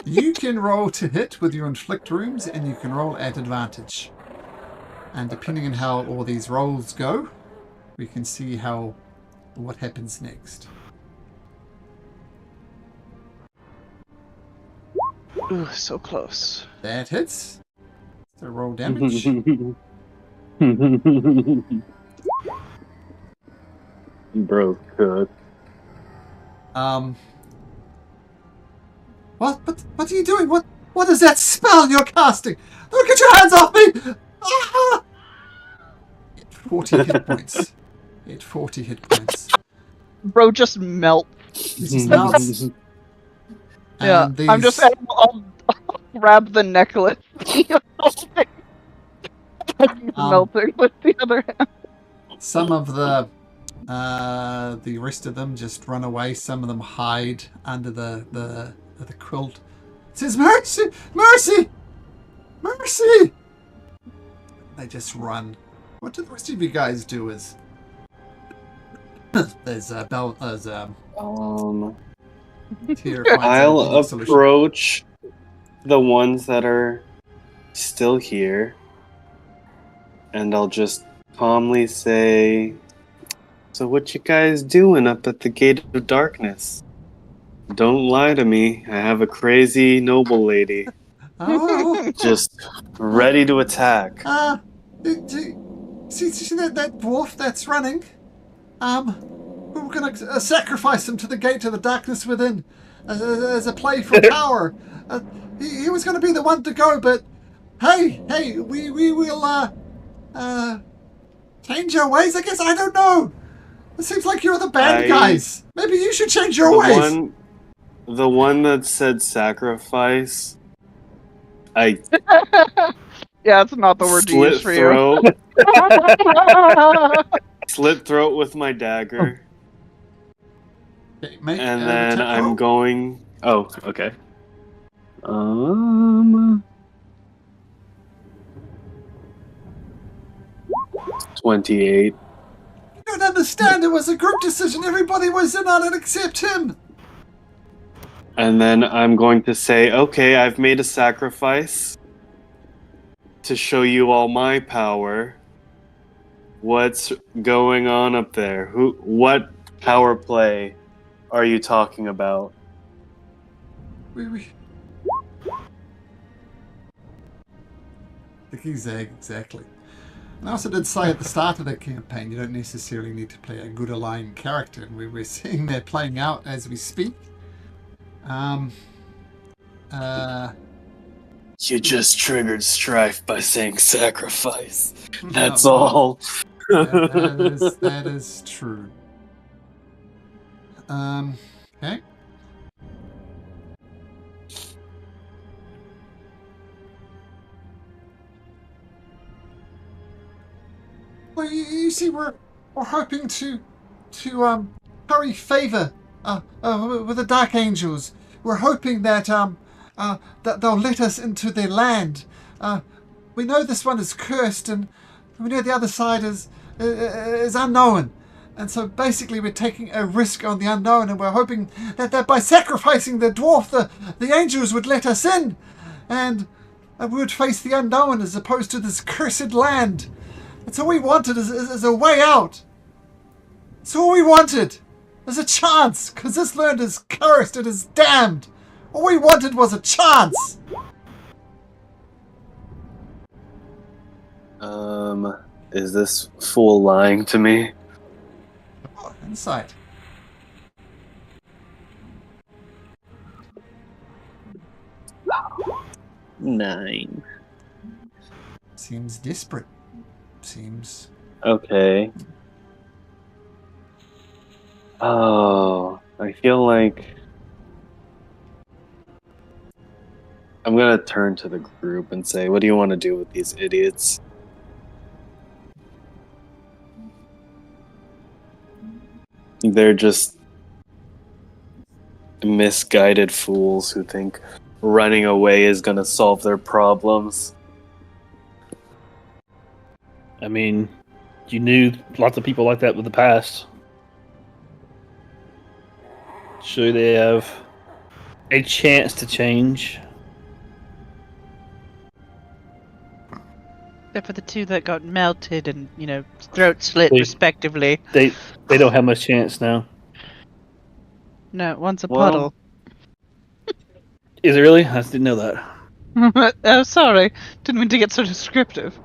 you can roll to hit with your inflict wounds, and you can roll at advantage. And depending on how all these rolls go, we can see what happens next. Ooh, so close. That hits. So roll damage. Bro, good. What are you doing? What is that spell you're casting? Oh, get your hands off me! Ah! 40 hit points. 40 hit points. Bro just melt. This is nuts. Yeah, And I'm just I'll grab the necklace. Melting with the other hand. Some of the rest of them just run away. Some of them hide under the quilt. It says, "Mercy! Mercy! Mercy!" They just run. What do the rest of you guys do? There's I'll approach the ones that are still here, and I'll just calmly say, "So what you guys doing up at the Gate of Darkness? Don't lie to me. I have a crazy noble lady, Oh, just ready to attack." See that dwarf that's running? We were going to sacrifice him to the Gate of the Darkness within as a play for power. He was going to be the one to go, but hey, we will change our ways, I guess. I don't know. It seems like you're the bad guys. Maybe you should change your ways. The one that said sacrifice, I Yeah, it's not the word to use for you. Slit throat with my dagger. Okay, And then I'm going... Oh, okay. Um, 28. You don't understand. It was a group decision. Everybody was in on it except him. And then I'm going to say, okay, I've made a sacrifice to show you all my power. What's going on up there? What power play are you talking about? Exactly. And I also did say at the start of the campaign, you don't necessarily need to play a good aligned character, and we're seeing that playing out as we speak. You just triggered strife by saying sacrifice. That's well, all. that is true. Okay. Well, you see, we're hoping to curry favor with the Dark Angels. We're hoping that that they'll let us into their land. We know this one is cursed, and we know the other side is unknown. And so basically, we're taking a risk on the unknown, and we're hoping that by sacrificing the dwarf, the angels would let us in, and we would face the unknown as opposed to this cursed land. That's all we wanted is a way out. That's all we wanted. There's a chance, because this land is cursed, it is damned. All we wanted was a chance. Is this fool lying to me? Oh, insight. Nine. Seems desperate. Seems... Okay. Oh, I feel like I'm gonna turn to the group and say, what do you want to do with these idiots? They're just misguided fools who think running away is gonna solve their problems. I mean, you knew lots of people like that with the past. Sure, they have a chance to change. Except for the two that got melted and, throat slit respectively. They don't have much chance now. No, one's a Well- puddle. Is it really? I didn't know that. Oh, sorry. Didn't mean to get so descriptive.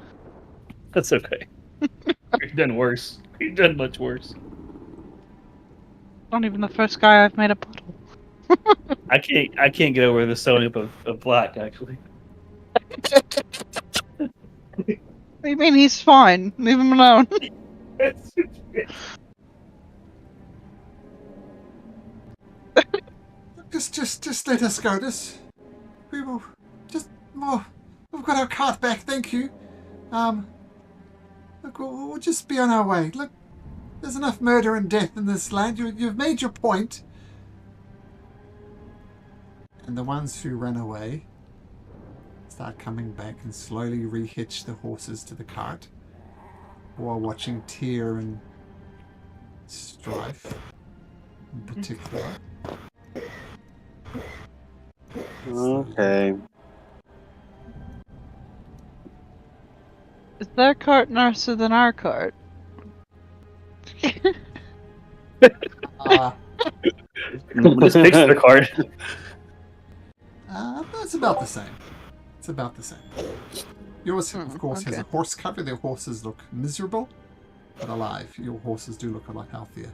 That's okay. You've done worse. You've done much worse. Not even the first guy I've made a puddle. I can't get over the sewing up of black, actually. What do you mean he's fine? Leave him alone. Just let us go. We will just more. We've got our cart back. Thank you. Look, we'll just be on our way. Look, there's enough murder and death in this land. You've made your point. And the ones who ran away start coming back and slowly rehitch the horses to the cart, while watching Tyr and Strife in particular. Okay. Is their cart nicer than our cart? Just fix the card. It's about the same. It's about the same. Yours, of course, has okay. a horse cover. Their horses look miserable, but alive. Your horses do look a lot healthier.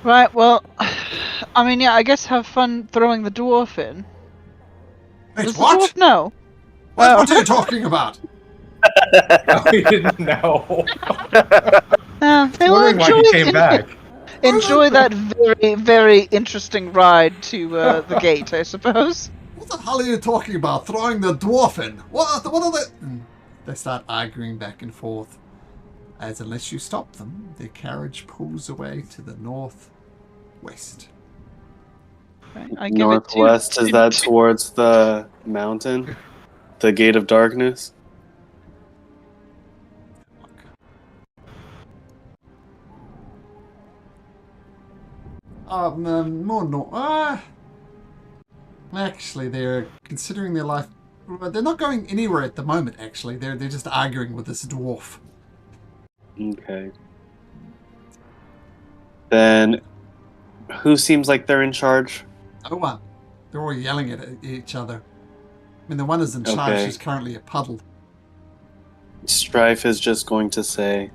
Right, well, I mean, yeah, I guess have fun throwing the dwarf in. Wait, Does what? the dwarf know? What are you talking about? We didn't know. They will Wondering why he came back. enjoy that very, very interesting ride to the gate, I suppose. What the hell are you talking about? Throwing the dwarf in? What are they? They start arguing back and forth. As unless you stop them, their carriage pulls away to the northwest. I give Northwest, it is that towards the mountain? The Gate of Darkness? More no. Actually, they're considering their life. Well, they're not going anywhere at the moment. Actually, they're just arguing with this dwarf. Okay. Then, who seems like they're in charge? No one. They're all yelling at each other. I mean, the one is in charge. Okay. She's currently a puddle. Strife is just going to say,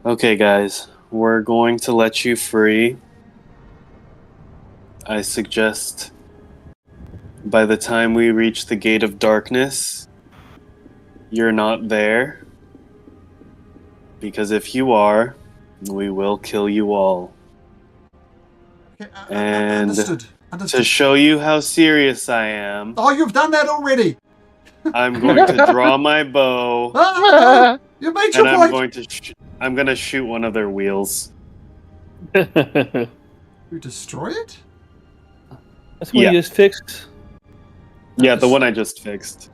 "Okay, guys, we're going to let you free. I suggest by the time we reach the Gate of Darkness, you're not there. Because if you are, we will kill you all. Okay, And understood. To show you how serious I am, Oh, you've done that already. I'm going to draw my bow, Ah, you made your and point. I'm going to shoot one of their wheels." You destroy it? That's what Yeah. you just fixed. Yeah, the one I just fixed.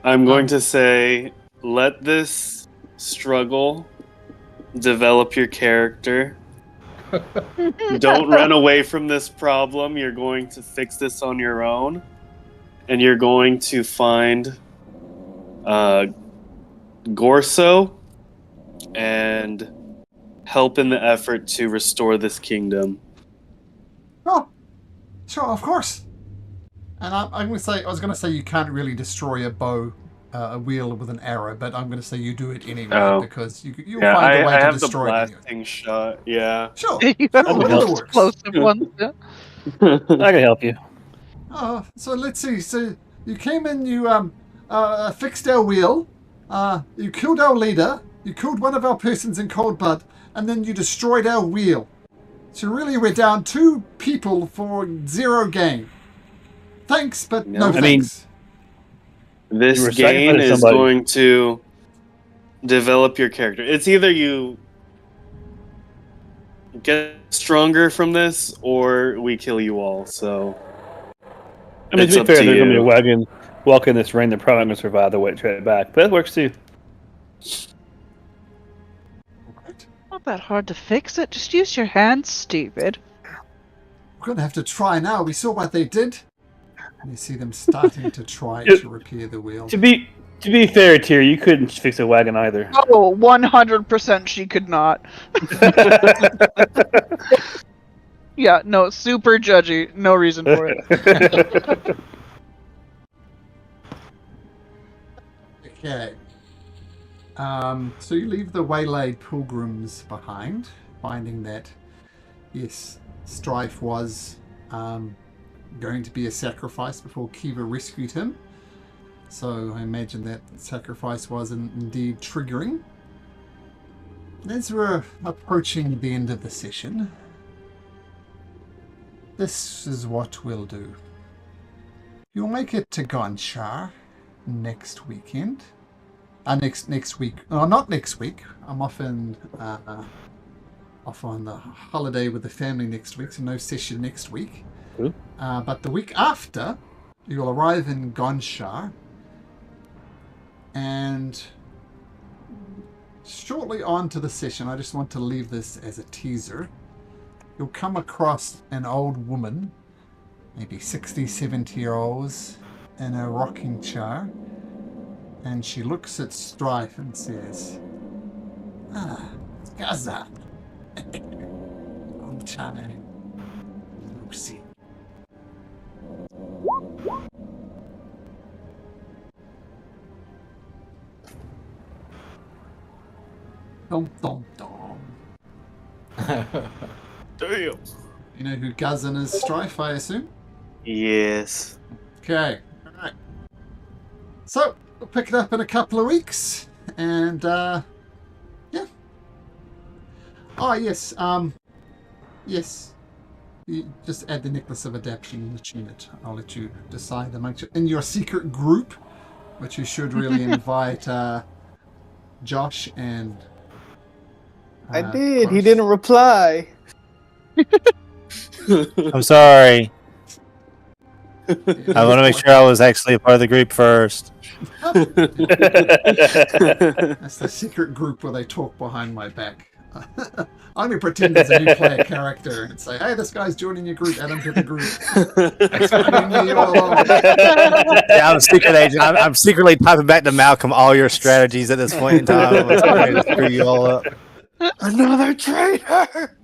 I'm going to say, let this struggle develop your character. Don't run away from this problem. You're going to fix this on your own. And you're going to find Gorso and help in the effort to restore this kingdom. Oh, sure, of course. And I'm going to say, I was going to say you can't really destroy a wheel with an arrow, but I'm going to say you do it anyway because you'll find a way to destroy I it have the anyway. blasting shot. Yeah. Sure, You sure, have whatever the works. explosive ones. Yeah. I can help you. So let's see. So you came in, you fixed our wheel, you killed our leader, you killed one of our persons in cold blood, and then you destroyed our wheel. So really, we're down 2 people for 0 gain. Thanks, but no I mean, thanks. This You were gain sacrificing is somebody. going to develop your character. It's either you get stronger from this or we kill you all. So I mean, it's to be up fair, to there's going to be a you. wagon walking this rain. They're probably not going to survive the way to it back. But that works too. Not that hard to fix it. Just use your hands, stupid. We're going to have to try now. We saw what they did. And you see them starting to try to repair the wheel. To be fair, Tyr, you couldn't fix a wagon either. Oh, 100% she could not. Yeah, no, super judgy. No reason for it. Okay. So you leave the waylaid pilgrims behind, finding that, yes, Strife was going to be a sacrifice before Kiva rescued him. So I imagine that sacrifice was indeed triggering. As we're approaching the end of the session, this is what we'll do. You'll make it to Gonshar next weekend. Next week. Oh, not next week. I'm off on the holiday with the family next week, so no session next week. But the week after, you'll arrive in Gonshar, and shortly on to the session, I just want to leave this as a teaser. You'll come across an old woman, maybe 60, 70-year-olds, in a rocking chair, and she looks at Strife and says, Gaza. Lucy. Dum dum dum. Damn. You know who Gazan is, Strife, I assume? Yes. Okay, alright. So, we'll pick it up in a couple of weeks, and, yeah. Oh, yes, yes. You just add the Necklace of Adaption and the tunic. I'll let you decide amongst you. In your secret group, which you should really invite, Josh and... I did. He Chris. didn't reply. I'm sorry. I want to make sure I was actually a part of the group first. That's the secret group where they talk behind my back. I'm going to pretend there's a new player character and say, hey, this guy's joining your group, add him to the group. Explaining you all along. Yeah, I'm a secret agent. I'm secretly typing back to Malcolm all your strategies at this point in time. I'm trying to screw you all up. Another traitor!